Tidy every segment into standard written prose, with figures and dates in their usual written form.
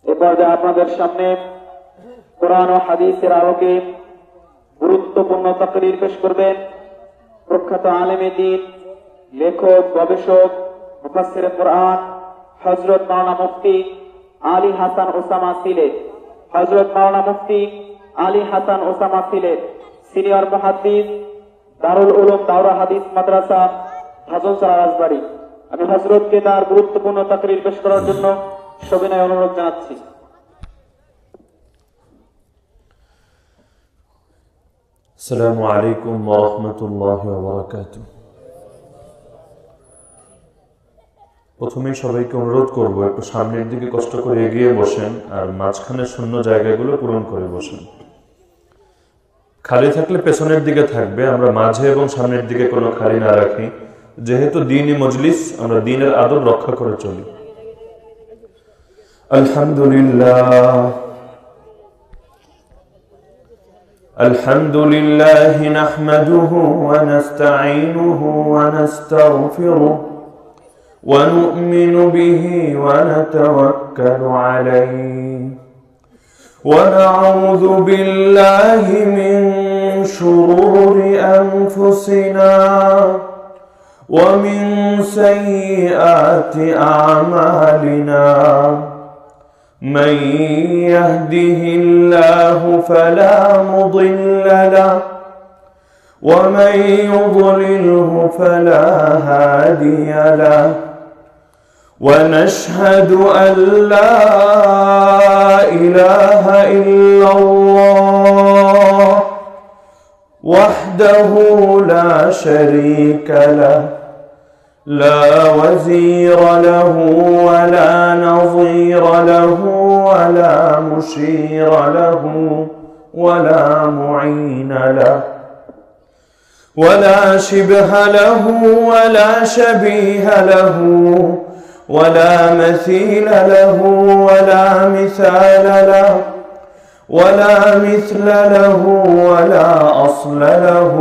এ পর্যায়ে আপনাদের সামনে কোরআন ও হাদিসের আলোকে গুরুত্বপূর্ণ তাকরীর পেশ করবেন প্রখ্যাত আলেমে দ্বীন, লেখক, গবেষক, মুফাসসিরে কোরআন হযরত মাওলানা মুফতি আলী হাসান ওসামা সিলেট। হযরত মাওলানা মুফতি আলী হাসান ওসামা সিলেট, সিনিয়র মুহাদ্দিস, দারুল উলুম দাওরা হাদিস মাদ্রাসা, হাজনছড়া রাজবাড়ী। আমি হযরতকে তার গুরুত্বপূর্ণ তাকরীর পেশ করার জন্য সবিনয় অনুরোধ জানাচ্ছি। আসসালামু আলাইকুম ওয়া রাহমাতুল্লাহি ওয়া বারাকাতুহু। প্রথমেই সবাইকে অনুরোধ করব একটু সামনের দিকে কষ্ট করে এগিয়ে বসেন আর মাঝখানে শূন্য জায়গাগুলো পূরণ করে বসেন। খালি থাকলে পেছনের দিকে থাকবে, আমরা মাঝে এবং সামনের দিকে কোনো খালি না রাখি। যেহেতু দ্বীনি মজলিস, আমরা দ্বীনের আদব রক্ষা করে চলি। আলহামদুলিল্লাহ الحمد لله نحمده ونستعينه ونستغفره ونؤمن به ونتوكل عليه ونعوذ بالله من شرور أنفسنا ومن سيئات أعمالنا من يهده الله فلا مضل له ومن يضلله فلا هادي له ونشهد أن لا إله إلا الله وحده لا شريك له لا وزير له ولا نظير له ولا مشير له ولا معين له ولا شبه له ولا شبيه له ولا مثيل له ولا مثال له ولا مثل له ولا أصل له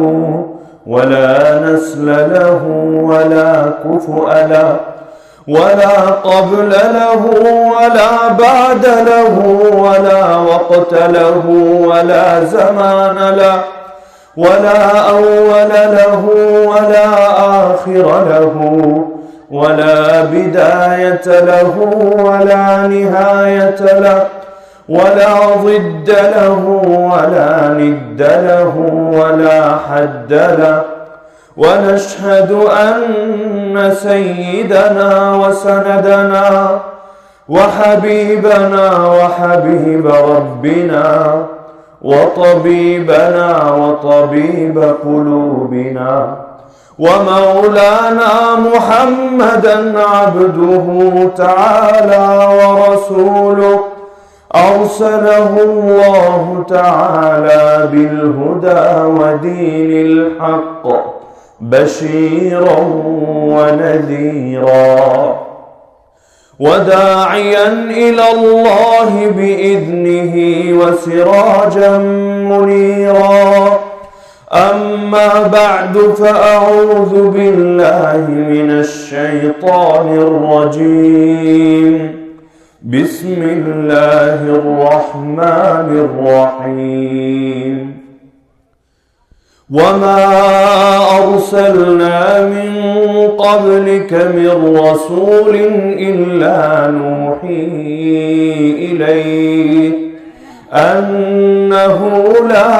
ولا نسل له ولا كفؤ له ولا قبل له ولا بعد له ولا وقت له ولا زمان له ولا أول له ولا آخر له ولا بداية له ولا نهاية له ولا ضد له ولا ند له ولا حد له ونشهد أن سيدنا وسندنا وحبيبنا وحبيب ربنا وطبيبنا وطبيب قلوبنا ومولانا محمدا عبده تعالى ورسوله أرسله الله تعالى بالهدى ودين الحق بشيرا ونذيرا وداعيا إلى الله بإذنه وسراجا منيرا أما بعد فأعوذ بالله من الشيطان الرجيم بسم الله الرحمن الرحيم وما أرسلنا من قبلك من رسول إلا نوحي إليه أنه لا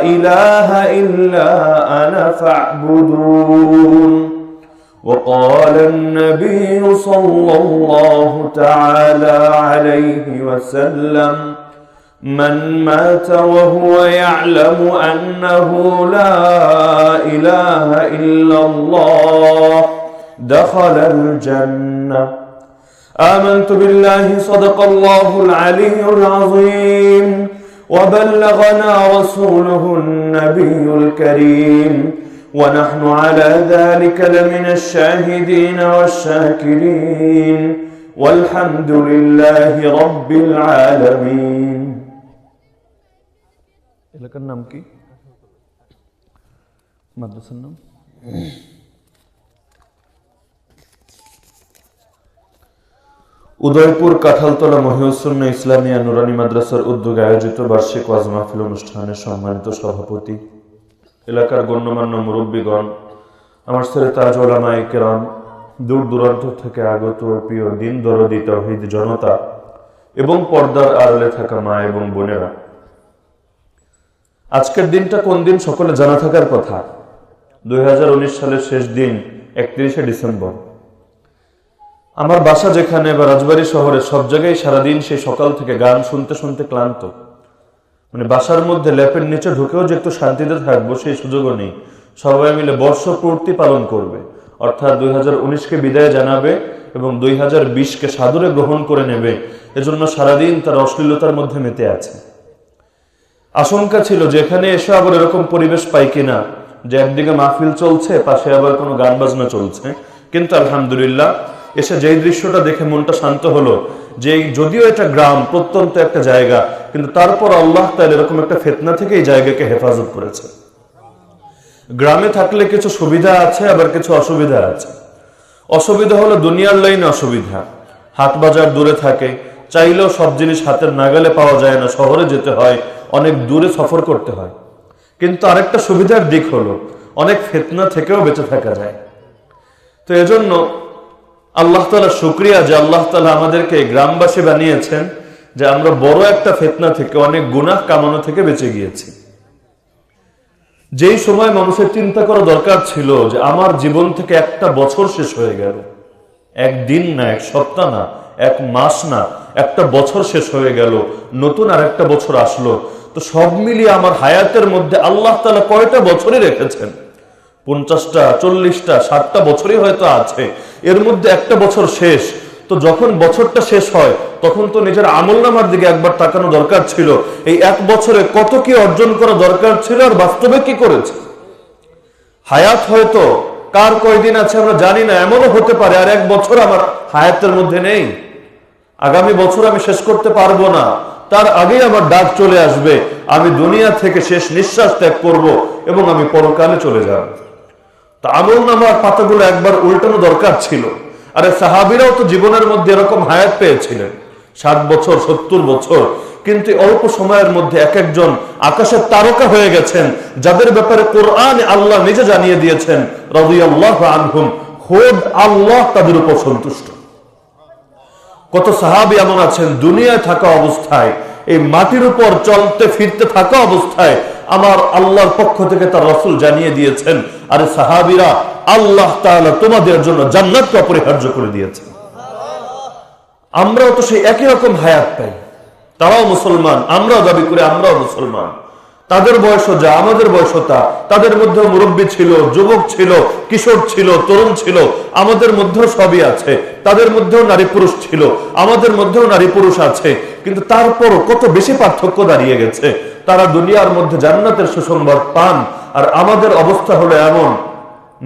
إله إلا أنا فاعبدون وقال النبي صلى الله تعالى عليه وسلم من مات وهو يعلم أنه لا إله إلا الله دخل الجنة آمنت بالله صدق الله العلي العظيم وبلغنا رسوله النبي الكريم ونحن على ذلك لمن الشاهدين والشاكرين والحمد لله رب العالمين এলাকার নাম কি? মাদ্রাসার নাম? উদয়পুর কাঁঠালতলা মহিউসুন্নাহ ইসলামিয়া নুরানী মাদ্রাসার উদ্যোগে আয়োজিত বার্ষিক ওয়াজ মাহফিল অনুষ্ঠানের সম্মানিত সভাপতি, এলাকার গণ্যমান্য মুরব্বীগণ, আমার ছেলে তাজ ওলামায়ে কেরাম, দূর দূরান্ত থেকে আগত প্রিয় দিন দরদি তাওহীদ জনতা এবং পর্দার আড়ালে থাকা মা এবং বোনেরা, আজকের দিনটা কোন দিন সকলে জানা থাকার কথা। 2019 সালের শেষ দিন 31শে ডিসেম্বর। আমার বাসা যেখানে বা রাজবাড়ী শহরে সব জায়গায় সারাদিন সেই সকাল থেকে গান শুনতে শুনতে ক্লান্ত, মানে বাসার মধ্যে ল্যাপের নিচে ঢুকেও যে একটু শান্তিতে থাকবো সেই সুযোগও নেই। সবাই মিলে বর্ষপূর্তি পালন করবে, অর্থাৎ 2019কে বিদায় জানাবে এবং 2020কে সাদরে গ্রহণ করে নেবে। এজন্য সারাদিন তার অশ্লীলতার মধ্যে মেতে আছে। আশঙ্কা ছিল যে এখানে এসে আবার এরকম পরিবেশ পাই কিনা, যে একদিকে মাহফিল চলছে, পাশে আবার কোনো গান বাজনা চলছে। কিন্তু আলহামদুলিল্লাহ এসে যেই দৃশ্যটা দেখে মনটা শান্ত হলো, যে যদিও এটা গ্রাম, প্রত্যন্ত একটা জায়গা, কিন্তু তারপর আল্লাহ তাআলা এরকম একটা ফিতনা থেকে এই জায়গাকে হেফাজত করেছে। গ্রামে থাকলে কিছু সুবিধা আছে, আবার কিছু অসুবিধা আছে। অসুবিধা হলো দুনিয়ার লাইনে অসুবিধা, হাট বাজার দূরে থাকে, চাইলেও সব জিনিস হাতের নাগালে পাওয়া যায় না, শহরে যেতে হয়, অনেক দূরে সফর করতে হয়। কিন্তু আরেকটা সুবিধার দিক হলো অনেক ফিতনা থেকেও বেঁচে থাকা যায়। তো এজন্য আল্লাহ তাআলা শুকরিয়া যে আল্লাহ তাআলা আমাদেরকে গ্রামবাসী বানিয়েছেন, যে আমরা বড় একটা ফিতনা থেকে, অনেক গুনাহ কামানো থেকে বেঁচে গিয়েছি। যেই সময় মানুষের চিন্তা করা দরকার ছিল যে আমার জীবন থেকে একটা বছর শেষ হয়ে গেল, একদিন না, এক সপ্তাহ না, এক মাস না, একটা বছর শেষ হয়ে গেল, নতুন আর একটা বছর আসলো। তো সব মিলিয়ে আমার হায়াতের মধ্যে আল্লাহ তাআলা কয়টা বছরই রেখেছেন? 50টা, 40টা, 60টা বছরই হয়তো আছে, এর মধ্যে একটা বছর শেষ। তো যখন বছরটা শেষ হয় তখন তো নিজের আমলনামার দিকে একবার তাকানো দরকার ছিল। এই এক বছরে কত কি অর্জন করা দরকার ছিল, আর বাস্তবে কি করেছে। হায়াত হয়তো কার কয়দিন আছে আমরা জানি না, এমনও হতে পারে আর এক বছর আমার হায়াতের মধ্যে নেই, আগামী বছর আমি শেষ করতে পারবো না, তার আগেই আমার ডাক চলে আসবে, আমি দুনিয়া থেকে শেষ নিঃশ্বাস ত্যাগ করব এবং আমি পরকালে চলে যাব। তা আমলনামার পাতাগুলো একবার উল্টানো দরকার ছিল। আরে সাহাবীরাও তো জীবনের মধ্যে এরকম হায়াত পেয়েছিলেন, 60 বছর, 70 বছর, কিন্তু অল্প সময়ের মধ্যে এক একজন আকাশের তারকা হয়ে গেছেন, যাদের ব্যাপারে কোরআনে আল্লাহ নিজে জানিয়ে দিয়েছেন রাদিয়াল্লাহু আনহুম, খোদ আল্লাহ তাদের উপর সন্তুষ্ট। কত সাহাবী এমন আছেন দুনিয়ায় থাকা অবস্থায়, এই মাটির উপর চলতে ফিরতে থাকা অবস্থায় আমার আল্লাহর পক্ষ থেকে তার রাসূল জানিয়ে দিয়েছেন, আরে সাহাবীরা, আল্লাহ তাআলা তোমাদের জন্য জান্নাতকে অপরিহার্য করে দিয়েছেন। আমরাও তো সেই একই রকম হায়াত পাই, তারাও মুসলমান, আমরাও দাবি করি আমরাও মুসলমান। তাদের বয়সও যা, আমাদের বয়সও তা, তাদের মধ্যেও মুরব্বী ছিল, যুবক ছিল, কিশোর ছিল, তরুণ ছিল, আমাদের মধ্যেও সবই আছে। তাদের মধ্যেও নারী পুরুষ ছিল, আমাদের মধ্যেও নারী পুরুষ আছে। কিন্তু তারপরও কত বেশি পার্থক্য দাঁড়িয়ে গেছে। তারা দুনিয়ার মধ্যে জান্নাতের সুসংবাদ পান, আর আমাদের অবস্থা হলো এমন,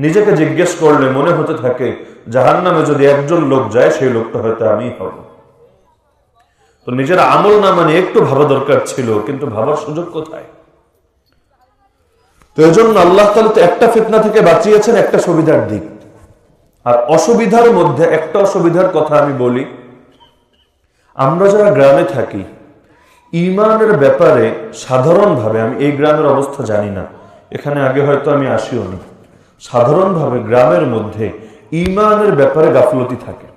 নিজেকে জিজ্ঞেস করলে মনে হতে থাকে জাহান্নামে যদি একজন লোক যায়, সেই লোকটা হয়তো আমিই হব। তো নিজের আমল না মানে একটু ভাবা দরকার ছিল, কিন্তু ভাবার সুযোগ কোথায়? তো এজন্য আল্লাহ তাআলা তো একটা ফিতনা থেকে বাঁচিয়েছেন, একটা সুবিধার দিক। আর অসুবিধার মধ্যে একটা অসুবিধার কথা আমি বলি, আমরা যারা গ্রামে থাকি, ঈমানের ব্যাপারে সাধারণভাবে, আমি এই গ্রামের অবস্থা জানি না, এখানে আগে হয়তো আমি আসিও নি, সাধারণভাবে গ্রামের মধ্যে ঈমানের ব্যাপারে গাফলতি থাকে।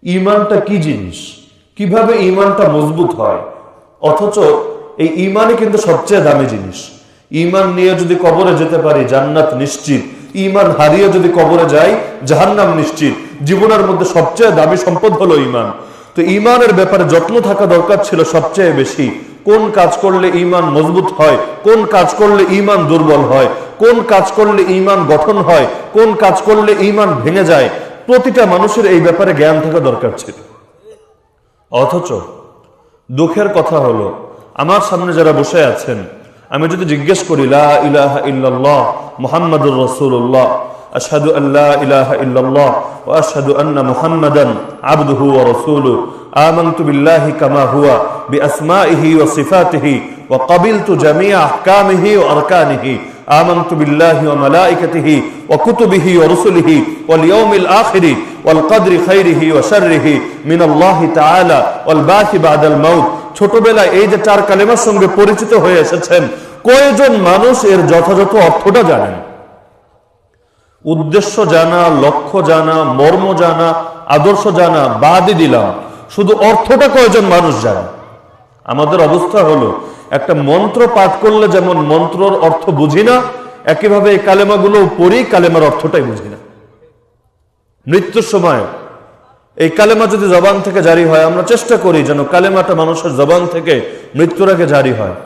ঈমানটা কি জিনিস, কিভাবে ঈমানটা মজবুত হয়, অথচ এই ঈমানই কিন্তু সবচেয়ে দামি জিনিস। ঈমান নিয়ে যদি কবরে যেতে পারি, জান্নাত নিশ্চিত। ঈমান হারিয়ে যদি কবরে যাই, জাহান্নাম নিশ্চিত। জীবনের মধ্যে সবচেয়ে দামি সম্পদ হলো ঈমান। তো ঈমানের ব্যাপারে যত্ন থাকা দরকার ছিল সবচেয়ে বেশি। কোন কাজ করলে ঈমান মজবুত হয়, কোন কাজ করলে ঈমান দুর্বল হয়, কোন কাজ করলে ঈমান গঠন হয়, কোন কাজ করলে ঈমান ভেঙে যায়, প্রতিটা মানুষের এই ব্যাপারে জ্ঞান থাকা দরকার ছিল। অথচ দুঃখের কথা হলো, আমার সামনে যারা বসে আছেন, আমি যদি জিজ্ঞেস করি লা ইলাহা ইল্লাল্লাহ মুহাম্মাদুর রাসূলুল্লাহ, আশহাদু আল্লা ইলাহা ইল্লাল্লাহ ওয়া আশহাদু আন্না মুহাম্মাদান আবদুহু ওয়া রাসূলুহু, আমানতু বিল্লাহি কামা হুয়া বিআসমাইহি ওয়া সিফাতিহি ওয়া ক্বাবিলতু জামিআ আহকামিহি ওয়া আরকানিহি আমানতু বিল্লাহি ওয়া মালাইকাতিহি ওয়া কুতুবিহি ওয়া রুসুলিহি ওয়াল ইয়াউমিল আখিরি ওয়াল কদরি খাইরিহি ওয়া শাররিহি মিনাল্লাহি তাআলা ওয়াল বাসি বাদাল মাউত। ছোটবেলায় এই যে 4 কালেমার সঙ্গে পরিচিত হয়ে এসেছেন, কয়জন মানুষ এর যথাযথ অর্থটা জানেন? উদ্দেশ্য জানা, লক্ষ্য জানা, মর্ম জানা, আদর্শ জানা বাদই দিলাম, শুধু অর্থটা কয়জন মানুষ জানে? আমাদের অবস্থা হলো, একটা মন্ত্র পাঠ করলে যেমন মন্ত্রর অর্থ বুঝি না, একইভাবে এই কালেমাগুলো পড়ি, কালেমার অর্থটাই বুঝি না। মৃত্যুর সময় এই কালেমা যদি জবান থেকে জারি হয়, আমরা চেষ্টা করি যেন কালেমাটা মানুষের জবান থেকে মৃত্যুর আগে জারি হয়।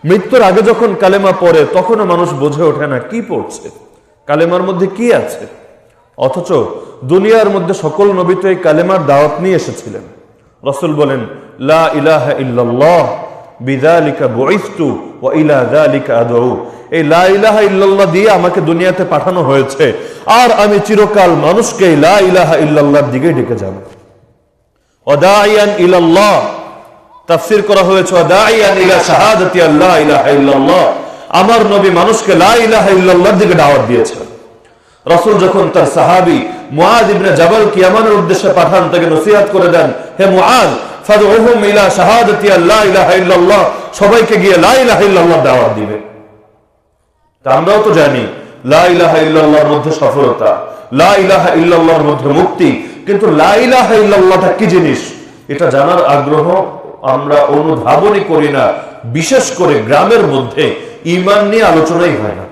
মৃত্যুর আগে যখন কালেমা পড়ে তখনও মানুষ বুঝে ওঠে না কি পড়ছে, কালেমার মধ্যে কি আছে। অথচ দুনিয়ার মধ্যে সকল নবী তো এই কালেমার দাওয়াত নিয়ে এসেছিলেন। রাসূল বলেন, লা ইলাহা ইল্লাল্লাহ বিযালিকা বুইসতু ওয়া ইলা যালিকা আদউ। এই লা ইলাহা ইল্লাল্লাহ দিয়ে আমাকে দুনিয়াতে পাঠানো হয়েছে, আর আমি চিরকাল মানুষকে লা ইলাহা ইল্লাল্লাহর দিকে ডেকে যাব। ওয়াদাইয়ান ইলাল্লাহ তাফসীর করা হয়েছে ওয়াদাইয়ান ইলা শাহাদাতি আল্লা ইলাহা ইল্লাল্লাহ। আমার নবী মানুষকে লা ইলাহা ইল্লাল্লাহর দিকে দাওয়াত দিয়েছেন। রাসূল যখন তার সাহাবী মুআয ইবনে জাবাল ইয়ামানের উদ্দেশ্যে পাঠান, তাকে নসিহত করে দেন, হে মুআয ফাদউহুম ইলা শাহাদাতি আল্লা ইলাহা ইল্লাল্লাহ, সবাইকে গিয়ে লা ইলাহা ইল্লাল্লাহ দাওয়াত দিবে। তা আমরাও তো জানি লা ইলাহা ইল্লাল্লাহর মধ্যে সফলতা, লা ইলাহা ইল্লাল্লাহর মধ্যে মুক্তি, কিন্তু লা ইলাহা ইল্লাল্লাহটা কি জিনিস এটা জানার আগ্রহ আমরা অনুধাবনই করি না। বিশেষ করে গ্রামের মধ্যে ঈমান নিয়ে আলোচনাই হয় না।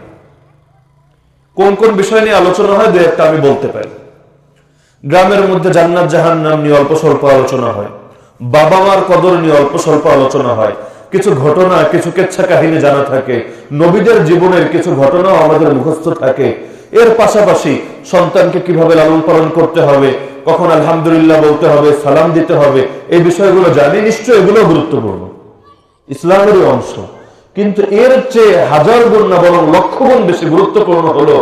কোন কোন বিষয় নিয়ে আলোচনা হয় দু একটা আমি বলতে পারি। গ্রামের মধ্যে জান্নাত জাহান্নাম নিয়ে অল্প স্বল্প আলোচনা হয়, বাবা মার কদর নিয়ে অল্প স্বল্প আলোচনা হয়, কিছু ঘটনা, কিছু কেচ্ছা কাহিনী জানা থাকে, নবীদের জীবনের কিছু ঘটনাও আমাদের মুখস্থ থাকে। এর পাশাপাশি সন্তানকে কিভাবে লালন পালন করতে হবে, কখন আলহামদুলিল্লাহ বলতে হবে, সালাম দিতে হবে, এই বিষয়গুলো জানি। নিশ্চয় এগুলো গুরুত্বপূর্ণ, ইসলামেরই অংশ, কিন্তু এর চেয়ে হাজার গুণ না বরং লক্ষ গুণ বেশি গুরুত্বপূর্ণ হলো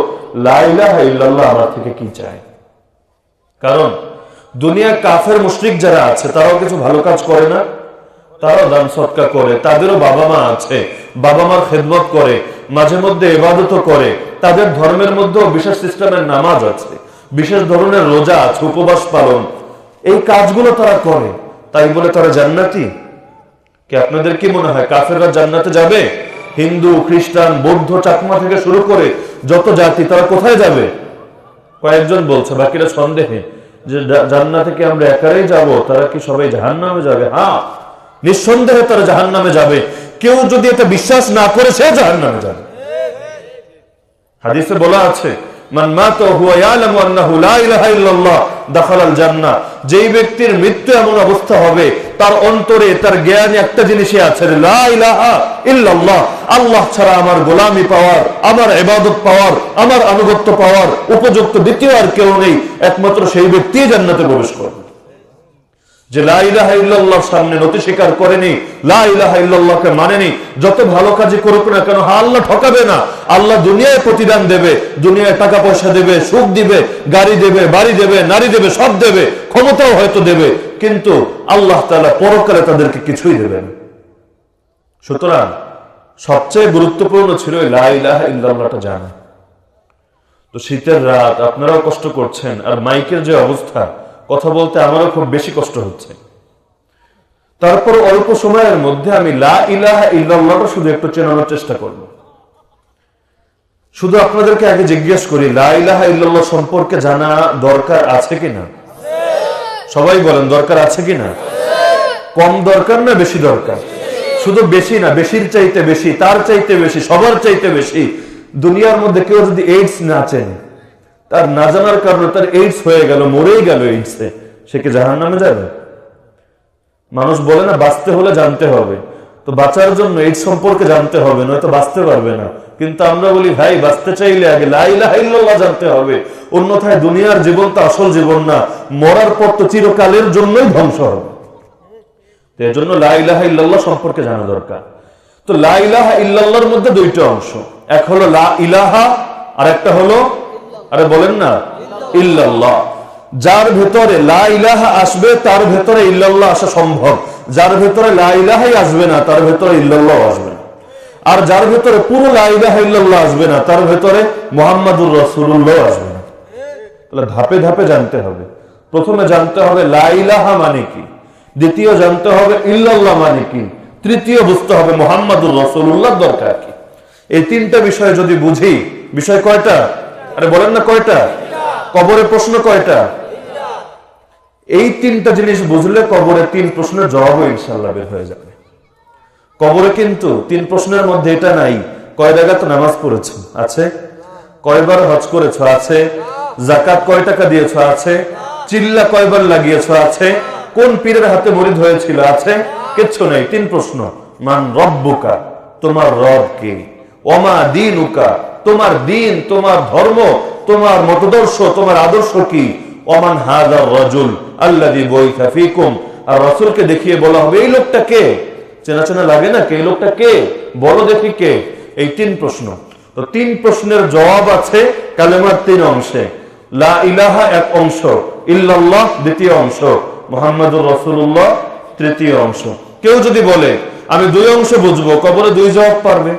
লা ইলাহা ইল্লাল্লাহ আমার থেকে কি চায়। কারণ দুনিয়া কাফের মুশরিক যারা আছে তারাও কিছু ভালো কাজ করে না, তারাও দান সদকা করে, তাদেরও বাবা মা আছে, বাবা মার খেদমত করে, মাঝে মধ্যে ইবাদতও করে, তাদের ধর্মের মধ্যেও বিশেষ সিস্টেমের নামাজ আছে, বিশেষ ধরনের রোজা আছে, উপবাস পালন, এই কাজগুলো তারা করে। তাই বলে তারা জান্নাতি? কি আপনাদের কি মনে হয় কাফেররা জান্নাতে যাবে? হিন্দু, খ্রিস্টান, বৌদ্ধ, চাকমা থেকে শুরু করে যত জাতি, তারা কোথায় যাবে? কয়েকজন বলছে, বাকিরা সন্দেহে, যে জান্নাতে কি আমরা একাই যাব, তারা কি সবাই জাহান্নামে যাবে? হ্যাঁ, নিঃসন্দেহে তারা জাহান্নামে যাবে। কেউ যদি এটা বিশ্বাস না করে সে জাহান্নামে যাবে। হাদিসে বলা আছে, মান মাতা হুয়া ইয়ালামু আন্নাহু লা ইলাহা ইল্লাল্লাহ দাখালাল জান্নাহ। যেই ব্যক্তির মৃত্যু এমন অবস্থা হবে তার অন্তরে, তার জ্ঞানে একটা জিনিসই আছে, লা ইলাহা ইল্লাল্লাহ, আল্লাহ ছাড়া আমার গোলামি পাওয়ার, আমার ইবাদত পাওয়ার, আমার আনুগত্য পাওয়ার উপযুক্ত দ্বিতীয় আর কেউ নেই, একমাত্র সেই ব্যক্তি জান্নাতে প্রবেশ করবে। যে লা ইলাহা ইল্লাল্লাহর সামনে নতি স্বীকার করেনি, লা ইলাহা ইল্লাল্লাহকে মানেনি, যত ভালো কাজই করুক না কেন, আল্লাহ ঠকাবে না। আল্লাহ দুনিয়ায় প্রতিদান দেবে, দুনিয়ায় টাকা পয়সা দেবে, সুখ দিবে, গাড়ি দেবে, বাড়ি দেবে, নারী দেবে, সব দেবে, ক্ষমতাও হয়তো দেবে, কিন্তু আল্লাহ তাআলা পরকালে তাদেরকে কিছুই দেবেন। সুতরাং সবচেয়ে গুরুত্বপূর্ণ ছিল লা ইলাহা ইল্লাল্লাহটা জানা। তো শীতের রাত, আপনারাও কষ্ট করছেন, আর মাইকের যে অবস্থা, কথা বলতে আমারও খুব বেশি কষ্ট হচ্ছে। তারপর অল্প সময়ের মধ্যে আমি লা ইলাহা ইল্লাল্লাহটা শুধু একটু চেনানোর চেষ্টা করব। শুধু আপনাদেরকে আগে জিজ্ঞেস করি, লা ইলাহা ইল্লাল্লাহ সম্পর্কে জানা দরকার আছে কিনা? সবাই বলেন, দরকার আছে কিনা? কম দরকার না বেশি দরকার? শুধু বেশি না, বেশির চাইতে বেশি, তার চাইতে বেশি, সবার চাইতে বেশি। দুনিয়ার মধ্যে কেউ যদি এইডস না চেনে, তার না জানার কারণে তার এইডস হয়ে গেল, মরেই গেল এইডসে, সে কি জাহান্নামে যাবে? মানুষ বলে না, বাঁচতে হলে জানতে হবে। তো বাঁচার জন্য এইডস সম্পর্কে জানতে হবে, নয়তো বাঁচতে পারবে না। কিন্তু আমরা বলি, ভাই বাঁচতে চাইলে আগে লা ইলাহা ইল্লাল্লাহ জানতে হবে, অন্যথায় দুনিয়ার জীবন তো আসল জীবন না, মরার পর তো চিরকালের জন্যই ধ্বংস হবে। এর জন্য লা ইলাহা ইল্লাল্লাহ সম্পর্কে জানা দরকার। তো লা ইলাহা ইল্লাল্লাহর মধ্যে দুইটা অংশ, এক হলো লা ইলাহা, আর একটা হলো, আরে বলেন না, ইল্লাল্লাহ। যার ভেতরে লা ইলাহা আসবে তার ভেতরে ইল্লাল্লাহ আসা সম্ভব, যার ভেতরে লা ইলাহাই আসবে না তার ভেতরে ইল্লাল্লাহ আসবে না। আর যার ভেতরে পুরো লা ইলাহা ইল্লাল্লাহ আসবে না, তার ভেতরে মুহাম্মাদুর রাসূলুল্লাহ আসবে না। তাহলে ধাপে ধাপে জানতে হবে। প্রথমে জানতে হবে লা ইলাহা মানে কি, দ্বিতীয় জানতে হবে ইল্লাল্লাহ মানে কি, তৃতীয় বুঝতে হবে মুহাম্মাদুর রাসূলুল্লাহ দরকার কি। এই তিনটা বিষয় যদি বুঝি, বিষয় কয়টা? আরে বলেন না কয়টা? কবরে প্রশ্ন কয়টা? এই তিনটা জিনিস বুঝলে কবরে তিন প্রশ্নের জবাবও ইনশাআল্লাহ বের হয়ে যাবে। কবরে কিন্তু তিন প্রশ্নের মধ্যে এটা নাই কয় রাকাত নামাজ পড়েছো আছে, কয়বার হজ করেছো আছে, যাকাত কয় টাকা দিয়েছো আছে, চিল্লা কয়বার লাগিয়েছো আছে, কোন পীরের হাতে মুরিদ হয়েছিল আছে, কিচ্ছু নাই। তিন প্রশ্ন। মান রব্বুকা, তোমার রব কে? ওমা দীনুকা, তোমার দিন, তোমার ধর্ম, তোমার মতদর্শ, তোমার আদর্শ কি? ওমান হাযার রাজুল আল্লাযী বুইসা ফীকুম, আর রাসূলকে দেখিয়ে বলা হবে এই লোকটা কে? চেনা চেনা লাগে না? কে এই লোকটা কে? বলো দেখি কে? এই তিন প্রশ্ন। তো তিন প্রশ্নের জবাব আছে কালেমার তিন অংশে। লা ইলাহা এক অংশ, ইল্লাল্লাহ দ্বিতীয় অংশ, মুহাম্মাদুর রাসূলুল্লাহ তৃতীয় অংশ। কেউ যদি বলে আমি দুই অংশ বুঝবো, কবরে দুই জবাব পারবে।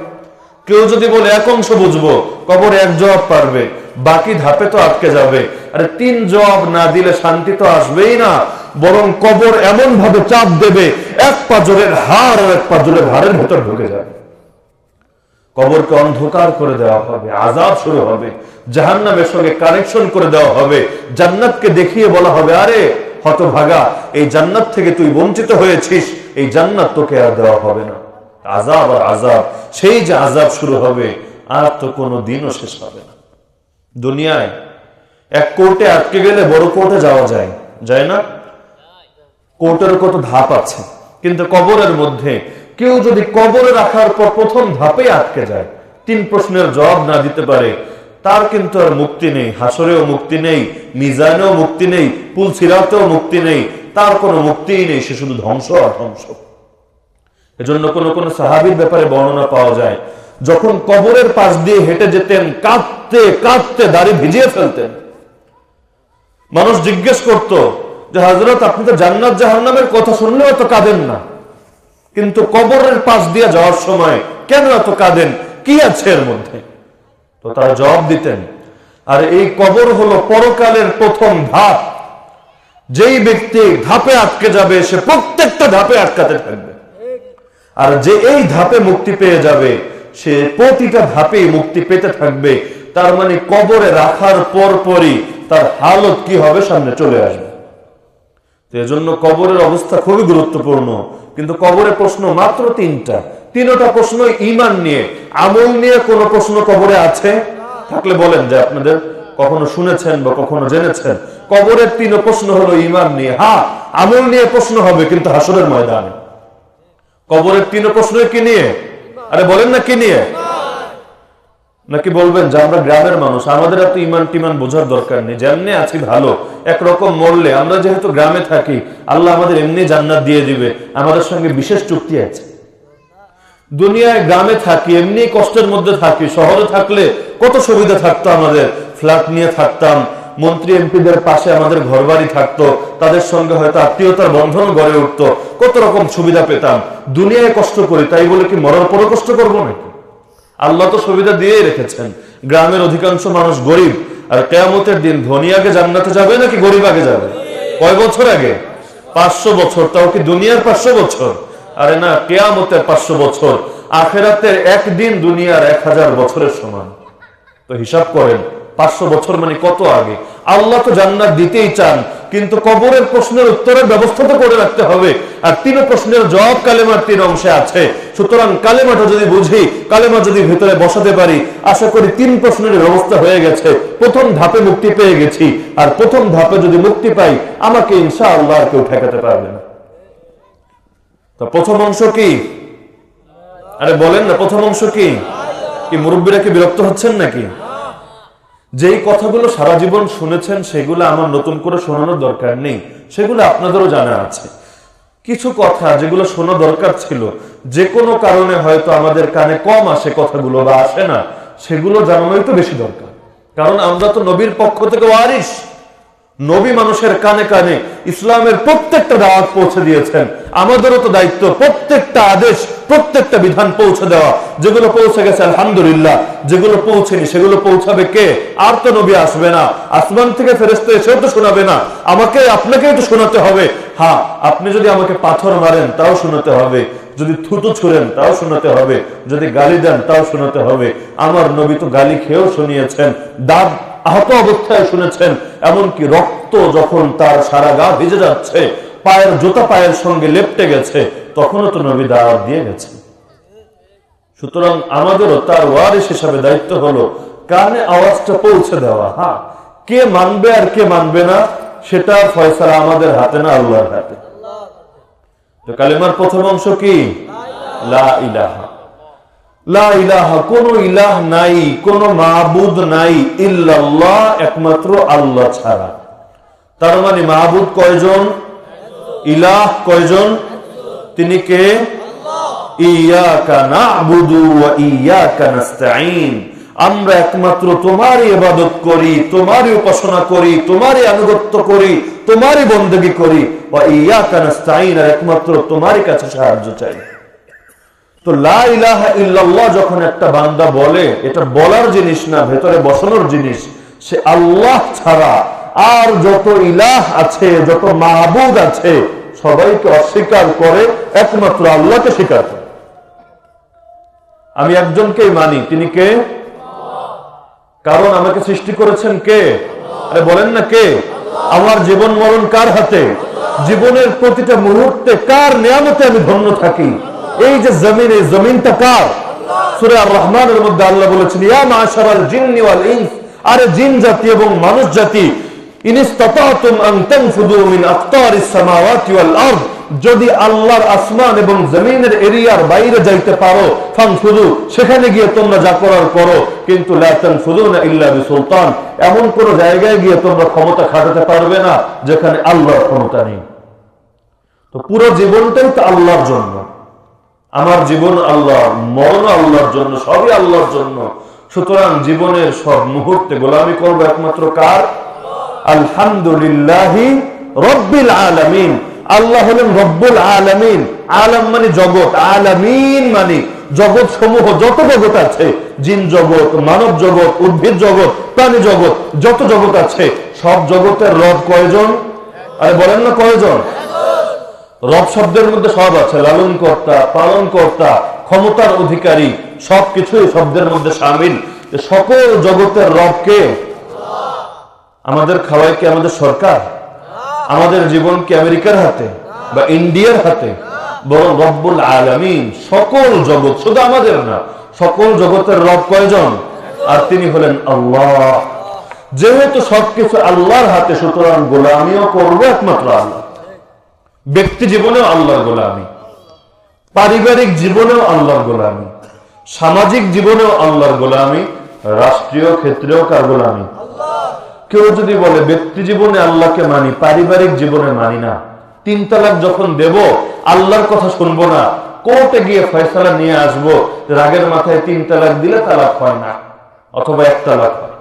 কেউ যদি বলে এক অংশ বুঝবো, কবরে এক জবাব পারবে, বাকি ধাপে তো আটকে যাবে। আরে তিন জবাব না দিলে শান্তি তো আসবেই না, বরং কবর এমন ভাবে চাপ দেবে এক পাজরের হাড় আর এক পাজরের হাড়ের ভেতর ঢুকে যাবে। কবরকে অন্ধকার করে দেওয়া হবে, আযাব শুরু হবে, জাহান্নামের সঙ্গে কানেকশন করে দেওয়া হবে, জান্নাতকে দেখিয়ে বলা হবে আরে হতভাগা, এই জান্নাত থেকে তুই বঞ্চিত হয়েছিস, এই জান্নাত তোকে আর দেওয়া হবে না। আযাব আর আযাব, সেই যে আযাব শুরু হবে আর তো কোনো দিনও শেষ হবে না। দুনিয়ায় এক কোর্টে আটকে গেলে বড় কোর্টে যাওয়া যায়, যায় না? কোর্টের কত ধাপ আছে, কিন্তু কবরের মধ্যে কেউ যদি কবরে রাখার পর প্রথম ধাপে আটকে যায়, তিন প্রশ্নের জবাব না দিতে পারে, তার কিন্তু আর মুক্তি নেই। হাসরেও মুক্তি নেই, মিজানেও মুক্তি নেই, পুল সিরাতেও মুক্তি নেই, তার কোনো মুক্তিই নেই, সে শুধু ধ্বংস আর ধ্বংস। এজন্য কোন কোন সাহাবীর ব্যাপারে বর্ণনা পাওয়া যায়, যখন কবরের পাশ দিয়ে হেঁটে যেতেন কাঁদতে কাঁদতে দাড়ি ভিজিয়ে ফেলতেন। মানুষ জিজ্ঞেস করত যে হযরত আপনি তো জান্নাত জাহান্নামের কথা শুনলেও এত কাঁদেন না, কিন্তু কবরের পাশ দিয়ে যাওয়ার সময় কেন এত কাঁদেন, কি আছে এর মধ্যে? তো তারা জবাব দিতেন, আর এই কবর হলো পরকালের প্রথম ধাপ। যেই ব্যক্তি ধাপে আটকে যাবে সে প্রত্যেকটা ধাপে আটকাতে থাকবে, আর যে এই ধাপে মুক্তি পেয়ে যাবে সে প্রতিটা ধাপেই মুক্তি পেতে থাকবে। তার মানে কবরে রাখার পরপরই তার হালত কি হবে সামনে চলে আসবে। এজন্য কবরের অবস্থা খুবই গুরুত্বপূর্ণ। কিন্তু কবরের প্রশ্ন মাত্র তিনটা, তিনটা প্রশ্ন ঈমান নিয়ে, আমল নিয়ে কোন প্রশ্ন কবরে আছে থাকলে বলেন যে আপনাদের কখনো শুনেছেন বা কখনো জেনেছেন। কবরের তিন প্রশ্ন হলো ঈমান নিয়ে, হ্যাঁ আমল নিয়ে প্রশ্ন হবে কিন্তু হাসরের ময়দানে। কবরের তিন প্রশ্ন কি নিয়ে? আরে বলেন না কি নিয়ে? নাকি বলবেন যে আমরা গ্রামের মানুষ, আমাদের এত ইমান টিমান বোঝার দরকার নেই, যেমনি আছি ভালো, একরকম মরলে আমরা যেহেতু গ্রামে থাকি আল্লাহ আমাদের এমনি জান্নাত দিয়ে দিবে, আমাদের সঙ্গে বিশেষ চুক্তি আছে। দুনিয়ায় গ্রামে থাকি, এমনি কষ্টের মধ্যে থাকি, শহরে থাকলে কত সুবিধা থাকতো, আমাদের ফ্ল্যাট নিয়ে থাকতাম, মন্ত্রী এমপিদের পাশে আমাদের ঘরবাড়ি থাকতো, তাদের সঙ্গে হয়তো আত্মীয়তার বন্ধন গড়ে উঠতো, কত রকম সুবিধা পেতাম। দুনিয়ায় কষ্ট করি তাই বলে কি মরার পরে কষ্ট করবো নাকি? আল্লাহ তো সুবিধা দিয়ে রেখেছেন। গ্রামের অধিকাংশ মানুষ গরিব, আর কিয়ামতের দিন ধনী আগে জান্নাতে যাবে নাকি গরিব আগে যাবে? কয় বছর আগে? 500 বছর, তাও কি দুনিয়ার 500 বছর? আরে না, কিয়ামতের 500 বছর, আখিরাতের একদিন দুনিয়ার 1000 বছরের সমান। তো হিসাব করেন 500 বছর মানে কত আগে। আল্লাহ তো জান্নাত দিতেই চান, কিন্তু কবরের প্রশ্নের উত্তরের ব্যবস্থা তো করে রাখতে হবে। আর তিন প্রশ্নের জবাব কালেমার তিন অংশে আছে। সুতরাং কালেমাটা যদি বুঝি, কালেমা যদি ভিতরে বসাতে পারি, আশা করি তিন প্রশ্নের ব্যবস্থা হয়ে গেছে। প্রথম ধাপে মুক্তি পেয়ে গেছি, আর প্রথম ধাপে যদি মুক্তি পাই আমাকে ইনশাআল্লাহ আর কেউ ঠেকাতে পারবে না। তো প্রথম অংশ কি? আরে বলেন না, প্রথম অংশ কি? কি মুরব্বীরা কি বিরক্ত হচ্ছেন নাকি? যেই কথাগুলো সারা জীবন শুনেছেন সেগুলো আমার নতুন করে শোনানোর দরকার নেই, সেগুলো আপনাদেরও জানা আছে। কিছু কথা যেগুলো শোনা দরকার ছিল, যে কোনো কারণে হয়তো আমাদের কানে কম আসে কথাগুলো বা আসে না, সেগুলো জানানোই তো বেশি দরকার। কারণ আমরা তো নবীর পক্ষ থেকে ওয়ারিস, নবী মানুষের কানে কানে ইসলামের প্রত্যেকটা দাওয়াত পৌঁছে দিয়েছেন। আমাদেরও তো দায়িত্ব প্রত্যেকটা আদেশ, প্রত্যেকটা বিধান পৌঁছে দেওয়া। যেগুলো পৌঁছে গেছে আলহামদুলিল্লাহ, যেগুলো পৌঁছেনি সেগুলো পৌঁছাবে কে? আর তো নবী আসবে না, আসমান থেকে ফেরেশতা এসেও তো শোনাবে না, আমাকে আপনাকেই তো শোনাতে হবে। হ্যাঁ, আপনি যদি আমাকে পাথর মারেন তাও শোনাতে হবে, যদি থুতু ছুঁড়েন তাও শোনাতে হবে, যদি গালি দেন তাও শোনাতে হবে। আমার নবী তো গালি খেয়েও শুনিয়েছেন, দাঁত আহত অবস্থায় শুনেছেন, এমনকি রক্ত যখন তার সারা গা ভিজে যাচ্ছে, পায়ের জুতা পায়ের সঙ্গে লেপটে গেছে, তখনও তো নবী দাওয়াত দিয়ে গেছেন। সুতরাং আমাদেরও তার ওয়ারিস হিসাবে দায়িত্ব হলো কানে আওয়াজটা পৌঁছে দেওয়া। হ্যাঁ, কে মানবে আর কে মানবে না সেটার ফয়সালা আমাদের হাতে না, আল্লাহর হাতে। তো কালেমার প্রথম অংশ কি? লা ইলাহা। লা ইলাহা, কোন ইলাহ নাই, কোন মাবুদ নাই ইল্লাল্লাহ, একমাত্র আল্লাহ ছাড়া। তার মানে মাবুদ কয়জন? ইলাহ কয়জন? তিনি কে? ইয়াকা না'বুদু ওয়া ইয়াকা নাস্তাঈন। আমরা একমাত্র তোমারই ইবাদত করি, তোমারই উপাসনা করি, তোমারই আনুগত্য করি, তোমারই বন্দেগী করি। ওয়া ইয়াকা নাস্তাঈন, আর একমাত্র তোমারই কাছে সাহায্য চাই। তো লা ইলাহা ইল্লাল্লাহ যখন একটা বান্দা বলে, এটা বলার জিনিস না, ভেতরে বসানোর জিনিস। সে আল্লাহ ছাড়া আর যত ইলাহ আছে, যত মাহবুদ আছে, সবাইকে অস্বীকার করে, একমাত্র আল্লাহকে স্বীকার করে। আমি একজনকেই মানি, তিনি কে? কারণ আমাকে সৃষ্টি করেছেন কে? আরে বলেন না কে? আমার জীবন মরণ কার হাতে? জীবনের প্রতিটা মুহূর্তে কার নিয়ামতে আমি ধন্য থাকি? এই যে জমিন, এই জমিনটা কার? সূরা আর রহমানের মধ্যে আল্লাহ বলেছেন, ইয়া মাশারাল জিন্নি ওয়াল ইনস, আরে জিন জাতি এবং মানুষ জাতি, ইনিস্তাতাতুম আন তানফুদু মিন আকতারিস সামাওয়াতি ওয়াল আরদ, যদি আল্লাহর আসমান এবং জমিনের এরিয়ার বাইরে যাইতে পারো, ফানফুদু, সেখানে গিয়ে তোমরা যা করার করো, কিন্তু লা তানফুদুনা ইল্লা বিসুলতান, এমন কোন জায়গায় গিয়ে তোমরা ক্ষমতা খাটাতে পারবে না যেখানে আল্লাহর ক্ষমতা নেই। তো পুরো জীবনটাই তো আল্লাহর জন্য। আমার জীবন আল্লাহ, মরণ আল্লাহর জন্য, সবই আল্লাহর জন্য। সুতরাং জীবনের সব মুহূর্তে গোলামি করবো একমাত্র কার? আলহামদুলিল্লাহি রব্বিল আলামিন। আল্লাহ হলেন রব্বুল আলামিন। আলাম মানে জগৎ, আলামিন মানে জগৎ সমূহ, যত জগৎ আছে, জিন জগৎ, মানব জগৎ, উদ্ভিদ জগৎ, প্রাণী জগৎ, যত জগৎ আছে, সব জগতের রব কয়জন? আরে বলেন না কয়জন? রব শব্দের মধ্যে সব আছে, লালন কর্তা, পালন কর্তা, ক্ষমতার অধিকারী, সবকিছুই শব্দের মধ্যে শামিল। সকল জগতের রব কে? আমাদের খাওয়াই কি আমাদের সরকার? আমাদের জীবন কি আমেরিকার হাতে বা ইন্ডিয়ার হাতে? বরং রব্বুল আলামিন, সকল জগৎ, শুধু আমাদের না, সকল জগতের রব কয়জন? আর তিনি হলেন আল্লাহ। যেহেতু সবকিছু আল্লাহর হাতে, সুতরাং গোলামিও করবো একমাত্র আল্লাহ। ব্যক্তি জীবনেও আল্লাহর গোলামি, পারিবারিক জীবনেও আল্লাহর গোলামি, সামাজিক জীবনেও আল্লাহর গোলামি, রাষ্ট্রীয় ক্ষেত্রেও কার গোলামি? কেউ যদি বলে ব্যক্তি জীবনে আল্লাহকে মানি, পারিবারিক জীবনে মানি না, 3 তালাক যখন দেব আল্লাহর কথা শুনবো না, কোর্টে গিয়ে ফয়সালা নিয়ে আসবো, রাগের মাথায় 3 তালাক দিলে তালাক হয় না, অথবা 1 তালাক হয়,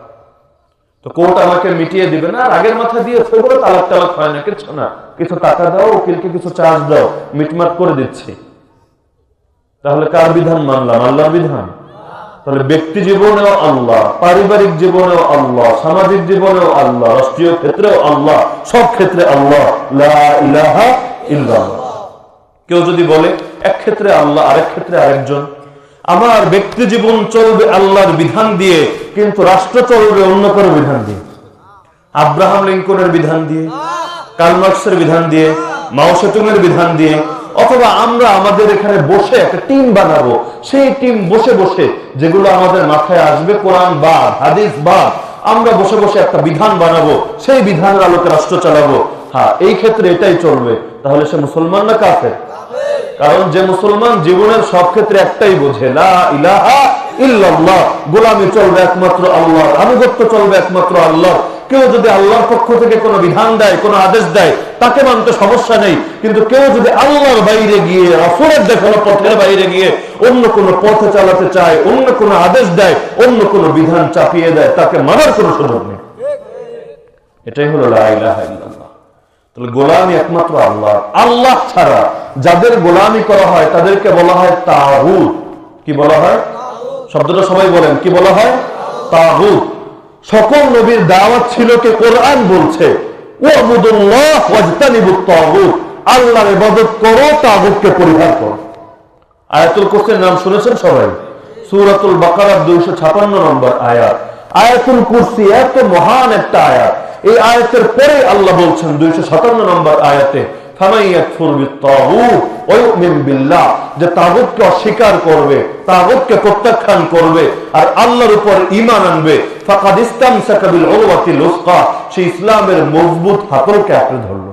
তো কোর্ট আমাকে মিটিয়ে দিবে না, রাগের মাথা দিয়ে সেগুলো তালাক তালাক হয় না, কিছু না, কিছু টাকা দাও, উকিলকে কিছু চার্জ দাও, মিটমাট করে দিচ্ছি। তাহলে কার বিধান মানলাম? আল্লাহর বিধান। তাহলে ব্যক্তি জীবনেও আল্লাহ, পারিবারিক জীবনেও আল্লাহ, সামাজিক জীবনেও আল্লাহ, রাষ্ট্রীয় ক্ষেত্রেও আল্লাহ, সব ক্ষেত্রে আল্লাহ, লা ইলাহা ইল্লাল্লাহ। কেউ যদি বলে এক ক্ষেত্রে আল্লাহ, আরেক ক্ষেত্রে আরেকজন, আমার ব্যক্তি জীবন চলবে আল্লাহর বিধান দিয়ে, কিন্তু রাষ্ট্র চলবে অন্য কারো বিধান দিয়ে, আব্রাহাম লিঙ্কনের বিধান দিয়ে, কার্ল মার্কসের বিধান দিয়ে, মাও সেতুংয়ের বিধান দিয়ে, অথবা আমরা আমাদের এখানে বসে একটা টিম বানাবো, সেই টিম বসে বসে যেগুলো আমাদের মাথায় আসবে, কোরআন বাদ, হাদিস বাদ, আমরা বসে বসে একটা বিধান বানাবো, সেই বিধানের আলোকে রাষ্ট্র চালাবো। হ্যাঁ, এই ক্ষেত্রে এটাই চলবে। তাহলে সে মুসলমান না কাফের? কারণ যে মুসলমান জীবনের সব ক্ষেত্রে একটাই বোঝে, লা ইলাহা ইল্লাল্লাহ, গোলামি চলবে একমাত্র আল্লাহ, আনুগত্য চলবে একমাত্র আল্লাহ। কেউ যদি আল্লাহর পক্ষ থেকে কোনো বিধান দেয়, কোনো আদেশ দেয়, তাকে মানতে সমস্যা নেই, কিন্তু কেউ যদি আল্লাহর বাইরে গিয়ে, রাসূলের দেখানো পথের বাইরে গিয়ে অন্য কোনো পথে চালাতে চায়, অন্য কোনো আদেশ দেয়, অন্য কোনো বিধান চাপিয়ে দেয়, তাকে মানার কোনো সুযোগ নেই। এটাই হলো লা ইলাহা ইল্লাল্লাহ। তাহলে গোলামি একমাত্র আল্লাহ। আল্লাহ ছাড়া যাদের গোলামি করা হয় তাদেরকে বলা হয় তাগুত। কি বলা হয়? শব্দটা সবাই বলেন, কি বলা হয়? তাগুত। সকল নবীর দাওয়াত ছিল কি? কোরআন বলছে ওয়াবুদুল্লাহ ওয়াজতানিবুত তাগুত, আল্লাহর ইবাদত করো, তাগুতকে পরিহার করো। আয়াতুল কুরসির নাম শুনেছেন সবাই? সূরাতুল বাকারার 256 নম্বর আয়াত। আয়াতুল কুরসি এত মহান একটা আয়াত। এই আয়াতের পরে আল্লাহ বলছেন 257 নম্বর আয়াতে, ফামান ইয়াকফুর বিত-তাগুত ওয়া ইউমিন বিল্লাহ, যে তাগুতকে অস্বীকার করবে, তাগুতকে প্রত্যাখ্যান করবে আর আল্লাহর উপর ঈমান আনবে, ফাকাদ ইসতামসাকা বিল উরওয়াতিল উসকা, সে ইসলামের মজবুত হাতলকে আঁকড়ে ধরল।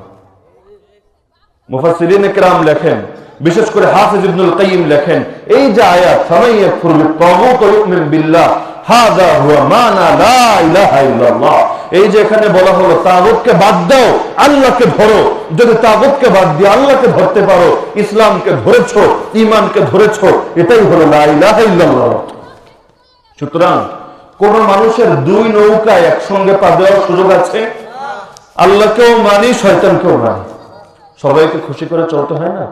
মুফাসসিরিনে কেরাম লেখেন, বিশেষ করে হাফিজ ইবনুল কাইয়িম লেখেন, এই যে আয়াত ফামান ইয়াকফুর বিত-তাগুত ওয়া ইউমিন বিল্লাহ, হাযা হুয়া মানা লা ইলাহা ইল্লাল্লাহ, এই যে এখানে বলা হলো তাগুতকে বাদ দাও, আল্লাহকে ধরো। যদি তাগুতকে বাদ দিয়ে আল্লাহকে ধরতে পারো, ইসলামকে ধরেছো, ঈমানকে ধরেছো, এটাই হলো লা ইলাহা ইল্লাল্লাহ। সুতরাং কোন মানুষের দুই নৌকায় একসঙ্গে পা দেওয়ার সুযোগ আছে? আল্লাহকেও মানি, শয়তানকেও মানি। সবাইকে খুশি করে চলতে হয় না,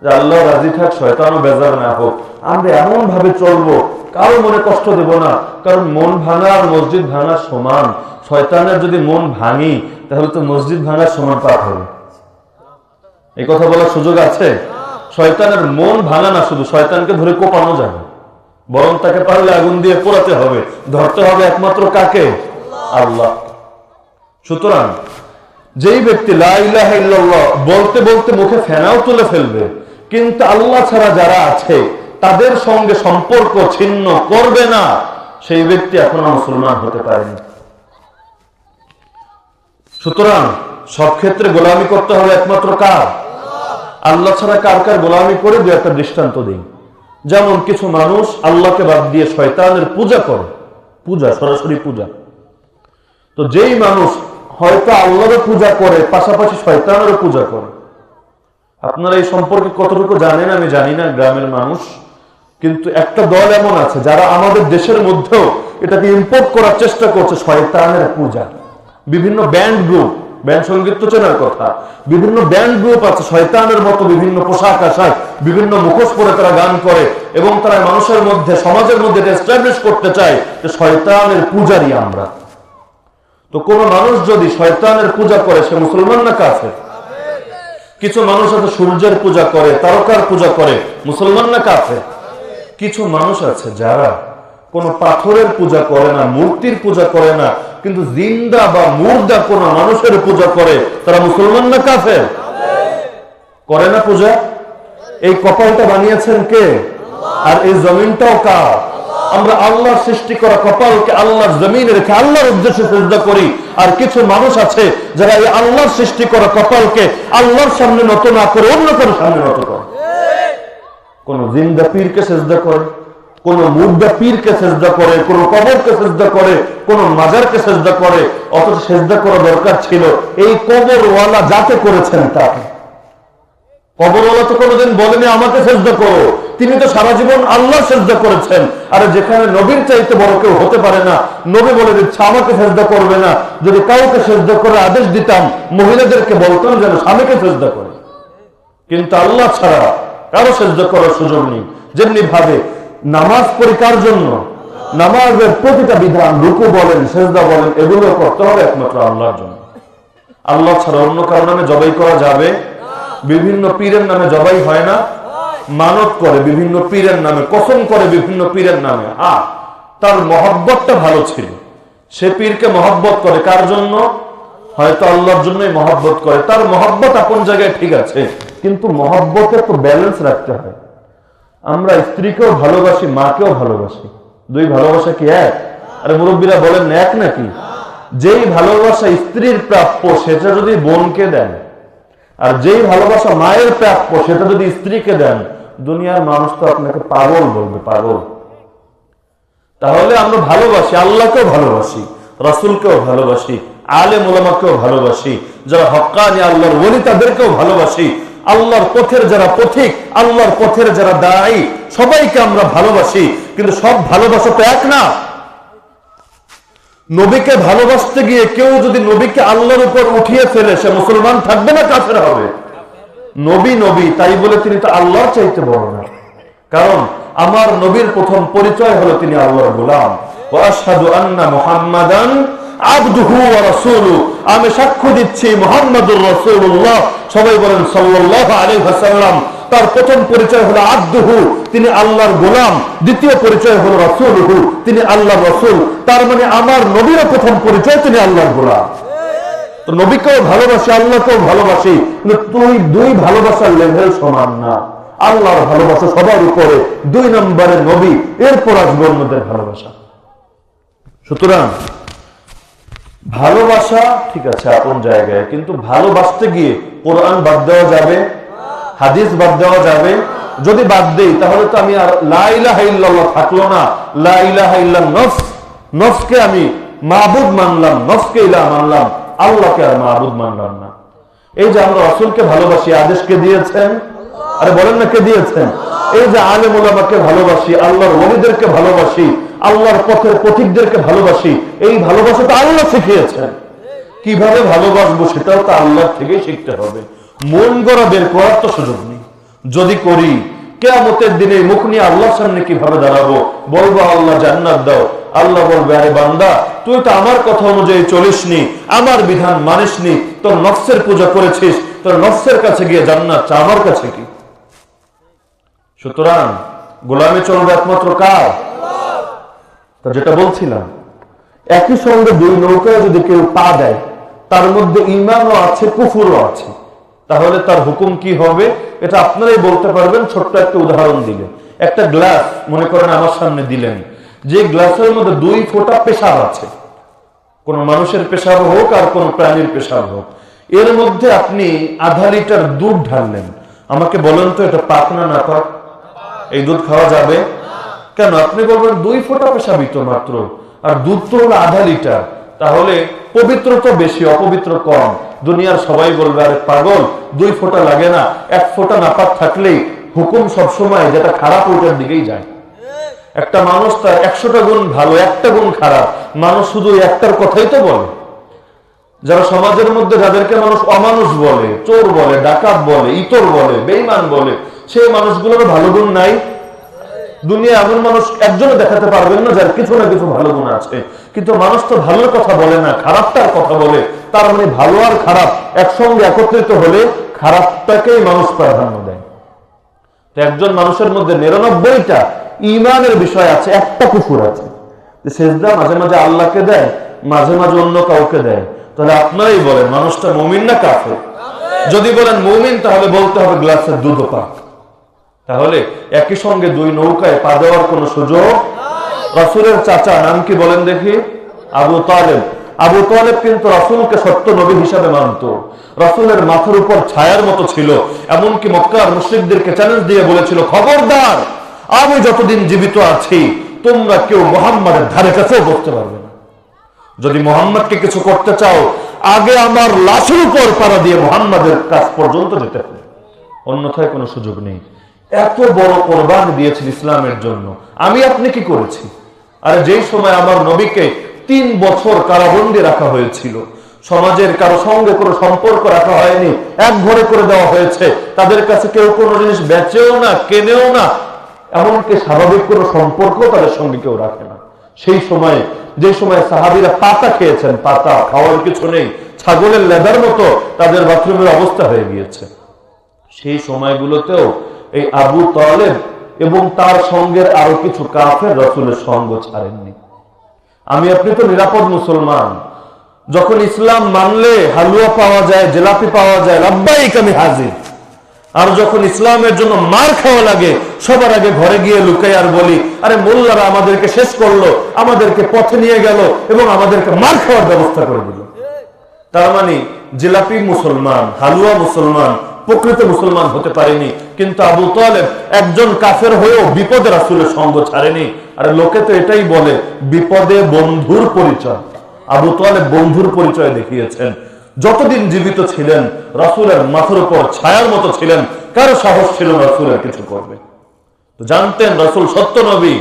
যে আল্লাহ রাজি থাক, শয়তানও বেজার না হোক। আমরা এমন ভাবে চলবো, কারো মনে কষ্ট দেব না, কারণ মন ভাঙা আর মসজিদ ভাঙা সমান। শয়তানের যদি মন ভাঙি তাহলে তো মসজিদ ভাঙার সমান পাপ হবে। এই কথা বলার সুযোগ আছে? শয়তানের মন ভাঙা না, শুধু শয়তানকে ধরে কোপানো যাবে, বরং তাকে পারলে আগুন দিয়ে পোড়াতে হবে। ধরতে হবে একমাত্র কাকে? আল্লাহ। সুতরাং যেই ব্যক্তি লা ইলাহা ইল্লাল্লাহ বলতে বলতে মুখে ফেনাও তুলে ফেলবে, কিন্তু আল্লাহ ছাড়া যারা আছে তাদের সঙ্গে সম্পর্ক ছিন্ন করবে না, সেই ব্যক্তি এখনো মুসলমান হতে পারেনি। সুতরাং সব ক্ষেত্রে গোলামি করতে হবে একমাত্র কার? আল্লাহ ছাড়া কার কার গোলামি করে দু একটা দৃষ্টান্ত দিই। যেমন কিছু মানুষ আল্লাহকে বাদ দিয়ে শয়তানের পূজা করে, পূজা, সরাসরি পূজা। তো যেই মানুষ হয়তো আল্লাহরও পূজা করে, পাশাপাশি শয়তানেরও পূজা করে, আপনারা এই সম্পর্কে কতটুকু জানেন আমি জানি না, গ্রামের মানুষ। কিন্তু একটা দল এমন আছে যারা আমাদের দেশের মধ্যেও এটাকে ইম্পোর্ট করার চেষ্টা করছে, শয়তানের পূজা। বিভিন্ন ব্যান্ড গ্রুপ, ব্যান্ড সঙ্গীত তো চেনার কথা, বিভিন্ন ব্যান্ড গ্রুপ আছে শয়তানের মতো, বিভিন্ন পোশাক আশাক, বিভিন্ন মুখোশ পরে তারা গান করে এবং তারা মানুষের মধ্যে, সমাজের মধ্যে এস্টাবলিশ করতে চায় যে শয়তানের পূজারই আমরা। তো কোন মানুষ যদি শয়তানের পূজা করে, সে মুসলমান না কাফের? কিছু মানুষ আছে সূর্যের পূজা করে, তারকার পূজা করে, মুসলমান না কাফের? কিছু মানুষ আছে যারা কোন পাথরের পূজা করে না, মূর্তির পূজা করে না, কিন্তু জিন্দা বা মুর্দা কোন মানুষের পূজা করে, তারা মুসলমান না কাফের? করে না পূজা? এই কপালটা বানিয়েছেন কে? আর এই জমিনটাও কার? আমরা আল্লাহর সৃষ্টি করা কপালকে আল্লাহর জমিনে রেখে আল্লাহর উদ্দেশ্যে সিজদা করি। আর কিছু মানুষ আছে যারা এই আল্লাহর সৃষ্টি করা কপালকে আল্লাহর সামনে নত না করে অন্য কারোর সামনে নত করে। কোন জিন্দা পীরকে সিজদা করে, কোন মুর্দা পীরকে সিজদা করে, কোন কবরকে সিজদা করে, কোন মাজারকে সিজদা করে। অথচ সিজদা করা দরকার ছিল এই কবরওয়ালা যাতে করেছেন তাকে। কবরওয়ালা তো কোনোদিন বলেনি আমাকে সিজদা করো, তিনি তো সারা জীবন আল্লাহ সিজদা করেছেন। আর যেখানে নবীর চাইতে বড় কেউ হতে পারে না, নবী বলে দিচ্ছে আমাকে সিজদা করবে না। যদি কাউকে সিজদা করে আদেশ দিতাম, মহিলাদেরকে বলতাম যেন স্বামীকে সিজদা করে, কিন্তু আল্লাহ ছাড়া কারো সিজদা করার সুযোগ নেই। যেমনি ভাবে নামাজ পড়ি কার জন্য? নামাজের প্রতিটা বিধান, রুকু বলেন, সিজদা বলেন, এগুলো করতে হবে একমাত্র আল্লাহর জন্য। আল্লাহ ছাড়া অন্য কারো নামে জবাই করা যাবে? বিভিন্ন পীরের নামে জবাই হয় না? মানত করে বিভিন্ন পীরের নামে, কসম করে বিভিন্ন পীরের নামে। তার মহব্বতটা ভালো ছিল, সে পীরকে মহব্বত করে কার জন্য? হয়তো আল্লাহর জন্যই মহব্বত করে। তার মহব্বত আপন জায়গায় ঠিক আছে, কিন্তু মহব্বতে তো ব্যালেন্স রাখতে হয়। আমরা স্ত্রীকেও ভালোবাসি, মাকেও ভালোবাসি, দুই ভালোবাসা কি এক? আরে মুরব্বীরা বলেন এক নাকি? যেই ভালোবাসা স্ত্রীর প্রাপ্য সেটা যদি বোনকে দেন, আর যেই ভালোবাসা মায়ের প্রাপ্য সেটা যদি স্ত্রীকে দেন, দুনিয়ার মানুষ তো আপনাকে পাগল বলবে, পাগল। তাহলে আমরা ভালোবাসি, আল্লাহকেও ভালোবাসি, রাসূলকেও ভালোবাসি, আলেম ওলামাকেও ভালোবাসি, যারা হক্কানি আল্লাহর ওলি তাদেরকেও ভালোবাসি, আল্লাহর পথের যারা পথিক, আল্লাহর পথের যারা দায়ী, সবাইকে আমরা ভালোবাসি। কিন্তু সব ভালোবাসা তো এক না। নবীকে ভালোবাসতে গিয়ে কেউ যদি নবীকে আল্লাহর উপর উঠিয়ে ফেলে, সে মুসলমান থাকবে না কাফের হবে? নবী নবী, তাই বলে তিনি তো আল্লাহর চাইতে বড় না। কারণ আমার নবীর প্রথম পরিচয় হলো তিনি আল্লাহর গোলাম। ওয়া আশহাদু আন্না মুহাম্মাদান আবদুহু ওয়া রাসূলুহু, আমি সাক্ষ্য দিচ্ছি মুহাম্মাদুর রাসূলুল্লাহ, সবাই বলেন সাল্লাল্লাহু আলাইহি ওয়াসাল্লাম। তার প্রথম পরিচয় হলো আবদুহু, তিনি আল্লাহর গোলাম। দ্বিতীয় পরিচয় হলো রাসূলুহু, তিনি আল্লাহর রাসূল। তার মানে আমার নবীর প্রথম পরিচয় তিনি আল্লাহর গোলাম। তো নবীকেও ভালোবাসি, আল্লাহকেও ভালোবাসি, কিন্তু দুই ভালোবাসার লেভেল সমান না। আল্লাহর ভালোবাসা সবার উপরে, 2 নম্বরে নবী, এরপর আসবে অন্যদের ভালোবাসা। সুতরাং ভালোবাসা ঠিক আছে আপন জায়গায়, কিন্তু ভালোবাসতে গিয়ে কোরআন বাদ দেওয়া যাবে, হাদিস বাদ দেওয়া যাবে। যদি বাদ দেই তাহলে তো আমি আর লা ইলাহা ইল্লাল্লাহ থাকলো না। লা ইলাহা ইল্লাল্লাহ নফস, নফসকে আমি মাবুদ মানলাম, নফসকে ইলাহ মানলাম, আল্লাহকে আর মাবুদ মানলাম না। এই যে আমরা রাসূলকে ভালোবাসি, আদেশ কে দিয়েছেন? আরে বলেন না কে দিয়েছেন? এই যে আলেম ওলামাকে ভালোবাসি, আল্লাহর ওলিদেরকে ভালোবাসি, আল্লাহর পথের পথিকদেরকে ভালোবাসি, এই ভালোবাসা তো আল্লাহ শিখিয়েছেন। কিভাবে ভালোবাসবো সেটাও তো আল্লাহ থেকেই শিখতে হবে। মন গড়া বের করার তো সুযোগ নেই। যদি করি, কিয়ামতের দিনে মুখ নিয়ে আল্লাহর সামনে কিভাবে দাঁড়াবো? বলবো আল্লাহ জান্নাত দাও, আল্লাহ বলবে আরে বান্দা তুই তো আমার কথা অনুযায়ী চলিসনি, আমার বিধান মানিসনি, তোর নফসের পূজা করেছিস, তোর নফসের কাছে গিয়ে জান্নাত চা, আমার কাছে কি? সুতরাং গোলামি চলবে একমাত্র কার? তো যেটা বলছিলাম, একই সঙ্গে 2 নৌকায় যদি কেউ পা দেয়, তার মধ্যে ঈমানও আছে কুফরও আছে, তাহলে তার হুকুম কি হবে এটা আপনারাই বলতে পারবেন। ছোট্ট একটা উদাহরণ দিলে, একটা গ্লাস মনে করেন আমার সামনে দিলেন, যে গ্লাসের মধ্যে 2 ফোঁটা পেশাব আছে, কোন মানুষের পেশাব হোক আর কোন প্রাণীর পেশাব হোক, এর মধ্যে আপনি আধা লিটার দুধ ঢাললেন। আমাকে বলেন তো এটা পাক না না পাক? এই দুধ খাওয়া যাবে? কেন? আপনি বলবেন 2 ফোঁটা পেশাবই তো মাত্র, আর দুধ তো হলো আধা লিটার, তাহলে পবিত্র তো বেশি, অপবিত্র কম। দুনিয়ার সবাই বলবে আরে পাগল, 2 ফোঁটা লাগে না, 1 ফোঁটা নাপাক থাকলেই হুকুম সবসময় যেটা খারাপ ওটার দিকেই যায়। একটা মানুষ তার 100টা গুণ ভালো, 1টা গুণ খারাপ, মানুষ শুধু একটার কথাই তো বলে। যারা সমাজের মধ্যে যাদেরকে মানুষ অমানুষ বলে, চোর বলে, ডাকাত বলে, ইতর বলে, বেঈমান বলে, সেই মানুষগুলোর ভালো গুণ নাই। দুনিয়া এমন মানুষ একজনে দেখাতে পারবেন না যার কিছু না কিছু ভালো গুণ আছে, কিন্তু মানুষ তো ভালোর কথা বলে না, খারাপটার কথা বলে। তার মানে ভালো আর খারাপ একসঙ্গে একত্রিত হলে খারাপটাকেই মানুষ প্রাধান্য দেয়। তো একজন মানুষের মধ্যে 99টা ঈমানের বিষয় আছে, একটা কুফর আছে। সেজদা মাঝে মাঝে আল্লাহকে দেয়, মাঝে মাঝে অন্য কাউকে দেয়। তাহলে আপনারাই বলেন মানুষটা মুমিন না কাফের? যদি বলেন মুমিন, তাহলে বলতে হবে গ্লাসের দুধ পাক। তাহলে একই সঙ্গে 2 নৌকায় পা দেওয়ার কোন সুযোগ? রাসূলের চাচা নাম কি বলেন দেখি? আবু তালেব। আবু তালেব কিন্তু রাসূলকে সত্য নবী হিসাবে মানত, রাসূলের মাথার উপর ছায়ার মতো ছিল। এমনকি মক্কার মুশরিকদেরকে চ্যালেঞ্জ দিয়ে বলেছিল, খবরদার, আমি যতদিন জীবিত আছি তোমরা কেউ মুহাম্মাদের ধারে কাছেও বসতে পারবে না। যদি মুহাম্মদকে কিছু করতে চাও, আগে আমার লাশের উপর পাড়া দিয়ে মুহাম্মাদের কাছ পর্যন্ত যেতে হবে, অন্যথায় কোনো সুযোগ নেই। এত বড় কোরবানি দিয়েছেন ইসলামের জন্য, আমি আপনি কি করেছি? আর যেই সময় আমার নবীকে 3 বছর কারাবন্দী রাখা হয়েছিল, সমাজের কারো সঙ্গে কোনো সম্পর্ক রাখা হয়নি, এক ঘরে করে দেওয়া হয়েছে, তাদের কাছে কেউ কোনো জিনিস বেচেও না, কেনেও না, এমনকি স্বাভাবিক কোনো সম্পর্ক তাদের সঙ্গে কেউ রাখে না। সেই সময়ে, যে সময় সাহাবীরা পাতা খেয়েছেন, পাতা খাওয়ার কিছু নেই, ছাগলের লেদার মতো তাদের বাথরুমের অবস্থা হয়ে গিয়েছে, সেই সময়গুলোতেও এই আবু তালেব এবং তার সঙ্গের আরো কিছু কাফের রাসূলের সঙ্গ ছাড়েননি। আমি আপনি তো নিরাপদ মুসলমান। যখন ইসলাম মানলে হালুয়া পাওয়া যায়, জিলাপি পাওয়া যায়, লাব্বাইক আমি হাজির। আর যখন ইসলামের জন্য মার খাওয়া লাগে, সবার আগে ঘরে গিয়ে লুকাই আর বলি, আরে মোল্লারা আমাদেরকে শেষ করলো, আমাদেরকে পথে নিয়ে গেল এবং আমাদেরকে মার খাওয়ার ব্যবস্থা করে দিল। তার মানে জিলাপি মুসলমান, হালুয়া মুসলমান, প্রকৃত মুসলমান হতে পারেনি। কিন্তু আবু তালেব একজন কাফের হয়েও বিপদে রাসূলের সঙ্গ ছাড়েনি। আর লোকে তো এটাই বলে, বিপদে বন্ধুর পরিচয়। আবু তালেব বন্ধুর পরিচয় দেখিয়েছেন। যতদিন জীবিত ছিলেন রাসূলের মাথার উপর ছায়ার মতো ছিলেন, কারো সাহস ছিল না রাসূলের কিছু করবে। তো জানতেন রাসূল সত্য নবী,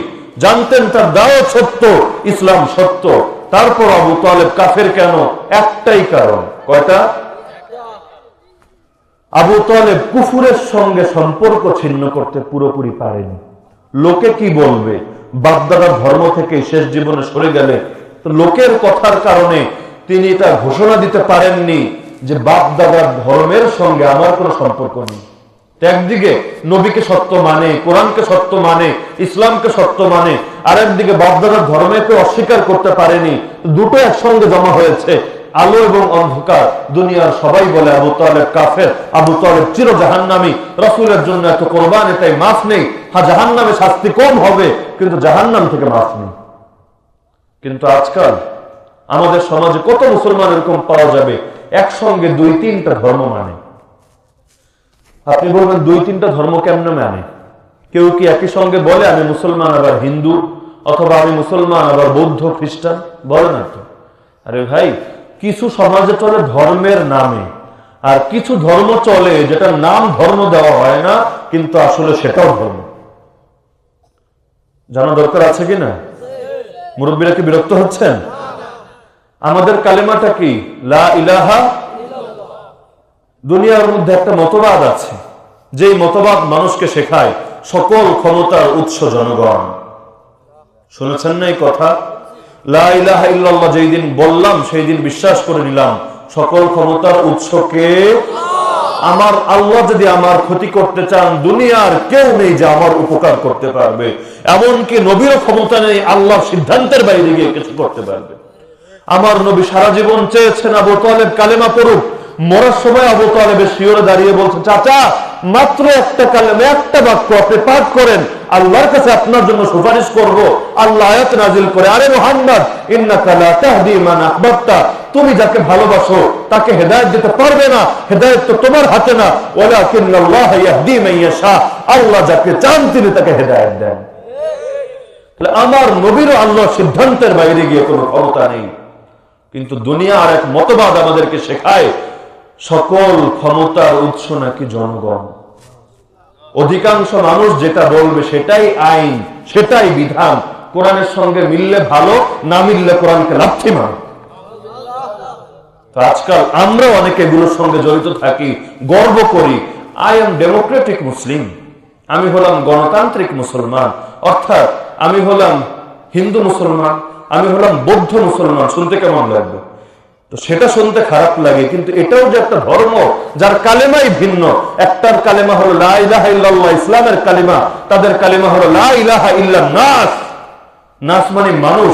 জানতেন তার দাওয়াত সত্য, ইসলাম সত্য, তারপর আবু তালেব কাফের কেন? একটাই কারণ। কয়টা? আবু তালেব কুফুরের সঙ্গে সম্পর্ক ছিন্ন করতে পুরোপুরি পারেনি। লোকে কি বলবে? বাপদাদার ধর্ম থেকে শেষ জীবনে সরে গেলে তো লোকের কথার কারণে তিনি এটা ঘোষণা দিতে পারেননি যে বাপদাদার ধর্মের সঙ্গে আমার কোনো সম্পর্ক নেই। একদিকে নবীকে সত্য মানে, কোরআনকে সত্য মানে, ইসলামকে সত্য মানে, আর একদিকে বাপদাদার ধর্মকে অস্বীকার করতে পারেনি। দুটো একসঙ্গে জমা হয়েছে, আলো এবং অন্ধকার। দুনিয়ার সবাই বলে আবু তালেব কাফের, আবু তালেব চির জাহান্নামী, রাসূলের জন্য এত কোরবান, এটাই মাফ নেই। হ্যাঁ, জাহান্নামে শাস্তি কম হবে, কিন্তু জাহান্নাম থেকে মাফ নেই। কিন্তু আজকাল আমাদের সমাজে কত মুসলমান এরকম পাওয়া যাবে একসঙ্গে দুই তিনটা ধর্ম মানে। আপনি বলবেন দুই তিনটা ধর্ম কেমনে মানে? কেউ কি একই সঙ্গে বলে আমি মুসলমান আবার হিন্দু, অথবা আমি মুসলমান আবার বৌদ্ধ খ্রিস্টান? বলে না তো। আরে ভাই, কিছু সমাজে চলে ধর্মের নামে, আর কিছু ধর্ম চলে যেটার নাম ধর্ম দেওয়া হয় না, কিন্তু আসলে সেটাও ধর্ম। জানা দরকার আছে কিনা? মুরব্বীরা কি বিরক্ত হচ্ছেন? আমাদের কালেমাটা কি? লা ইলাহা। দুনিয়ার মধ্যে একটা মতবাদ আছে, যেই মতবাদ মানুষকে শেখায় সকল ক্ষমতার উৎস জনগণ। শুনেছেন না এই কথা? লা ইলাহা ইল্লাল্লাহ যেই দিন বললাম সেই দিন বিশ্বাস করে নিলাম সকল ক্ষমতার উৎসকে আমার আল্লাহ। যদি আমার ক্ষতি করতে চান, দুনিয়ার কেউ নেই যে আমার উপকার করতে পারবে। এমনকি নবীরও ক্ষমতা নেই আল্লাহর সিদ্ধান্তের বাইরে গিয়ে কিছু করতে পারবে। আমার নবী সারা জীবন চেয়েছেন আবু তালেব কালেমা পড়ুক। মরার সময় আবু তালেবের শিয়রে দাঁড়িয়ে বলছে, চাচা মাত্র একটা কালেমা, একটা বাক্য আপনি পাঠ করেন, আল্লাহর কাছে আপনার জন্য সুপারিশ করব। আল্লাহ আয়াত নাজিল করে, আরে মুহাম্মদ ইন্নাকা লা তাহদি মান আহবাবতা, তুমি যাকে ভালোবাসো তাকে হেদায়েত দিতে পারবে না, হেদায়েত তো তোমার হাতে না। ওয়ালাকিন্নাল্লাহ ইয়াহদি মান ইয়াশা, আল্লাহ যাকে চান তিনি তাকে হেদায়েত দেন। তাহলে আমার নবীরও আল্লাহর সিদ্ধান্তের বাইরে গিয়ে কোনো ক্ষমতা নেই। কিন্তু দুনিয়া আর এক মতবাদ আমাদেরকে শেখায় সকল ক্ষমতার উৎস নাকি জনগণ। অধিকাংশ মানুষ যেটা বলবে সেটাই আইন, সেটাই বিধান। কোরআনের সঙ্গে মিললে ভালো, না মিললে কোরআনকে লাথি মারো। আজকাল আমরা অনেকে এগুলোর সঙ্গে জড়িত থাকি, গর্ব করি, আই এম ডেমোক্রেটিক মুসলিম, আমি হলাম গণতান্ত্রিক মুসলমান, অর্থাৎ আমি হলাম হিন্দু মুসলমান, আমি হলাম বৌদ্ধ মুসলমান। শুনতে কেমন লাগবে? তো সেটা শুনতে খারাপ লাগে, কিন্তু এটাও যে একটা ধর্ম যার কালেমাই ভিন্ন। একটার কালেমা হলো লা ইলাহা ইল্লাল্লাহ, ইসলামের কালেমা, তাদের কালেমা হলো লা ইলাহা ইল্লান নাস। নাস মানে মানুষ,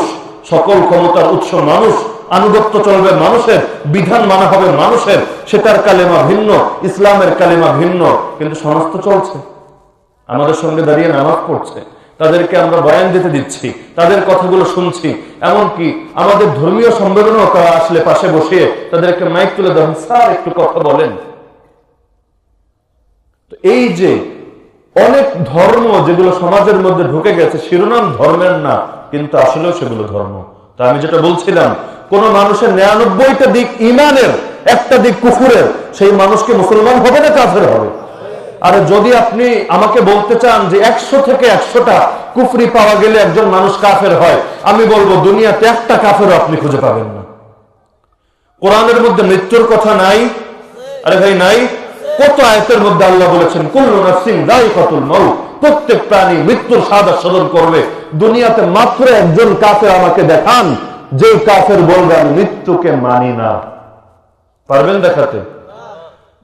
সকল ক্ষমতার উৎস মানুষ, আনুগত্য চলবে মানুষের, বিধান মানা হবে মানুষের। সেটার কালেমা ভিন্ন, ইসলামের কালেমা ভিন্ন, কিন্তু সমস্ত চলছে। আমাদের সঙ্গে দাঁড়িয়ে নামাজ পড়ছে, তাদেরকে আমরা বয়ান দিতে দিচ্ছি, তাদের কথাগুলো শুনছি। এমনকি আমাদের ধর্মীয় সম্মেলনও আসলে পাশে বসিয়ে তাদেরকে মাইক তুলে দেন, স্যার একটু কথা বলেন। এই যে অনেক ধর্ম যেগুলো সমাজের মধ্যে ঢুকে গেছে, শিরোনাম ধর্মের না, কিন্তু আসলেও সেগুলো ধর্ম। তা আমি যেটা বলছিলাম, কোন মানুষের 99টা দিক ইমানের, একটা দিক কুফুরের, সেই মানুষকে মুসলমান হবে না কাফের হবে? আর যদি আপনি আমাকে বলতে চান যে 100 থেকে 100টা কুফরি পাওয়া গেলে একজন মানুষ কাফের হয়, আমি বলবো দুনিয়াতে একটা কাফেরও আপনি খুঁজে পাবেন না। কোরআনের মধ্যে মৃত্যুর কথা নাই? আরে ভাই নাই? কত আয়াতের মধ্যে আল্লাহ বলেছেন কুল্লু নাফসিন যায়িকাতুল মাউত, প্রত্যেক প্রাণী মৃত্যুর স্বাদ আস্বাদন করবে। দুনিয়াতে মাত্র একজন কাফের আমাকে দেখান যে কাফের বলবে আমি মৃত্যুকে মানি না। পারবেন দেখাতে?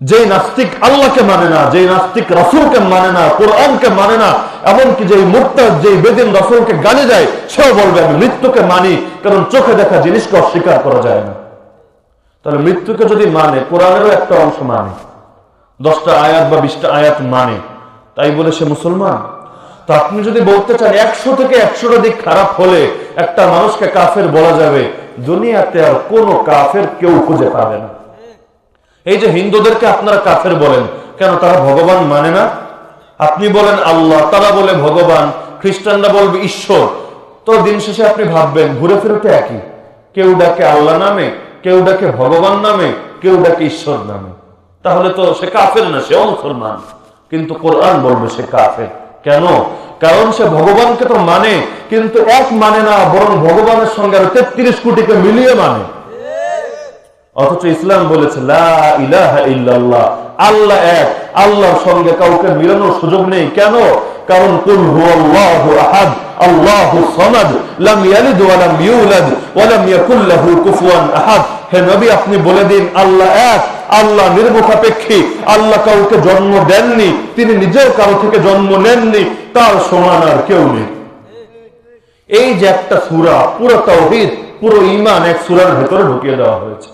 যে নাস্তিক আল্লাহকে মানে না, যে নাস্তিক রাসূলকে মানে না, কোরআনকে মানে না, এমনকি যে মুরতাদ, যে বেদিন রাসূলকে গালি দেয়, সেও বলবে আমি মৃত্যুকে মানি, কারণ চোখে দেখা জিনিসকে অস্বীকার করা যায় না। তাহলে মৃত্যুকে যদি মানে, কোরআনেরও একটা অংশ মানে, 10টা আয়াত বা 20টা আয়াত মানে, তাই বলে সে মুসলমান? তো আপনি যদি বলতে চান 100 থেকে 100টা দিক খারাপ হলে একটা মানুষকে কাফের বলা যাবে, দুনিয়াতে আর কোনো কাফের কেউ খুঁজে পাবে না। এই যে হিন্দুদেরকে আপনারা কাফের বলেন কেন? তারা ভগবান মানে না। আপনি বলেন আল্লাহ, তারা বলে ভগবান, খ্রিস্টানরা বলবে ঈশ্বর। তো দিন শেষে আপনি ভাববেন ঘুরে ফিরে তো একই। কেউ ডাকে আল্লাহ নামে, কেউ ডাকে ভগবান নামে, কেউ ডাকে ঈশ্বর নামে। তাহলে তো সে কাফের না, সেও মুসলমান। কিন্তু কোরআন বলবে সে কাফের। কেন? কারণ সে ভগবানকে তো মানে, কিন্তু এক মানে না, বরং ভগবানের সঙ্গে আরো 33 কোটিকে মিলিয়ে মানে। অথচ ইসলাম বলেছে লা ইলাহা ইল্লাল্লাহ, আল্লাহ এক, আল্লাহর সঙ্গে কাউকে মিলানোর সুযোগ নেই। কেন? কারণ কুল হুয়াল্লাহু আহাদ আল্লাহুস সামাদ লাম ইয়ালিদ ওয়া লাম ইউলাদ ওয়া লাম ইয়াকুল লাহু কুফুয়ান আহাদ। হে নবী, আপনি বলে দিন আল্লাহ এক, আল্লাহ নির্মুখাপেক্ষী, আল্লাহ কাউকে জন্ম দেননি, তিনি নিজেও কারো থেকে জন্ম নেননি, তার সমান আর কেউ নেই। এই যে একটা সূরা, পুরো তাওহীদ, পুরো ঈমান এক সূরার ভেতরে ঢুকিয়ে দেওয়া হয়েছে।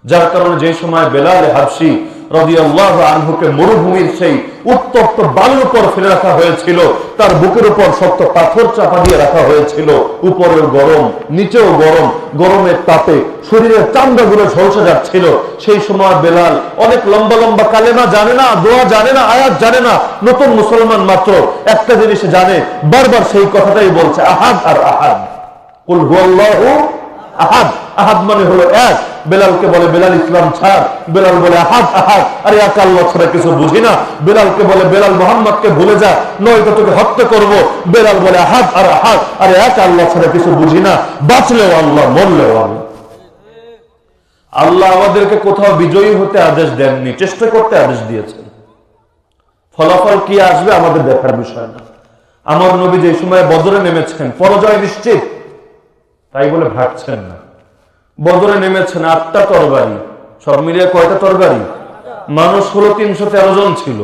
যার কারণে যে সময় বেলাল হাবশী রাদিয়াল্লাহু আনহুকে মরুভূমির সেই উত্তপ্ত বালুর উপর ফেলে রাখা হয়েছিল, তার বুকের উপর শক্ত পাথর চাপা দিয়ে রাখা হয়েছিল, উপরেও গরম নিচেও গরম, গরমের তাপে শরীরের চামড়াগুলো ঝলসে যাচ্ছিল, সেই সময় বেলাল অনেক লম্বা লম্বা কালেমা জানে না, দোয়া জানে না, আয়াত জানে না, নতুন মুসলমান মাত্র, একটা জিনিস জানে, বারবার সেই কথাটাই বলছে, আহাদ আর আহাদ, কুল হুয়াল্লাহু আহাদ। আহাদ মানে হলো এক। বেলালকে বলে বেলাল ইসলাম ছাড়, বেলাল বলে আহাদ আহাদ, আরে এক আল্লাহ ছাড়া কিছু বুঝি না। বেলালকে বলে বেলাল মোহাম্মদকে ভুলে যা, নয়তো তোকে হত্যা করব। বেলাল বলে আহাদ আর আহাদ, আরে এক আল্লাহ ছাড়া কিছু বুঝি না, বাঁচলেও আল্লাহ, মরলেও আল্লাহ। আল্লাহ আমাদেরকে কোথাও বিজয়ী হতে আদেশ দেননি, চেষ্টা করতে আদেশ দিয়েছেন। ফলাফল কি আসবে আমাদের দেখার বিষয় না। আমার নবী যে সময় বদরে নেমেছেন, পরাজয় নিশ্চিত, তাই বলে ভাগছেন না। বদরে নেমেছেন 8টা তরবারি, সব মিলিয়ে কয়টা তরবারি? মানুষ হলো 313 জন ছিল,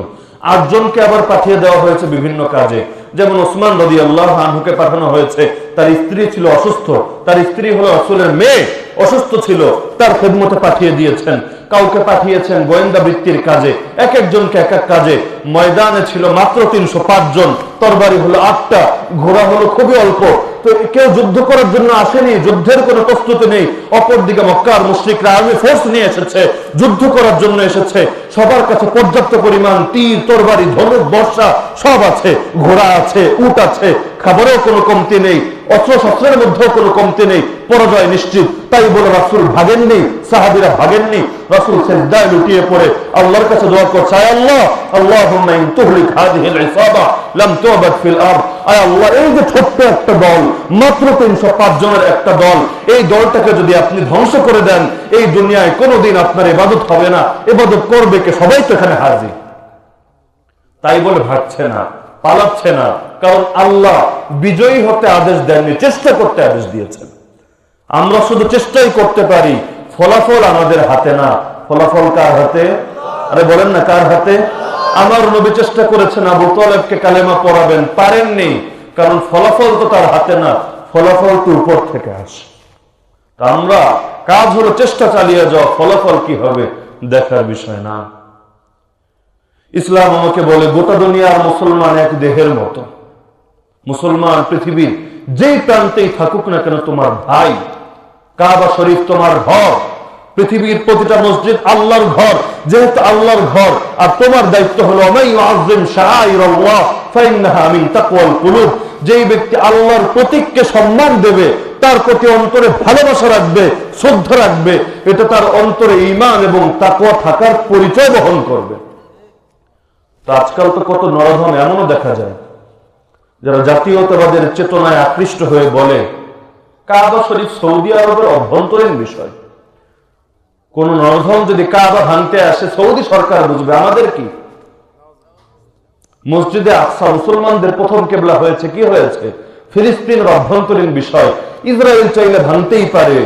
8 জনকে আবার পাঠিয়ে দেওয়া হয়েছে বিভিন্ন কাজে। যেমন ওসমান রাদিয়াল্লাহু আনহুকে পাঠানো হয়েছে, তার স্ত্রী ছিল অসুস্থ, তার স্ত্রী হলো রাসূলের মেয়ে, অসুস্থ ছিল, তার খেদমতে পাঠিয়ে দিয়েছেন। কাউকে পাঠিয়েছেন গোয়েন্দা বৃত্তির কাজে, এক একজনকে এক এক কাজে। ময়দানে ছিল মাত্র 305 জন, তরবারি হলো 8টা, ঘোড়া হলো খুবই অল্প। তো কেউ যুদ্ধ করার জন্য আসেনি, যুদ্ধের কোনো প্রস্তুতি নেই। অপরদিকে মক্কার মুশরিকরা আর্মি ফোর্স নিয়ে এসেছে, যুদ্ধ করার জন্য এসেছে। সবার কাছে পর্যাপ্ত পরিমাণ তীর, তরবারি, ধনুক, বর্ষা সব আছে, ঘোড়া আছে, উট আছে, খাবারেও কোনো কমতি নেই, অস্ত্র শস্ত্রের মধ্যেও কোনো কমতি নেই, পরাজয় নিশ্চিত। তাই বলে রাসূল ভাগেননি, সাহাবীরা ভাগেননি। রাসূল সিজদায় লুটিয়ে পড়ে আল্লাহর কাছে দোয়া করছে, আয় আল্লাহ, আল্লাহুম্মা ইন তুহলিক হাযিহিল ইসাবা লাম তুবাদ ফিল আরদ। আয় আল্লাহ, এই যে ছোট্ট একটা দল, মাত্র 305 জনের একটা দল, এই দলটাকে যদি আপনি ধ্বংস করে দেন, এই দুনিয়ায় কোনোদিন আপনার ইবাদত হবে না। ইবাদত করবে কে? সবাই তো এখানে হাজির। তাই বলে ভাগছে না, পালাচ্ছে না, কারণ আল্লাহ বিজয়ী হতে আদেশ দেননি, চেষ্টা করতে আদেশ দিয়েছেন। আমরা শুধু চেষ্টাই করতে পারি, ফলাফল আমাদের হাতে না। ফলাফল কার হাতে? আরে বলেন না, কার হাতে? আমার নবী চেষ্টা করেছেন আবু তালেবকে কালেমা পড়াবেন, পারেননি, কারণ ফলাফল তো তার হাতে না, ফলাফল তো উপর থেকে আসে। আমরা কাজ হলো চেষ্টা চালিয়ে যাওয়া, ফলাফল কি হবে দেখার বিষয় না। ইসলাম আমাকে বলে গোটা দুনিয়ার মুসলমান এক দেহের মতো। মুসলমান পৃথিবীর যেই প্রান্তেই থাকুক না কেন তোমার ভাই। কাবা শরীফ তোমার ঘর, পৃথিবীর প্রতিটা মসজিদ আল্লাহর ঘর, যেহেতু আল্লাহর ঘর, আর তোমার দায়িত্ব হলো মান ইউআযযিম শাআইরাল্লাহ ফাইন্নাহা মিন তাকওয়াল কুলুব। যেই ব্যক্তি আল্লাহর প্রতীককে সম্মান দেবে, তার প্রতি অন্তরে ভালোবাসা রাখবে, শ্রদ্ধা রাখবে, এটা তার অন্তরে ঈমান এবং তাকওয়া থাকার পরিচয় বহন করবে। তো আজকাল তো কত নরধম এমনও দেখা যায় যারা জাতীয়তাবাদের চেতনায় আকৃষ্ট হয়ে বলে কাবা শরীফ সৌদি আরবের অভ্যন্তরীণ বিষয়। কোন নরধম যদি কাবা ভাঙতে আসে, সৌদি সরকার বুঝবে, আমাদের কি? মসজিদে আকসা মুসলমানদের প্রথম কেবলা হয়েছে, কি হয়েছে? ফিলিস্তিনের অভ্যন্তরীণ বিষয়। ইসরায়েল চাইলে ভাঙতেই পারে,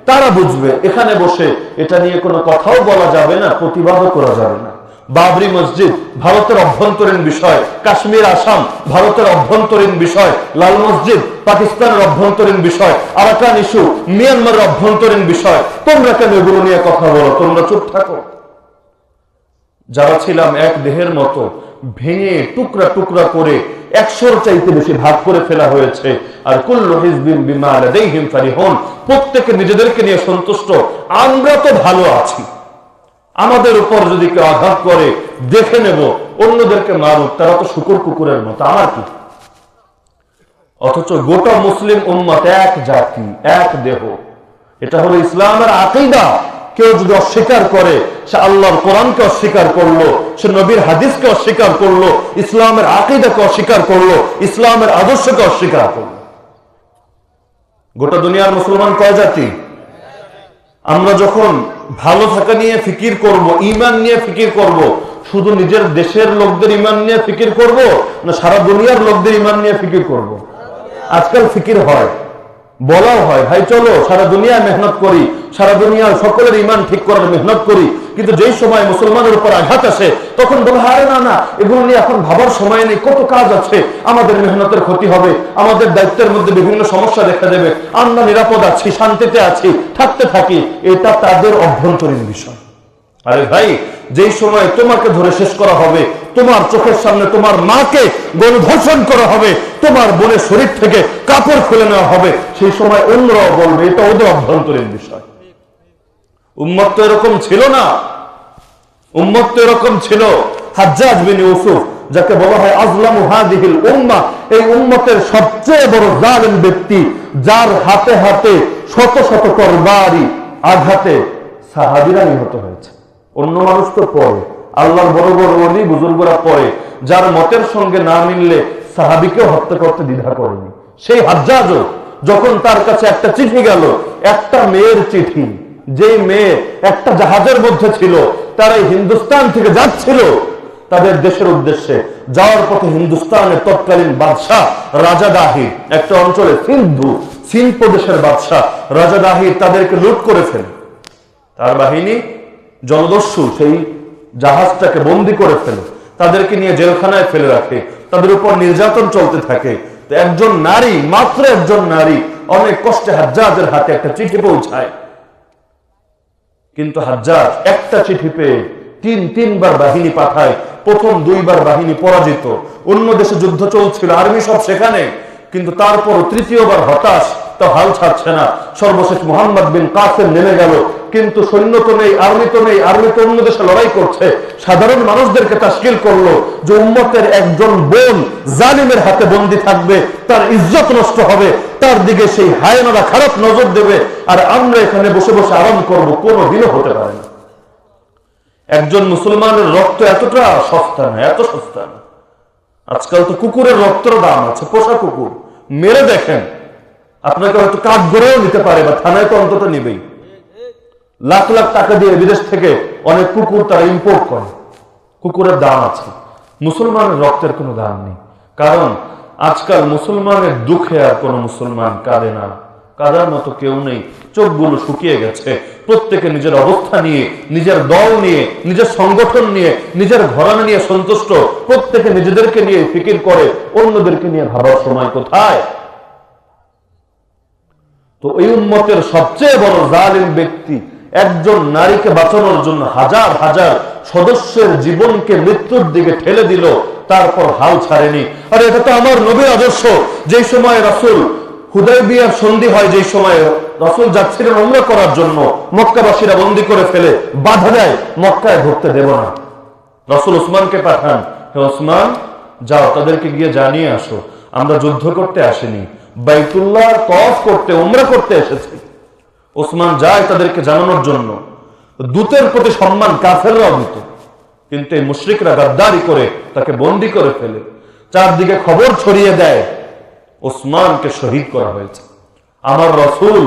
তারা বুঝবে। এখানে বসে এটা নিয়ে কোনো কথাও বলা যাবে না, প্রতিবাদও করা যাবে না। বাবরি মসজিদ ভারতের অভ্যন্তরীণ বিষয়, কাশ্মীর আসাম ভারতের অভ্যন্তরীণ বিষয়, লাল মসজিদ পাকিস্তানের অভ্যন্তরীণ বিষয়, আরাকান ইস্যু মিয়ানমারের অভ্যন্তরীণ বিষয়। তোমরা কেন এগুলো নিয়ে কথা বলো? তোমরা চুপ থাকো। যারা ছিলাম এক দেহের মতো, ভেঙে টুকরা টুকরা করে 100-র চাইতে বেশি ভাগ করে ফেলা হয়েছে। আর কুল্লু হিজবিন বিমা লাদাইহিম ফারিহুন, প্রত্যেকে নিজেদেরকে নিয়ে সন্তুষ্ট। আমরা তো ভালো আছি, আমাদের উপর যদি কেউ আঘাত করে দেখে নেব, অন্যদেরকে মারুক, তারা তো শুকুর কুকুরের মতো, আমার কি? অথচ গোটা মুসলিম উম্মত এক জাতি, এক দেহ। এটা হলো ইসলামের আকীদা, কেউ যদি অস্বীকার করে, সে আল্লাহর কোরআনকে অস্বীকার করলো, সে নবীর হাদিসকে অস্বীকার করলো, ইসলামের আকীদাকে অস্বীকার করলো, ইসলামের আদর্শকে অস্বীকার করলো। গোটা দুনিয়ার মুসলমান কয় জাতি? আমরা যখন ভালো থাকা নিয়ে ফিকির করব, ঈমান নিয়ে ফিকির করব, শুধু নিজের দেশের লোকদের ঈমান নিয়ে ফিকির করব না সারা দুনিয়ার লোকদের ঈমান নিয়ে ফিকির করব? আজকাল ফিকির হয়, বলাও হয়, ভাই চলো সারা দুনিয়ায় মেহনত করি, সারা দুনিয়ার সকলের ঈমান ঠিক করার মেহনত করি, কিন্তু যেই সময় মুসলমানের উপর আঘাত আসে তখন বলে হারে না না, এগুলো নিয়ে এখন ভাবার সময় নেই, কত কাজ আছে, আমাদের মেহনতের ক্ষতি হবে, আমাদের দায়িত্বের মধ্যে বিভিন্ন সমস্যা দেখা দেবে, আমরা নিরাপদ আছি, শান্তিতে আছি, থাকতে থাকি। এটা তাদের অভ্যন্তরীণ বিষয়। আরে ভাই, যেই সময় তোমাকে ধরে শেষ করা হবে, তোমার চোখের সামনে তোমার মাকে গণধর্ষণ করা হবে, তোমার বোনের শরীর থেকে কাপড় খুলে নেওয়া হবে, সেই সময় অন্যরাও বলবে এটা ওদের অভ্যন্তরীণ বিষয়। উম্মত তো এরকম ছিল না, উম্মত তো এরকম ছিল। হাজ্জাজ বিন ইউসুফ, যাকে বলা হয় আজলামু হাদিহিল উম্মাহ, এই উম্মতের সবচেয়ে বড় জালিম ব্যক্তি, যার হাতে হাতে শত শত তরবারি আঘাতে সাহাবীরা নিহত হয়েছে। অন্য মানুষ তো পরে, আল্লাহর বড় বড় ওলি বুজুর্গরা পরে, যার মতের সঙ্গে না মিললে সাহাবীকেও হত্যা করতে দ্বিধা করেনি। সেই হাজ্জাজও যখন তার কাছে একটা চিঠি গেল, একটা মেয়ের চিঠি, যেই মেয়ে একটা জাহাজের মধ্যে ছিল, তারা হিন্দুস্তান থেকে যাচ্ছিল তাদের দেশের উদ্দেশ্যে, যাওয়ার পথে হিন্দুস্তানের তৎকালীন বাদশাহ রাজা দাহির, একটা অঞ্চলে সিন্ধ প্রদেশের বাদশাহ রাজা দাহির তাদেরকে লুট করে ফেলে। তার বাহিনী জলদস্যু সেই জাহাজটাকে বন্দী করে ফেলে, তাদেরকে নিয়ে জেলখানায় ফেলে রাখে, তাদের উপর নির্যাতন চলতে থাকে। তো একজন নারী, মাত্র একজন নারী, অনেক কষ্টে হাজ্জাজের হাতে একটা চিঠি পৌঁছায়, কিন্তু হাজ্জাজ একটা চিঠি পেয়ে তিনবার বাহিনী পাঠায়। প্রথম দুইবার বাহিনী পরাজিত, অন্য দেশে যুদ্ধ চলছিল, আর্মি সব সেখানে, কিন্তু তারপর তৃতীয়বার হতাশ, তো হাল ছাড়ছে না। সর্বশেষ মুহাম্মদ বিন কাসেম নেমে গেল, কিন্তু সৈন্য তো নেই, আর্মি তো নেই, আর্মি তো অন্য দেশে লড়াই করছে। সাধারণ মানুষদেরকে তাশকিল করলো যে উম্মতের একজন বোন জালিমের হাতে বন্দী থাকবে, তার ইজ্জত নষ্ট হবে, তার দিকে সেই হায়নারা খারাপ নজর দেবে, আর আমরা এখানে বসে বসে আরাম করবো, কোনোদিনও হতে পারে না। একজন মুসলমানের রক্ত এতটা সস্তা না, এত সস্তা না। আজকাল তো কুকুরের রক্তের দাম আছে, পোষা কুকুর মেরে দেখেন, আপনাকে হয়তো কাঠ গড়েও নিতে পারে, বা থানায় তো অন্তত নিবেই। লাখ লাখ টাকা দিয়ে বিদেশ থেকে অনেক কুকুর তারা ইম্পোর্ট করে, কুকুরের দাম আছে। মুসলমানের রক্তের কোনো দাম নেই, কারণ আজকাল মুসলমানের দুঃখে আর কোনো মুসলমান কাঁদে না, কাঁদার মতো কেউ নেই। চোখগুলো শুকিয়ে গেছে, প্রত্যেকে নিজের অবস্থা নিয়ে, নিজের দল নিয়ে, নিজের সংগঠন নিয়ে, নিজের ঘরানা নিয়ে সন্তুষ্ট, প্রত্যেকে নিজেদেরকে নিয়ে ফিকির করে, অন্যদেরকে নিয়ে ভাবার সময় কোথায়? তো এই উম্মতের সবচেয়ে বড় জালিম ব্যক্তি একজন নারীকে বাঁচানোর জন্য হাজার হাজার সদস্যের জীবনকে মৃত্যুর দিকে ঠেলে দিল, তারপর হাল ছাড়েনি। আর এটা তো আমার নবীর আদর্শ। যেই সময় রাসূল হুদায়বিয়ার সন্ধি হয়, যেই সময় রাসূল যাচ্ছিলেন উমরা করার জন্য, মক্কাবাসীরা বন্দী করে ফেলে, বাধা দেয়, মক্কায় ঢুকতে দেব না। রাসূল ওসমানকে পাঠান, হে ওসমান, যাও তাদেরকে গিয়ে জানিয়ে আসো আমরা যুদ্ধ করতে আসিনি, বাইতুল্লাহ তওয়াফ করতে, উমরা করতে এসেছি। ওসমান যায় তাদেরকে জানানোর জন্য। দূতের প্রতি সম্মান কাফেররাও দিত, কিন্তু এই মুশরিকরা গাদ্দারি করে তাকে বন্দী করে ফেলে। চারদিকে খবর ছড়িয়ে দেয় ওসমানকে শহীদ করা হয়েছে। আমার রাসূল,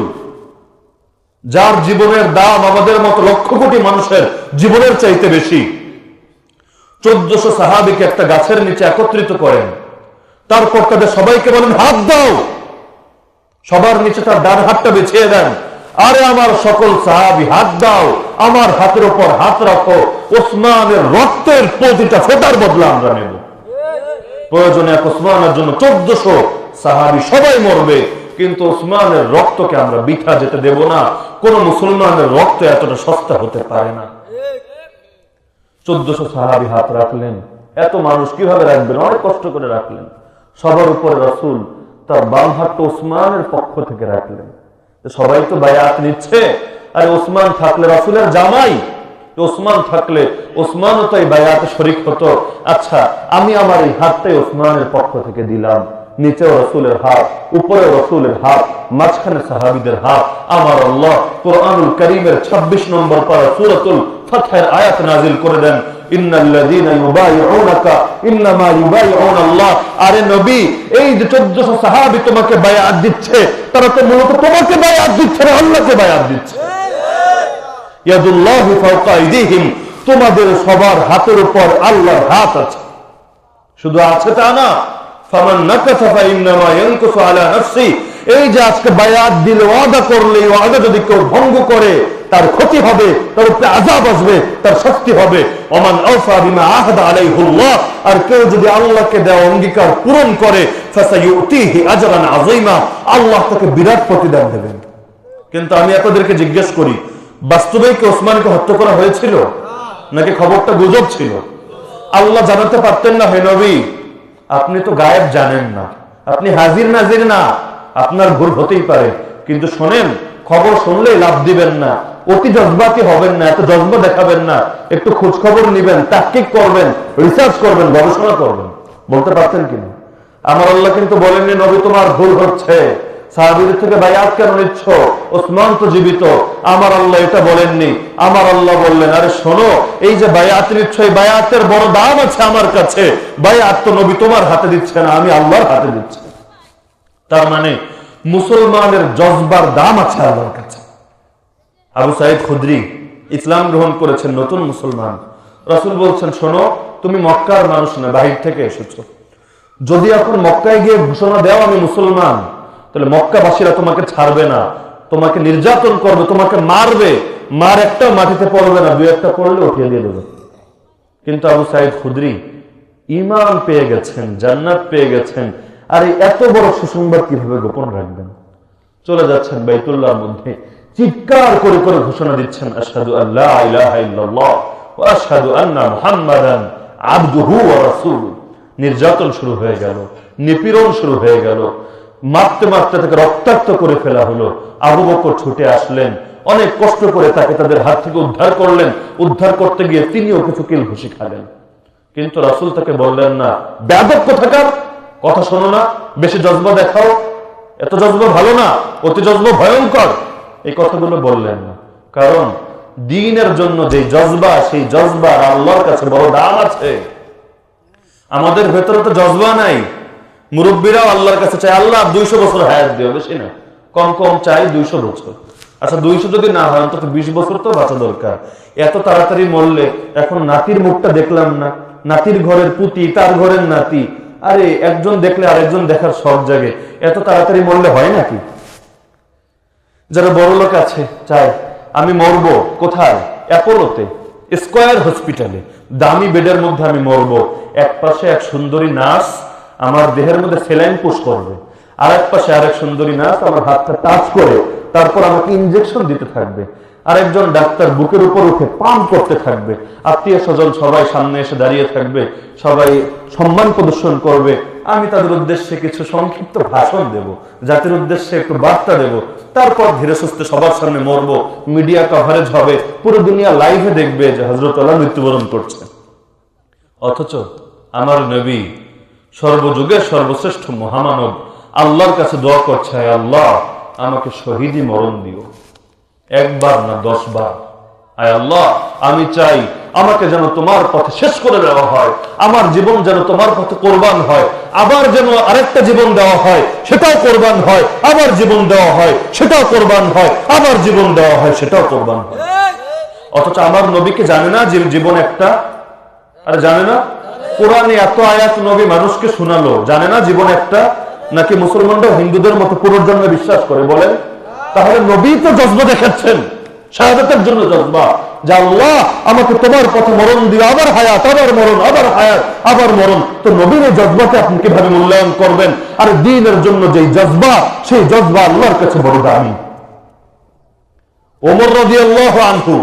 যার জীবনের দাম আমাদের মতো লক্ষ কোটি মানুষের জীবনের চাইতে বেশি, 1400 সাহাবীকে একটা গাছের নিচে একত্রিত করেন, তারপর তাদের সবাইকে বলেন হাত দাও, সবার নিচে তার ডান হাতটা বিছিয়ে দেন। আরে আমার সকল সাহাবী হাত দাও, আমার হাতের উপর হাত রাখো, ওসমানের রক্তের প্রতিটা ফোঁটার বদলা আমরা নেব। প্রয়োজনে এক ওসমানের জন্য 1400 সাহাবী সবাই মরবে, কিন্তু ওসমানের রক্তকে আমরা বৃথা যেতে দেব না। কোন মুসলমানের রক্ত এতটা সস্তা হতে পারে না। 1400 সাহাবী হাত রাখলেন, এত মানুষ কিভাবে রাখবেন? অনেক কষ্ট করে রাখলেন। সবার উপরে রাসূল তার বাম হাতটা ওসমানের পক্ষ থেকে রাখলেন। সবাই তো বায়াত নিচ্ছে, আর ওসমান থাকলে রাসূলের জামাই, ওসমান থাকলে ওসমানও তো এই বায়াতে শরীক হতো। আচ্ছা, আমি আমার এই হাতটাই ওসমানের পক্ষ থেকে দিলাম। নিচে রাসূলের হাত, উপরে রাসূলের হাত, মাঝখানে সাহাবীদের হাত। আমার আল্লাহ কোরআনুল কারীমের 26 নম্বর পারা সূরাতুল ফাতহের আয়াত নাযিল করে দেন, ইন্নাল্লাযীনা ইউবাইউনাকা ইন্নামা ইউবাইউনা আল্লাহ। আরে নবী, এই যে 1400 সাহাবী তোমাকে বায়াত দিচ্ছে, তারা তো মূলত তোমাকে বায়াত দিচ্ছে না, আল্লাহকে বায়াত দিচ্ছে। ইয়াদুল্লাহি ফাওকা আইদিহিম, তোমাদের সবার হাতের উপর আল্লাহর হাত আছে। শুধু আছে তা না, ফামান নাকাসা ফাইন্নামা ইয়ানকুসু আলা নাফসি, এই যে আজকে বায়াত দিলে, ওয়াদা করলে, ওয়াদা যদি কেউ ভঙ্গ করে তার ক্ষতি হবে, তার উপরে আযাব আসবে, তার শাস্তি হবে। ওমান আওফা বিমা আহাদা আলাইহুল্লাহ, আর কেউ যদি আল্লাহকে দেওয়া অঙ্গীকার পূরণ করে, ফাসায়ুতিহি আজরান আযীমা, আল্লাহ তাকে বিরাট প্রতিদান দেবেন। কিন্তু আমি আপনাদেরকে জিজ্ঞেস করি, বাস্তবে কি ওসমানকে হত্যা করা হয়েছিল, নাকি খবরটা গুজব ছিল? আল্লাহ জানাতে পারতেন না, হে নবী আপনি তো গায়েব জানেন না, আপনি হাজির নাজির না, আপনার ভুল হতেই পারে, কিন্তু শোনেন, খবর শুনলেই লাভ দিবেন না, অতি জজবাতি হবেন না, এত জজবা দেখাবেন না, একটু খোঁজ খবর নিবেন, তাহকিক করবেন, রিসার্চ করবেন, গবেষণা করবেন। বলতে পারতেন কিনা? আমার আল্লাহ কিন্তু বলেননি, নবী তোমার ভুল হচ্ছে, সাহাবীদের থেকে বায়াত কেন নিচ্ছ, ওসমান তো জীবিত। আমার আল্লাহ এটা বলেননি। আমার আল্লাহ বললেন, আরে শোনো, এই যে বায়াত নিচ্ছ, এই বায়াতের বড় দাম আছে আমার কাছে। বায়াত তো নবী তোমার হাতে দিচ্ছে না, আমি আল্লাহর হাতে দিচ্ছি। তার মানে মুসলমানের জজবার দাম আছে আল্লাহর কাছে। আবু সাঈদ খুদরি ইসলাম গ্রহণ করেছেন, নতুন মুসলমান। রাসূল বলছেন, শোনো, তুমি মক্কার মানুষ না, বাহির থেকে এসেছো। যদি এখন মক্কায় গিয়ে ঘোষণা দাও আমি মুসলমান, তাহলে মক্কাবাসীরা তোমাকে ছাড়বে না, তোমাকে নির্যাতন করবে, তোমাকে মারবে, মার একটাও মাটিতে পড়বে না, দুই একটা পড়লে উঠিয়ে দিয়ে দেবে। কিন্তু আবু সাঈদ খুদরি ঈমান পেয়ে গেছেন, জান্নাত পেয়ে গেছেন, আর এত বড় সুসংবাদ কিভাবে গোপন রাখবেন? চলে যাচ্ছেন বাইতুল্লাহর মধ্যে, চিৎকার করে করে ঘোষণা দিচ্ছেন, আশহাদু আল্লা ইলাহা ইল্লাল্লাহ ওয়া আশহাদু আন্না মুহাম্মাদান আবদুহু ওয়া রাসূলুহু। নির্যাতন শুরু হয়ে গেল, নিপীড়ন শুরু হয়ে গেল, মারতে মারতে তাকে রক্তাক্ত করে ফেলা হলো। আবু বকর ছুটে আসলেন, অনেক কষ্ট করে তাকে তাদের হাত থেকে উদ্ধার করলেন। উদ্ধার করতে গিয়ে তিনিও কিছু কিল ঘুষি খালেন। কিন্তু রাসূল তাকে বললেন না, বেয়াদব কোথাকার, কথা শোনো না, বেশি জজবা দেখাও, এত জজবা ভালো না, অতি জজবা ভয়ঙ্কর, এই কথাগুলো বললেন না। কারণ দ্বীনের জন্য যে জজবা, সেই জজবার আল্লাহর কাছে বড় দাম আছে। আমাদের ভেতরে তো জজবা নাই। মুরব্বীরাও আল্লাহর কাছে চায়, আল্লাহ 200 বছর হায়াত দিও, বেশি না, কম কম চাই 200 বছর। আচ্ছা 200 যদি না হয় অন্তত 20 বছর তো বাঁচা দরকার। এত তাড়াতাড়ি মরলে, এখন নাতির মুখটা দেখলাম না, নাতির ঘরের পুতি, তার ঘরের নাতি, আরে একজন দেখলে আরেকজন দেখার শখ জাগে, এত তাড়াতাড়ি মরলে হয় নাকি? যারা বড় লোক আছে চায় আমি মরবো কোথায়? অ্যাপোলোতে, স্কয়ার হসপিটালে, দামি বেডের মধ্যে আমি মরবো। এক পাশে এক সুন্দরী নার্স আমার দেহের মধ্যে সেলাইন পুশ করবে, আর এক পাশে আরেক সুন্দরী নার্স আমার হাতটা টাচ করে তারপর আমাকে ইনজেকশন দিতে থাকবে, আরেকজন ডাক্তার বুকের উপর উঠে পাম্প করতে থাকবে, আত্মীয় স্বজন সবাই সামনে এসে দাঁড়িয়ে থাকবে, সবাই সম্মান প্রদর্শন করবে, আমি তাদের উদ্দেশ্যে কিছু সংক্ষিপ্ত ভাষণ দেব, জাতির উদ্দেশ্যে একটু বার্তা দেব, তারপর ধীরে সুস্থে সবার সামনে মরবো, মিডিয়া কভারেজ হবে, পুরো দুনিয়া লাইভে দেখবে যে হযরত আলী মৃত্যুবরণ করছে। অথচ আমার নবী সর্বযুগের সর্বশ্রেষ্ঠ মহামানব আল্লাহর কাছে দোয়া করছে, আল্লাহ আমাকে শহীদি মরণ দিও, একবার না 10 বার। আয় আল্লাহ, আমি চাই আমাকে যেন তোমার পথে শেষ করে দেওয়া হয়, আমার জীবন যেন তোমার পথে কোরবান হয়, আবার যেন আরেকটা জীবন দেওয়া হয়, সেটাও কোরবান হয়, আবার জীবন দেওয়া হয়, সেটাও কোরবান হয়, আবার জীবন দেওয়া হয়, সেটাও কোরবান হয়। অথচ আমার নবীকে জানে না যে জীবন একটা, আরে জানে না? কোরআনে এত আয়াত নবী মানুষকে শোনালো, জানে না জীবন একটা? নাকি মুসলমানরা হিন্দুদের মতো পুনর্জন্মে বিশ্বাস করে? বলেন। তাহলে নবী তো জজবা দেখাচ্ছেন, শাহাদাতের জন্য জজবা, যে আল্লাহ আমাকে তোমার পথে মরণ দিও, আবার হায়াত, আবার মরণ, আবার হায়াত, আবার মরণ। তো নবীর এই জজবাকে আপনি কিভাবে মূল্যায়ন করবেন? আর দ্বীনের জন্য যেই জজবা, সেই জজবা আল্লাহর কাছে বড় দামি। ওমর রাদিয়াল্লাহু আনহু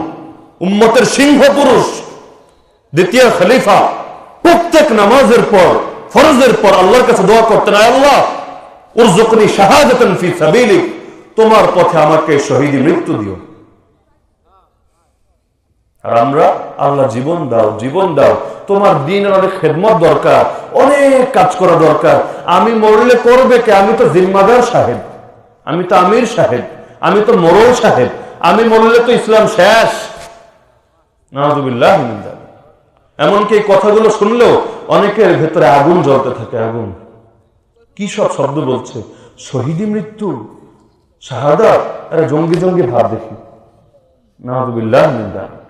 উম্মতের সিংহ পুরুষ, দ্বিতীয় খলিফা, প্রত্যেক নামাজের পর, ফরজের পর আল্লাহর কাছে দোয়া করতেন, আল্লাহ উরযুকনি শাহাদাতান ফি সাবিলিক, তোমার পথে আমাকে শহীদি মৃত্যু দিও। আর আমরা, আল্লাহ জীবন দাও, জীবন দাও, তোমার দ্বীনের অনেক খেদমত দরকার, অনেক কাজ করা দরকার। আমি মরলে করবে কে? আমি তো জিম্মাদার সাহেব, আমি তো আমির সাহেব, আমি তো মোড়ল সাহেব, আমি মরলে তো ইসলাম শেষ। নাউযুবিল্লাহ মিন যালিক। এমনকি এই কথাগুলো শুনলেও অনেকের ভেতরে আগুন জ্বলতে থাকে। আগুন কি সব শব্দ বলছে, শহীদি মৃত্যু, শাহাদাত, আরে জঙ্গি জঙ্গি ভাব দেখি। নাউযুবিল্লাহ মিন যালিক।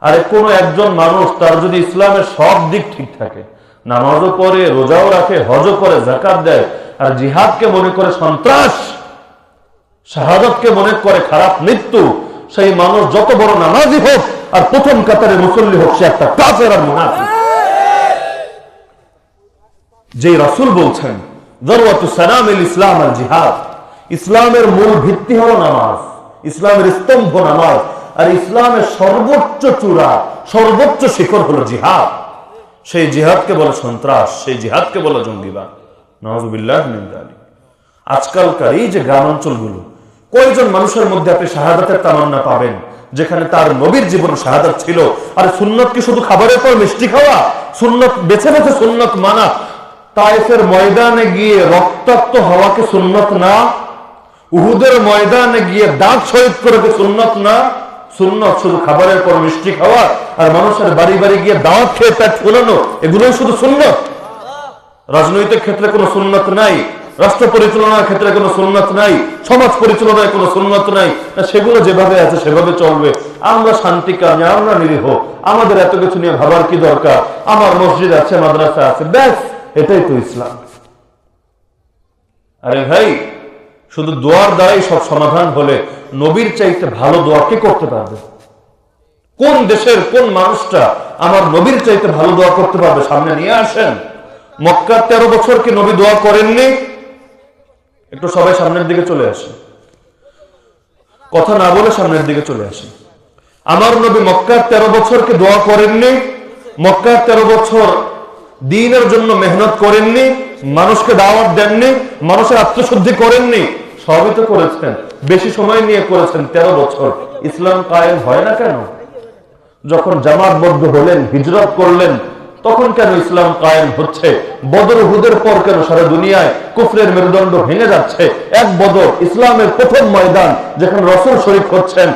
আরে কোন একজন মানুষ তার যদি ইসলামের সব দিক ঠিক থাকে, নামাজও পড়ে, রোজাও রাখে, হজও করে, যাকাত দেয়, আর জিহাদকে মনে করে সন্ত্রাস, শাহাদাতকে মনে করে খারাপ মৃত্যু, সেই মানুষ যত বড় নামাজি হোক আর প্রথম কাতারে মুসল্লি হোক, সে একটা কাফের আর মুনাফিক। যে রাসূল বলছেন যারওয়াতু সানামিল ইসলাম আল জিহাদ, ইসলামের মূল ভিত্তি হলো নামাজ, ইসলামের স্তম্ভ নামাজ, আর ইসলামের সর্বোচ্চ চূড়া, সর্বোচ্চ শিখর হলো জিহাদ। সেই জিহাদকে বলে সন্ত্রাস, সেই জিহাদকে বলে জঙ্গিবাদ। নাউযুবিল্লাহ মিন যালিক। আজকালকার এই যে গ্রাম অঞ্চলগুলো, কয়জন মানুষের মধ্যে আপনি শাহাদাতের তামান্না পাবেন যেখানে তার নবীর জীবনে শাহাদাত ছিল? আর সুন্নত কি শুধু খাবারের পর মিষ্টি খাওয়া? সুন্নত বেছে বেছে সুন্নত মানা। তায়েফের ময়দানে গিয়ে রক্তাক্ত হওয়াকে সুন্নত না? উহুদের ময়দানে গিয়ে দাঁত শহীদ করে সুন্নত না? সুন্নত শুধু খাবারের পর মিষ্টি খাওয়া আর মানুষের বাড়ি বাড়ি গিয়ে দাওয়াত খেয়ে পেট ফুলানো, এগুলোই শুধু সুন্নত? রাজনৈতিক ক্ষেত্রে কোনো সুন্নত নাই, রাষ্ট্র পরিচালনার ক্ষেত্রে কোনো সুন্নত নাই, সমাজ পরিচালনায় কোনো সুন্নত নাই। সেগুলো যেভাবে আছে সেভাবে চলবে। আমরা শান্তিকামী, আমরা নিরীহ, আমাদের এত কিছু নিয়ে ভাবার কি দরকার? আমার মসজিদ আছে, মাদ্রাসা আছে, ব্যাস, এটাই তো ইসলাম। আরে ভাই, শুধু দোয়ার দ্বারাই সব সমাধান হলে নবীর চাইতে ভালো দোয়া কে করতে পারবে? কোন দেশের কোন মানুষটা আমার নবীর চাইতে ভালো দোয়া করতে পারবে? সামনে নিয়ে আসেন। মক্কার 13 বছর কি নবী দোয়া করেননি? একটু সবাই সামনের দিকে চলে আসে, কথা না বলে সামনের দিকে চলে আসে। আমার নবী মক্কার 13 বছরকে দোয়া করেননি? মক্কার 13 বছর দ্বীনের জন্য মেহনত করেননি? মানুষকে দাওয়াত দেননি? মানুষের আত্মশুদ্ধি করেননি? সবই তো করেছেন, বেশি সময় নিয়ে করেছেন, 13 বছর। ইসলাম কায়েম হয় না কেন? যখন জামাতবদ্ধ হলেন, হিজরত করলেন, তখন কেন ইসলাম কায়েম হচ্ছে? বদর উহুদের পর কেন সারা দুনিয়ায় কুফরের মেরুদণ্ড ভেঙে যাচ্ছে? এক বদর ইসলামের প্রথম ময়দান, যেখানে রাসূল শরীক হচ্ছেন।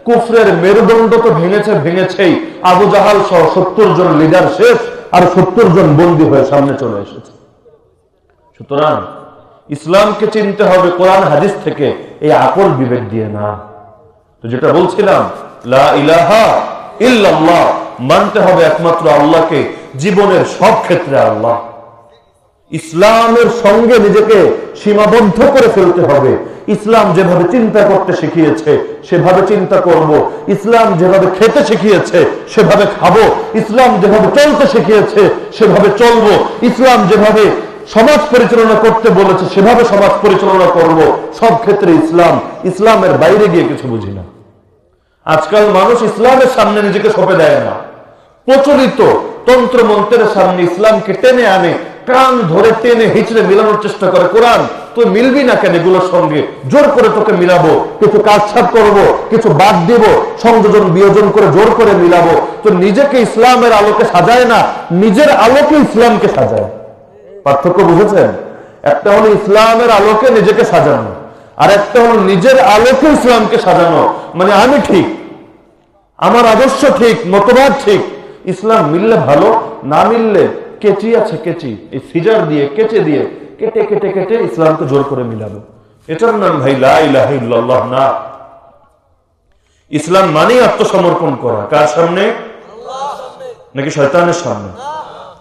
কুফরের মেরুদণ্ড তো ভেঙেছেই। আবু জাহাল সহ 70 জন লিডার শেষ, আর 70 জন বন্দী হয়ে সামনে চলে এসেছে। সুতরাং ইসলামকে চিনতে হবে কোরআন হাদিস থেকে, এই আকল বিবেক দিয়ে না। তো যেটা বলছিলাম, লা ইলাহা ইল্লাল্লাহ, মানতে হবে একমাত্র আল্লাহকে, জীবনের সব ক্ষেত্রে আল্লাহ। ইসলামের সঙ্গে নিজেকে সীমাবদ্ধ করে ফেলতে হবে। ইসলাম যেভাবে চিন্তা করতে শিখিয়েছে সেভাবে চিন্তা করব। ইসলাম যেভাবে খেতে শিখিয়েছে সেভাবে খাবো। ইসলাম যেভাবে চলতে শিখিয়েছে সেভাবে চলবো। ইসলাম যেভাবে সমাজ পরিচালনা করতে বলেছে সেভাবে সমাজ পরিচালনা করব। সব ক্ষেত্রে ইসলাম, ইসলামের বাইরে গিয়ে কিছু বুঝি না। আজকাল মানুষ ইসলামের সামনে নিজেকে সঁপে দেয় না। প্রচলিত তন্ত্র মন্ত্রের সামনে ইসলামকে টেনে আনে, কান ধরে টেনে হিচড়ে মিলানোর চেষ্টা করে। কোরআন তুই মিলবি না কেন এগুলোর সঙ্গে? জোর করে তোকে মিলাবো, কিছু কাটছাট করবো, কিছু বাদ দিব, সংযোজন বিয়োজন করে জোর করে মিলাবো। তো নিজেকে ইসলামের আলোকে সাজায় না, নিজের আলোকে ইসলামকে সাজায়। পার্থক্য বুঝেছেন? একটা হলো ইসলামের আলোকে নিজেকে সাজানো, আর একটা হলো নিজের আলোকে ইসলামকে সাজানো। মানে আমি ঠিক, আমার আদর্শ ঠিক, মতবাদ ঠিক, ইসলাম মিললে ভালো, না মিললে কেচি আছে, কেচি, এই সিজার দিয়ে কেচে দিয়ে কেটে কেটে কেটে ইসলামকে জোর করে মিলাবো। এটার নাম ভাই লা ইলাহা ইল্লাল্লাহ না। ইসলাম মানে আত্মসমর্পণ করা। কার সামনে? নাকি শয়তানের সামনে?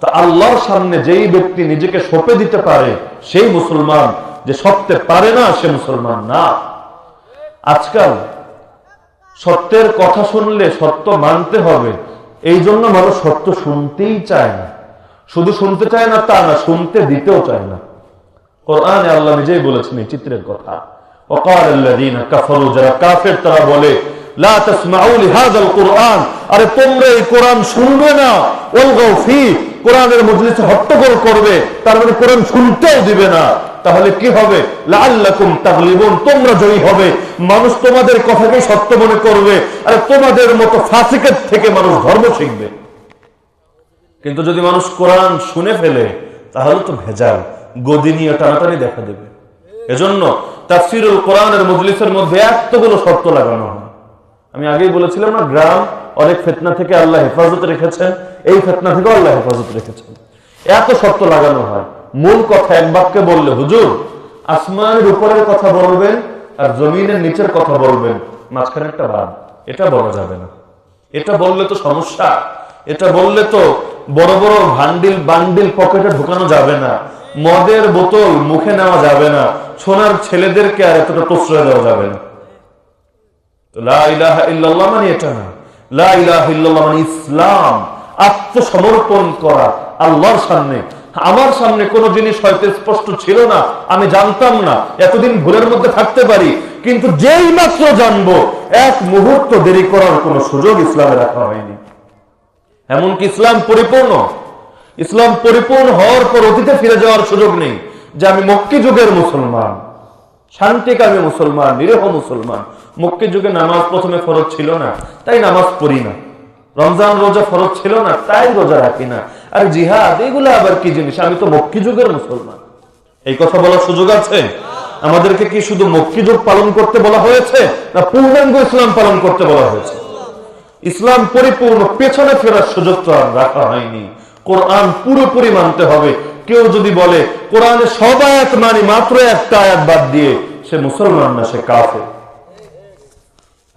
তা আল্লাহর সামনে যেই ব্যক্তি নিজেকে সঁপে দিতে পারে সেই মুসলমান, যে সত্যে পারে না সে মুসলমান না। আজকাল সত্যের কথা শুনলে সত্য মানতে হবে, এই জন্য মানুষ সত্য শুনতেই চায় না। শুধু শুনতে চায় না তা না, শুনতে দিতেও চায় না। কোরআনে আল্লাহ নিজেই বলেছেন এই চিত্রের কথা। ওয়াকালাল্লাযীনা কাফারু, যারা কাফের তারা বলে, লা তাসমাউ লিহাযাল কুরআন, আরে তোমরা এই কোরআন শুনবে না, ওয়ালগাউ ফী, কোরআনের মজলিসে হট্টগোল করবে, তার মানে কোরআন শুনতেও দিবে না। তাহলে কি হবে? লাআল্লাকুম তাগলিবুন, তোমরা জয়ী হবে। মানুষ তোমাদের কথাকে সত্য মনে করবে, আর তোমাদের মতো ফাসিকের থেকে মানুষ ধর্ম শিখবে। কিন্তু যদি মানুষ কোরআন শুনে ফেলে, তাহলে তো ভেজাল, গদি নিয়ে টানাটানি দেখা দেবে। এজন্য তাফসীরুল কোরআনের মজলিসের মধ্যে এতগুলো শর্ত লাগানো হয়। আমি আগেই বলেছিলাম না, গ্রাম অনেক ফিতনা থেকে আল্লাহ হেফাজত রেখেছেন, এই ফিতনা থেকে আল্লাহ হেফাজত রেখেছেন। এত শর্ত লাগানো হয়। মূল কথা এক বাক্যে বললে, হুজুর আসমানের উপরের কথা বলবেন আর জমিনের নিচের কথা বলবেন, মাঝখানে একটা বাদ, এটা বলা যাবে না। এটা বললে তো সমস্যা, এটা বললে তো বড় বড় বান্ডিল পকেটে ঢোকানো যাবে না, মদের বোতল মুখে নেওয়া যাবে না, সোনার ছেলেদেরকে আর এতটা প্রশ্রয় দেওয়া যাবে না। তো লা ইলাহা ইল্লাল্লাহ মানে এটা না। লা ইলাহা ইল্লাল্লাহ মানে ইসলাম, আত্মসমর্পণ করা আল্লাহর সামনে। আমার সামনে কোন জিনিস হয়তো স্পষ্ট ছিল না, আমি জানতাম না, এতদিন ভুলের মধ্যে থাকতে পারি, কিন্তু যেই মাত্র জানবো এক মুহূর্ত দেরি করার কোন সুযোগ ইসলামে রাখা হয়নি। এমনকি ইসলাম পরিপূর্ণ হওয়ার পর অতীতে ফিরে যাওয়ার সুযোগ নেই, যে আমি মক্কি যুগের মুসলমান, শান্তিকামী মুসলমান, নিরীহ মুসলমান। মক্কি যুগে নামাজ প্রথমে ফরজ ছিল না, তাই নামাজ পড়ি না। রমজান রোজা ফরজ ছিল না, তাই রোজা রাখি না। আর জিহাদ এগুলো আবার কি জিনিস, আমি তো মক্কি যুগের মুসলমান। এই কথা বলার সুযোগ আছে? আমাদেরকে কি শুধু মক্কি যুগ পালন করতে বলা হয়েছে, না পূর্ণাঙ্গ ইসলাম পালন করতে বলা হয়েছে? ইসলাম পরিপূর্ণ, পেছনে ফেরার সুযোগ তো আর রাখা হয়নি। কোরআন পুরোপুরি মানতে হবে। কেউ যদি বলে কোরআনে সব আয়াত মানি, মাত্র একটা আয়াত বাদ দিয়ে, সে মুসলমান না, সে কাফের।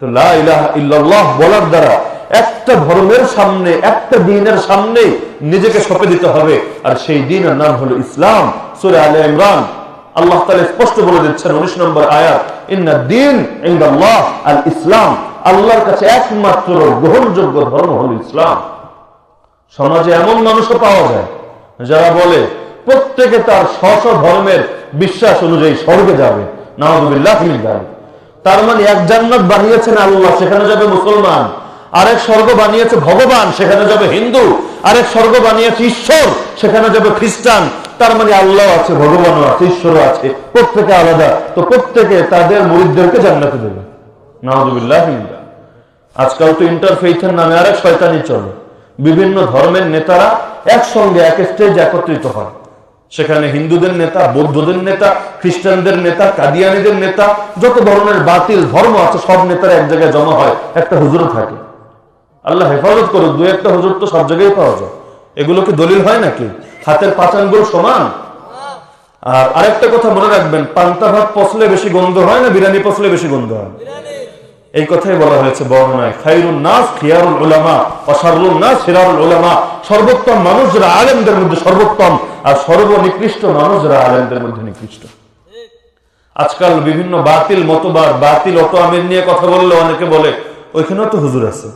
তো লা ইলাহা ইল্লাল্লাহ বলার দ্বারা একটা ধর্মের সামনে, একটা দ্বীনের সামনে নিজেকে সঁপে দিতে হবে, আর সেই দ্বীনের নাম হলো ইসলাম। সূরা আলে ইমরান আল্লাহ তাআলা স্পষ্ট বলে দিচ্ছেন 19 নম্বর আয়াত, ইন্না দ্বীন ইনদাল্লাহ আল ইসলাম, আল্লাহর কাছে একমাত্র গ্রহণযোগ্য ধর্ম হলো ইসলাম। সমাজে এমন মানুষও পাওয়া যায় যারা বলে প্রত্যেকে তার স্ব ধর্মের বিশ্বাস অনুযায়ী স্বর্গে যাবে। নাউযুবিল্লাহ মিন যালিক। তার মানে এক জান্নাত বানিয়েছেন আল্লাহ, সেখানে যাবে মুসলমান। আরেক স্বর্গ বানিয়েছে ভগবান, সেখানে যাবে হিন্দু। আরেক স্বর্গ বানিয়েছে ঈশ্বর, সেখানে যাবে খ্রিস্টান। তার মানে আল্লাহ আছে, ভগবানও আছে, ঈশ্বরও আছে, প্রত্যেকে আলাদা। তো প্রত্যেকে তাদের মুরিদদেরকে জান্নাতে দেবে। নাউযুবিল্লাহ মিন যালিক। আজকাল তো ইন্টারফেইথের নামে আরেক শয়তানি চলে। বিভিন্ন ধর্মের নেতারা একসঙ্গে এক স্টেজ একত্রিত হয়। সেখানে হিন্দুদের নেতা, বৌদ্ধদের নেতা, খ্রিস্টানদের নেতা, কাদিয়ানীদের নেতা, যত ধরনের বাতিল ধর্ম আছে সব নেতারা এক জায়গায় জমা হয়, একটা হুজুর থাকে। আল্লাহ হেফাজত করুক, দু একটা হুজুর তো সব জায়গায় পাওয়া যায়। এগুলো কি দলিল হয় নাকি? হাতের পাঁচ আঙ্গুল সমান? আর আরেকটা কথা মনে রাখবেন, পান্তা ভাত পচলে বেশি গন্ধ হয় না বিরিয়ানি পচলে বেশি গন্ধ হয়? এই কথাই বলা হয়েছে বর্ণনায়, খায়রুন নাস খিয়ারুল উলামা ওয়া শাররুন নাস শিরারুল উলামা। সর্বোত্তম মানুষ যারা আলেমদের মধ্যে সর্বোত্তম, আর সর্বনিকৃষ্ট মানুষ যারা আলেমদের মধ্যে নিকৃষ্ট। আজকাল বিভিন্ন বাতিল মতবাদ, বাতিল অটো আমির নিয়ে কথা বললে অনেকে বলে ওইখানেও তো হুজুর আছে,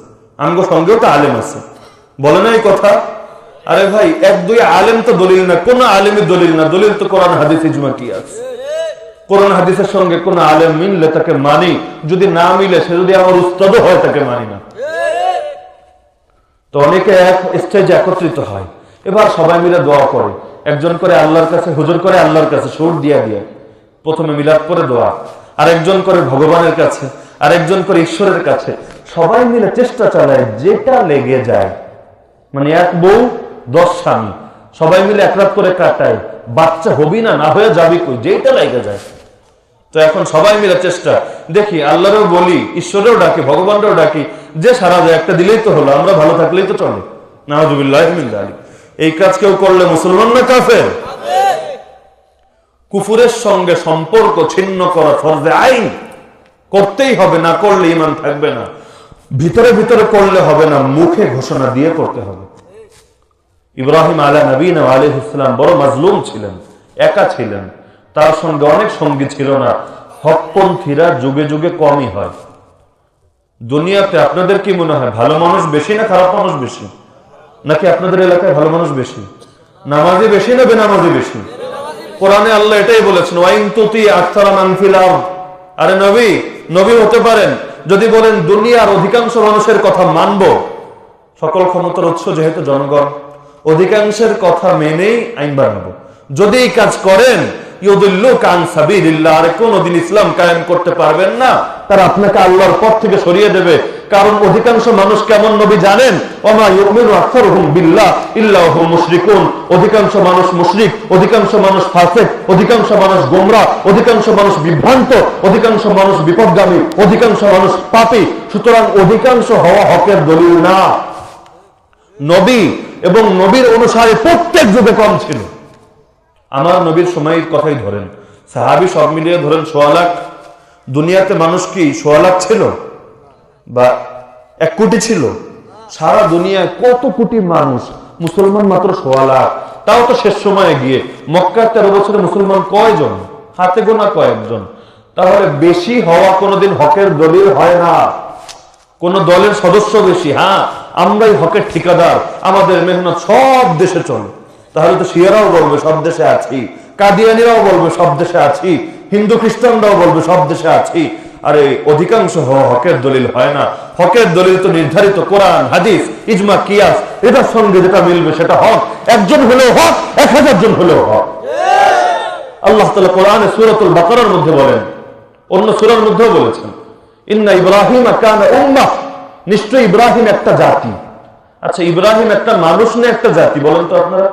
আমগো সঙ্গেও তো আলেম আছে, বলে না এই কথা? আরে ভাই, এক দুই আলেম তো দলিল না, কোন আলেমের দলিল না। দলিল তো কোরআন হাদিস ইজমা কি আছে। কোরআন হাদিসের সঙ্গে কোন আলেম মিললে তাকে মানি, যদি না মিলে, সে যদি আমার উস্তাদও হয়, তাকে মানি না। তো অনেকে এক স্টেজে একত্রিত হয়, এবার সবাই মিলে দোয়া করে। একজন করে আল্লাহর কাছে, হুজুর করে আল্লাহর কাছে সুর দিয়া দিয়ে, প্রথমে মিলাদ করে দোয়া, আরেকজন করে ভগবানের কাছে, আরেকজন করে ঈশ্বরের কাছে। সবাই মিলে চেষ্টা চালায়, যেটা লেগে যায়। মানে এক বউ 10 স্বামী, সবাই মিলে এক রাত করে কাটায়। বাচ্চা হবি না, না হয়ে যাবি কই, যেটা লেগে যায়। তো এখন সবাই মিলে চেষ্টা, দেখি আল্লাহরও বলি, ঈশ্বরেও ডাকি, ভগবানরাও ডাকি, যে সারা যায় একটা দিলেই তো হলো, আমরা ভালো থাকলেই তো চলে। নাউযুবিল্লাহ মিন যালিক। এই কাজ কেউ করলে মুসলমান না কাফের? কুফুরের সঙ্গে সম্পর্ক ছিন্ন করা ফরজে আইন, করতেই হবে, না করলে ঈমান থাকবে না। ভিতরে ভিতরে করলে হবে না, মুখে ঘোষণা দিয়ে করতে হবে। ইব্রাহিম আলা নবীনা আলাইহিস সালাম বড় মাজলুম ছিলেন, একা ছিলেন, তার সঙ্গে অনেক সঙ্গী ছিল না। হকপন্থীরা যুগে যুগে কমই হয়। দুনিয়াতে আপনাদের কি মনে হয়, ভালো মানুষ বেশি না খারাপ মানুষ বেশি? নাকি আপনাদের এলাকায় ভালো মানুষ বেশি? নামাজি বেশি না বেনামাজি বেশি? কোরআনে আল্লাহ এটাই বলেছেন, ওয়াইন তুতি আকসারা মান ফিল আরদ। আরে নবী, নবী হতে পারেন, যদি বলেন দুনিয়ার অধিকাংশ মানুষের কথা মানব, সকল ক্ষমতার উৎস যেহেতু জনগণ, অধিকাংশের কথা মেনেই আইন বানাবো। যদি এই কাজ করেন, ইউদিল্লুকা আন সাবিলিল্লাহ, আর কোনদিন ইসলাম কায়েম করতে পারবেন না। তারা আপনাকে আল্লাহর পথ থেকে সরিয়ে দেবে। কারণ অধিকাংশ মানুষ কেমন নবী জানেন? ওমা ইউমিনু আকসারুহুম বিল্লাহ ইল্লা হুম মুশরিকুন। অধিকাংশ মানুষ মুশরিক, অধিকাংশ মানুষ ফাসিক, অধিকাংশ মানুষ গোমরাহ, অধিকাংশ মানুষ বিভ্রান্ত, অধিকাংশ মানুষ বিপথগামী, অধিকাংশ মানুষ পাপী। সুতরাং অধিকাংশ হওয়া হকের দলিল না। নবী এবং নবীর অনুসারে প্রত্যেক যুগে কম ছিল। আমার নবীর সময়ের কথাই ধরেন, সাহাবী সব মিলিয়ে ধরেন 1.25 লাখ। দুনিয়াতে মানুষ কি 1.25 লাখ ছিল বা 1 কোটি ছিল? সারা দুনিয়ায় কত কোটি মানুষ, মুসলমান মাত্র 1.25 লাখ। তাও তো শেষ সময়ে গিয়ে মক্কার 13 বছরে মুসলমান কয়জন? হাতে গোনা কয়েকজন। তাহলে বেশি হওয়া কোনোদিন হকের দলিল হয় না। কোন দলের সদস্য বেশি, হ্যাঁ আমরাই হকের ঠিকাদার, আমাদের মেহনত সব দেশে চলে, তাহলে তো শিয়ারাও বলবে সব দেশে আছি, কাদিয়ানিরাও বলবে সব দেশে আছি, হিন্দু খ্রিস্টানরাও বলবে সব দেশে আছি। আরে অধিকাংশ হওয়া হকের দলিল হয় না। হকের দলিল তো নির্ধারিত কোরআন, হাদিস, ইজমা, কিয়াস, এটার সঙ্গে যেটা মিলবে সেটা হক। একজন হলেও হক, 1000 জন হলেও হক। আল্লাহ তাআলা কোরআনে সূরাতুল বাকারার মধ্যে বলেন, অন্য সূরার মধ্যেও বলেছেন, ইন্না ইব্রাহিম কানা উম্মাহ, নিশ্চয় ইব্রাহিম একটা জাতি। আচ্ছা, ইব্রাহিম একটা মানুষ না একটা জাতি? বলেন তো আপনারা,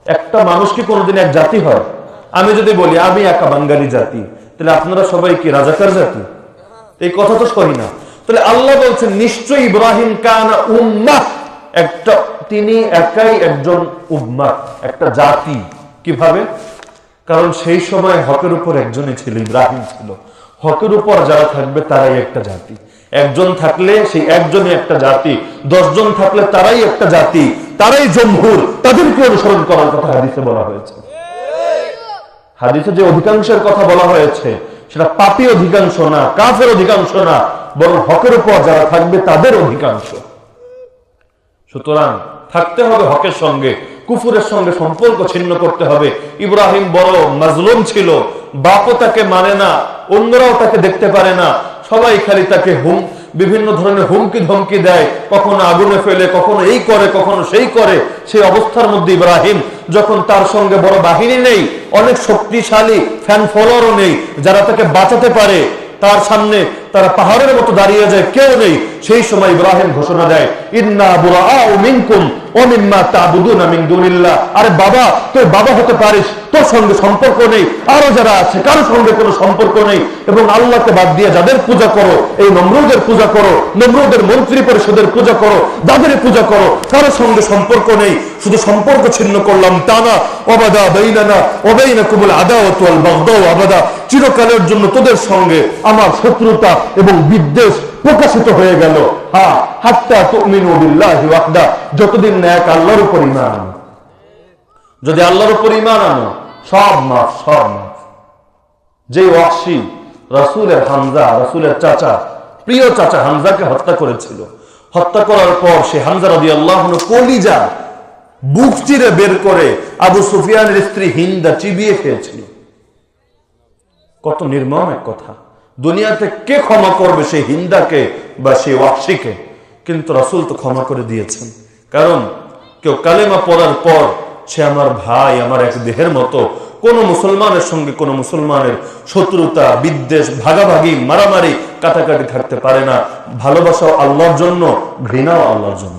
একটা মানুষ কি কোনোদিন এক জাতি হয়? আমি যদি বলি আমি একা বাঙালি জাতি, তাহলে আপনারা সবাই কি রাজাকার জাতি? এই কথা তো সহি না। তাহলে আল্লাহ বলছেন নিশ্চয় ইব্রাহিম কানা উম্মাহ, একটা, তিনি একাই একজন উম্মাহ, একটা জাতি। কিভাবে? কারণ সেই সময় হকের উপর একজনই ছিল, ইব্রাহিম ছিল। হকের উপর যারা থাকবে তারাই একটা জাতি। একজন থাকলে সেই একজনই একটা জাতি, 10 জন থাকলে তারাই একটা জাতি, তারাই জমহুর, তাদেরকে অনুসরণ করার কথা হাদিসে বলা হয়েছে। হাদিসে যে অধিকাংশের কথা বলা হয়েছে সেটা পাপী অধিকাংশ না, কাফের অধিকাংশ না, বরং হকের উপর যারা থাকবে তাদের অধিকাংশ। সুতরাং থাকতে হবে হকের সঙ্গে, কুফুরের সঙ্গে সম্পর্ক ছিন্ন করতে হবে। ইব্রাহিম বড় মাজলুম ছিল, বাপও তাকে মানে না, অন্যরাও তাকে দেখতে পারে না, সবাই খালি তাকে বিভিন্ন ধরনের হুমকি ধমকি দেয়, কখনো আগুনে ফেলে, কখনো এই করে, কখনো সেই করে। সেই অবস্থার মধ্যে ইব্রাহিম যখন তার সঙ্গে বড় বাহিনী নেই, অনেক শক্তিশালী ফ্যান ফলোয়ারও নেই যারা তাকে বাঁচাতে পারে, তার সামনে তারা পাহাড়ের মতো দাঁড়িয়ে যায়, কেউ নেই, সেই সময় ইব্রাহিম ঘোষণা দেয়, ইন্না বুরাআউ মিনকুম ওয়া মিম্মা তা'বুদুনা মিন দুনিল্লাহ। আরে বাবা, তুই বাবা হতে পারিস, তোর সঙ্গে সম্পর্ক নেই, আরো যারা আছে কারোর সঙ্গে কোনো সম্পর্ক নেই, এবং আল্লাহকে বাদ দিয়ে যাদের পূজা করো, এই নমরুদের পূজা করো, নমরুদের মন্ত্রী পরিষদের পূজা করো, যাদের পূজা করো, কারোর সঙ্গে সম্পর্ক নেই, শুধু সম্পর্ক ছিন্ন করলাম তা না, ওয়াবাদা বাইনানা ওয়া বাইনাকুমুল আদাওয়াতু ওয়াল বাগদাউ আবাদা, চিরকালের জন্য তোদের সঙ্গে আমার শত্রুতা এবং বিদ্বেষ প্রকাশিত হয়ে গেল। হ্যাঁ, হাত্তা তুমিনু বিল্লাহি ওয়াহদা, যতদিন না এক আল্লাহর উপর ঈমান আনো। যদি আল্লাহর উপর ঈমান আনো, সব মাফ, সব মাফ। যে ওয়াহশী রাসূলের হামজা, রাসূলের চাচা, প্রিয় চাচা হামজাকে হত্যা করেছিল, হত্যা করার পর সে হামজা রাদিয়াল্লাহু আনহু কলিজা বুক চিরে বের করে আবু সুফিয়ানের স্ত্রী হিন্দা চিবিয়ে খেয়েছিল। কত নির্মম এক কথা! দুনিয়াতে কে ক্ষমা করবে সেই হিন্দাকে বা সেই ওয়াহশীকে? কিন্তু রাসূল তো ক্ষমা করে দিয়েছেন। কারণ কেউ কালেমা পড়ার পর সে আমার ভাই, আমার এক দেহের মতো। কোন মুসলমানের সঙ্গে কোন মুসলমানের শত্রুতা, বিদ্বেষ, ভাগাভাগি, মারামারি, কাটাকাটি থাকতে পারে না। ভালোবাসাও আল্লাহর জন্য, ঘৃণাও আল্লাহর জন্য।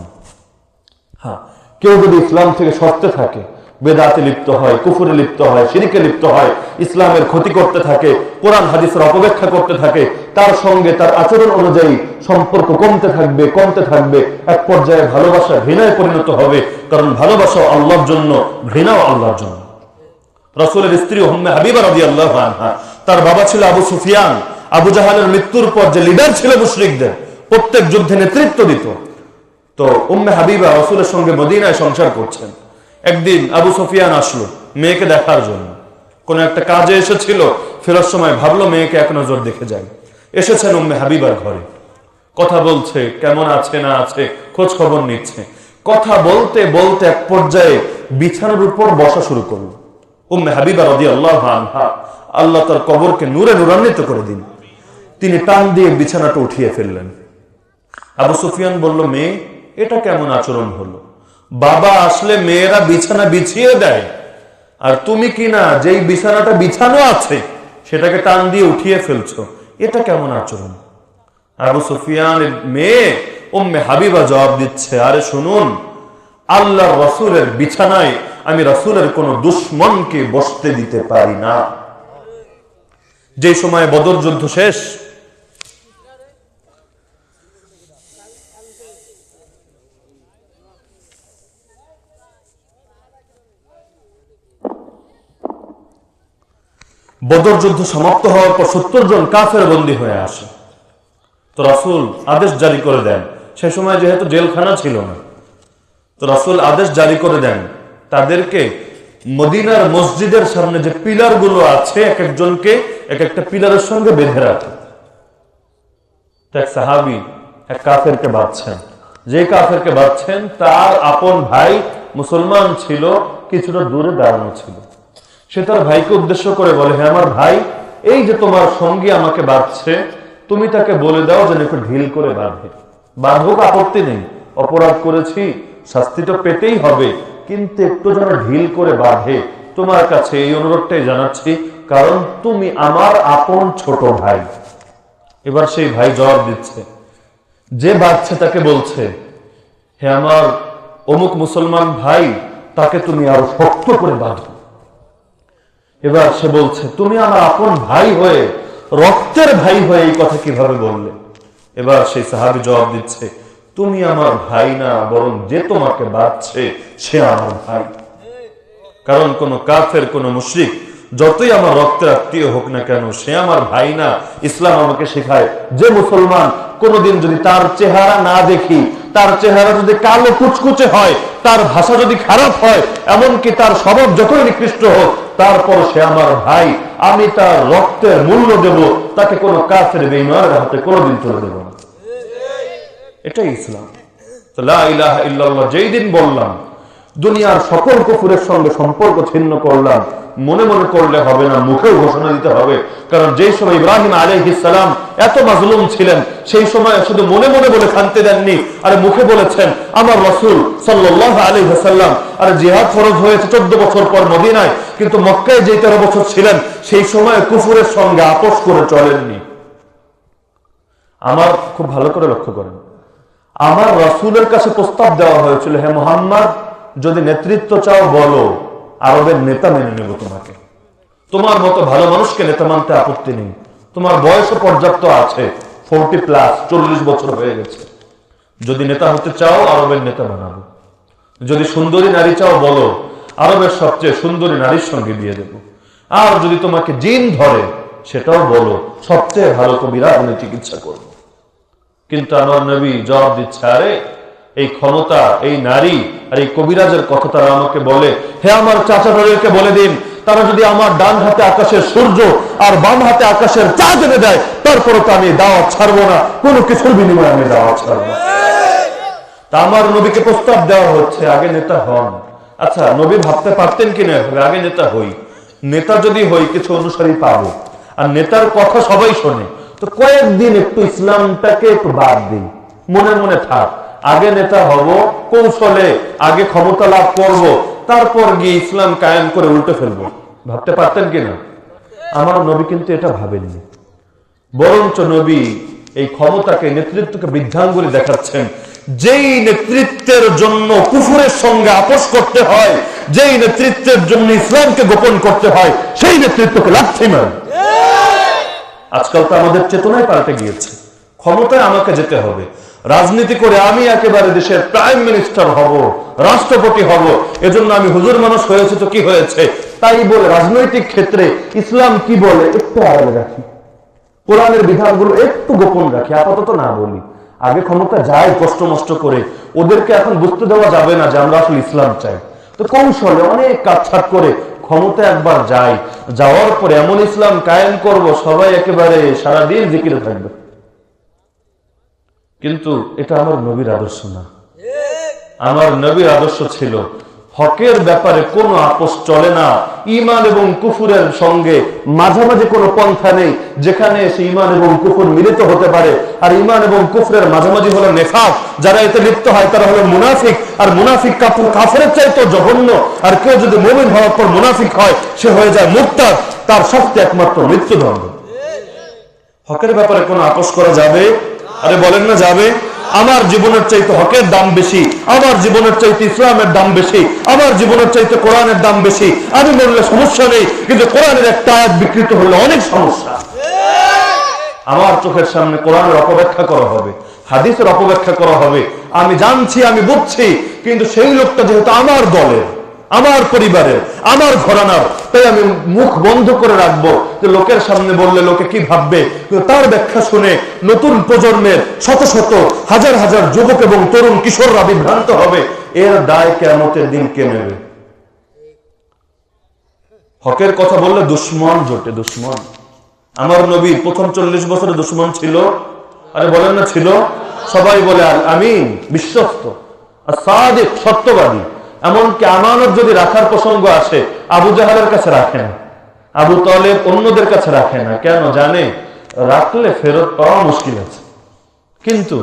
হ্যাঁ, কেউ যদি ইসলাম থেকে সরতে থাকে, বেদাতে লিপ্ত হয়, কুফরে লিপ্ত হয়, শিরকে লিপ্ত হয়, ইসলামের ক্ষতি করতে থাকে, কোরআন হাদিসের অপব্যাখ্যা করতে থাকে, তার সঙ্গে তার আচরণ অনুযায়ী সম্পর্ক কমতে থাকবে, কমতে থাকবে, এক পর্যায়ে ভালোবাসা ঘৃণায় পরিণত হবে। কারণ ভালোবাসাও আল্লাহর জন্য, ঘৃণাও আল্লাহর জন্য। রাসূলের স্ত্রী উম্মে হাবিবা রাদিয়াল্লাহু আনহা, তার বাবা ছিল আবু সুফিয়ান। আবু জাহালের মৃত্যুর পর যে লিডার ছিল মুশরিকদের, প্রত্যেক যুদ্ধে নেতৃত্ব দিত। তো উম্মে হাবিবা রাসূলের সঙ্গে মদিনায় সংসার করছেন। একদিন আবু সুফিয়ান আসলো মেয়েকে দেখার জন্য, কোন একটা কাজে এসেছিল, ফেরার সময় ভাবলো মেয়েকে এক নজর দেখে যায়। এসেছেন উম্মে হাবিবার ঘরে, কথা বলছে, কেমন আছে না আছে খোঁজ খবর নিচ্ছে। কথা বলতে বলতে এক পর্যায়ে বিছানার উপর বসা শুরু করলো। উম্মে হাবিবা রাদিয়াল্লাহু আনহা, আল্লাহ তার কবরকে নূরে নূরান্বিত করে দিন, তিনি টান দিয়ে বিছানাটা উঠিয়ে ফেললেন। আবু সুফিয়ান বলল, মেয়ে এটা কেমন আচরণ হলো? বাবা আসলে মেয়েরা বিছানা বিছিয়ে দেয়, আর তুমি কি না যেই বিছানাটা বিছানো আছে সেটাকে টান দিয়ে উঠিয়ে ফেলছো, এটা কেমন আচরণ? আবু সুফিয়ানের মেয়ে উম্মে হাবিবা জবাব দিচ্ছে, আরে শুনুন, আল্লাহর রাসূলের বিছানায় আমি রাসূলের কোন দুশমনকে বসতে দিতে পারি না। যে সময় বদর যুদ্ধ শেষ, বদর যুদ্ধ সমাপ্ত হওয়ার পর 70 জন কাফের বন্দী হয়ে আসে। তো রাসূল আদেশ জারি করে দেন, সে সময় যেহেতু জেলখানা ছিল না, তো রাসূল আদেশ জারি করে দেন তাদেরকে মদিনার মসজিদের সামনে যে পিলার গুলো আছে এক একজনকে এক একটা পিলারের সঙ্গে বেঁধে রাখে। এক সাহাবী এক কাফেরকে বাঁধছেন, যে কাফেরকে বাঁধছেন তার আপন ভাই মুসলমান ছিল, কিছুটা দূরে দাঁড়ানো ছিল। সে তার ভাইকে উদ্দেশ্য করে বলে, হ্যাঁ আমার ভাই, এই যে তোমার সঙ্গী আমাকে বাঁধছে, তুমি তাকে বলে দাও যেন একটু ঢিল করে বাঁধে। বাঁধুক, আপত্তি নেই, অপরাধ করেছি, শাস্তি তো পেতেই হবে, কিন্তু একটু যেন ঢিল করে বাঁধে। তোমার কাছে এই অনুরোধটাই জানাচ্ছি, কারণ তুমি আমার আপন ছোট ভাই। এবার সেই ভাই জবাব দিচ্ছে, যে বাঁধছে তাকে বলছে, হে আমার অমুক মুসলমান ভাই, তাকে তুমি আরো শক্ত করে বাঁধো। এবার সে বলছে, তুমি আমার আপন ভাই হয়ে, রক্তের ভাই হয়ে এই কথা কিভাবে বললে? এবার সেই সাহাবী জবাব দিচ্ছে, তুমি আমার ভাই না, বরং যে তোমাকে বাঁধছে সে আমার ভাই। কারণ কোন কাফের, কোন মুশরিক যতই আমার রক্তের আত্মীয় হোক না কেন, সে আমার ভাই না। ইসলাম আমাকে শেখায়, যে মুসলমান কোনদিন যদি তার চেহারা না দেখি, তার চেহারা যদি কালো কুচকুচে হয়, তার ভাষা যদি খারাপ হয়, এমনকি তার স্বভাব যতই নিকৃষ্ট হোক, তারপর সে আমার ভাই, আমি তার রক্তের মূল্য দেব, তাকে কোন কাফের বেঈমানের হাতে কোনদিন তুলে দেব না। এটাই ইসলাম। তো লা ইলাহা ইল্লাল্লাহ যেই দিন বললাম, দুনিয়ার সকল কুফরের সঙ্গে সম্পর্ক ছিন্ন করলাম, মনে মনে করলে হবে না, মুখেও ঘোষণা দিতে হবে। কারণ যেই সময় ইব্রাহিম আলাইহিস সালাম এত মাজলুম ছিলেন, সেই সময় শুধু মনে মনে বলে শান্তি দেননি, আর মুখে বলেছেন আমার রাসূল সাল্লাল্লাহু আলাইহি ওয়াসাল্লাম, আর জিহাদ ফরজ হয়েছে 14 বছর পর মদিনায়, কিন্তু মক্কায় যে 13 বছর ছিলেন সেই সময় কুফরের সঙ্গে আপোষ করে চলেননি। আমার খুব ভালো করে লক্ষ্য করেন, আমার রাসূলের কাছে প্রস্তাব দেওয়া হয়েছিল, হে মুহাম্মদ, যদি নেতৃত্ব চাও বলো, আরবের নেতা মেনে নেব তোমাকে, তোমার মতো ভালো মানুষকে নেতা মানতে আপত্তি নেই, তোমার বয়সও পর্যাপ্ত আছে, 40+, 40 বছর হয়ে গেছে, যদি নেতা হতে চাও আরবের নেতা বানাবো। যদি সুন্দরী নারী চাও বলো, আরবের সবচেয়ে সুন্দরী নারীর সঙ্গে বিয়ে দেব। আর যদি তোমাকে জিন ধরে সেটাও বলো, সবচেয়ে ভালো কবিরা আমি চিকিৎসা করব। কিন্তু আমার নবী জবাব দিচ্ছে, আরে এই ক্ষমতা, এই নারী আর এই কবিরাজের কথা তারা আমাকে বলে, হে আমার চাচা তাদেরকে বলে দিন, তারা যদি আমার ডান হাতে আকাশের সূর্য আর বাম হাতে আকাশের চাঁদ এনে দেয়, তারপরে তো আমি দাওয়াত ছাড়বো না, কোনো কিছুর বিনিময়ে আমি দাওয়াত ছাড়বো। তা আমার নবীকে প্রস্তাব দেওয়া হচ্ছে, আগে নেতা হন। আচ্ছা, নবী ভাবতে পারতেন কিনা আগে নেতা হই, নেতা যদি হই কিছু অনুসারী পাবো, আর নেতার কথা সবাই শোনে, তো কয়েকদিন একটু ইসলামটাকে একটু বাদ দিই, মনে মনে থাক, আগে নেতা হব, কৌশলে আগে ক্ষমতা লাভ করব, তারপর গিয়ে ইসলাম কায়েম করে উল্টে ফেলবো। ভাবতে পারতেন কিনা? আমার নবী কিন্তু এটা ভাবেননি, বরঞ্চ নবী এই ক্ষমতাকে, নেতৃত্বকে বৃদ্ধাঙ্গুলি দেখাচ্ছেন। যেই নেতৃত্বের জন্য কুফরের সঙ্গে আপোষ করতে হয়, যেই নেতৃত্বের জন্য ইসলামকে গোপন করতে হয়, সেই নেতৃত্বকে লাথি মারে। আজকাল তো আমাদের চেতনায় পাল্টে গিয়েছে, ক্ষমতায় আমাকে যেতে হবে, রাজনীতি করে আমি একেবারে দেশের প্রাইম মিনিস্টার হব, রাষ্ট্রপতি হব, এজন্য আমি হুজুর মানুষ হয়েছে তো কি হয়েছে, তাই বলে রাজনৈতিক ক্ষেত্রে ইসলাম কি বলে একটু আড়ালে রাখি, কোরআনের বিধানগুলো একটু গোপন রাখি, আপাতত না বলি, আগে ক্ষমতা যায় কষ্ট নষ্ট করে। ওদেরকে এখন বুঝতে দেওয়া যাবে না যে আমরা আসলে ইসলাম চাই, তো কৌশলে অনেক কাটছাট করে ক্ষমতা একবার যাই, যাওয়ার পরে এমন ইসলাম কায়েম করব সবাই একেবারে সারাদিন জিকিরে থাকবে। কিন্তু এটা আমার নবীর আদর্শ না। আমার নবীর আদর্শ ছিল হকের ব্যাপারে কোনো আপোষ চলে না, ঈমান এবং কুফরের সঙ্গে মাঝামাঝি কোনো পন্থা নেই, যেখানে এসে ঈমান এবং কুফর মিলিত হতে পারে। আর ঈমান এবং কুফরের মাঝামাঝি হলো নেফাক, যারা এতে লিপ্ত হয় তারা হলো মুনাফিক, আর মুনাফিক কাফেরের চাইতেও জঘন্য। আর কেউ যদি মুমিন হওয়ার পর মুনাফিক হয়, সে হয়ে যায় মুরতাদ, তার শাস্তি একমাত্র মৃত্যুদণ্ড। হকের ব্যাপারে কোনো আপোষ করা যাবে আরে বলেন না যাবে? আমার জীবনের চাইতে হকের দাম বেশি, আমার জীবনের চাইতে ইসলামের দাম বেশি, আমার জীবনের চাইতে কোরআনের দাম বেশি। আমি বললে সমস্যা নেই, কিন্তু কোরআনের একটা আয়াত বিকৃত হলে অনেক সমস্যা। আমার চোখের সামনে কোরআনের অপব্যাখ্যা করা হবে, হাদিসের অপব্যাখ্যা করা হবে, আমি জানছি, আমি বুঝছি, কিন্তু সেই লোকটা যেহেতু আমার দলের, আমার পরিবারের, আমার ঘরানার, তাই আমি মুখ বন্ধ করে রাখবো যে লোকের সামনে বললে লোকে কি ভাববে। কিন্তু তার ব্যাখ্যা শুনে নতুন প্রজন্মের শত শত হাজার হাজার যুবক এবং তরুণ কিশোররা বিভ্রান্ত হবে। এর দায় কিয়ামতের দিন কে নেবে? হকের কথা বললে দুশ্মন জোটে, দুশ্মন। আমার নবীর প্রথম 40 বছরে দুশ্মন ছিল। আরে বলেন না ছিল? সবাই বলে আমিন, বিশ্বস্ত আর সাদিক, সত্যবাদী। এমনকি আমানত যদি রাখার প্রসঙ্গ আসে, আবু জাহালের কাছে রাখে না, আবু তালেব অন্যদের কাছে রাখে না। কেন জানে? রাখলে ফেরত পাওয়া মুশকিল আছে। কিন্তু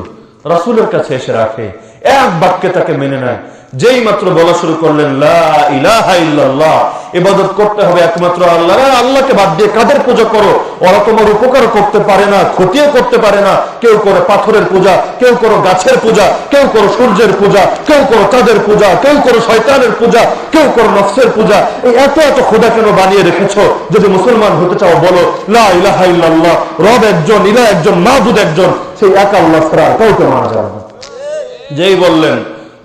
রাসূলের কাছে এসে রাখে, এক বাক্যে তাকে মেনে নেয়। যেই মাত্র বলা শুরু করলেন লা ইলাহা ইল্লাল্লাহ, ইবাদত করতে হবে একমাত্র আল্লাহ, আল্লাহকে বাদ দিয়ে কাদের পূজা করো? ওরা তোমার উপকার করতে পারে না, ক্ষতিও করতে পারে না। কেউ করে পাথরের পূজা, কেউ করো গাছের পূজা, কেউ করো সূর্যের পূজা, কেউ করো চাঁদের পূজা, কেউ করো শয়তানের পূজা, কেউ করো নফসের পূজা। এই এত এত খোদা কেন বানিয়ে রেখেছো? যদি মুসলমান হতে চাও বলো লা ইলাহা ইল্লাল্লাহ, রব একজন, ইলাহ একজন, মাবুদ একজন, সেই এক আল্লাহ ছাড়া কাউকে মানা যাবে না। যেই বললেন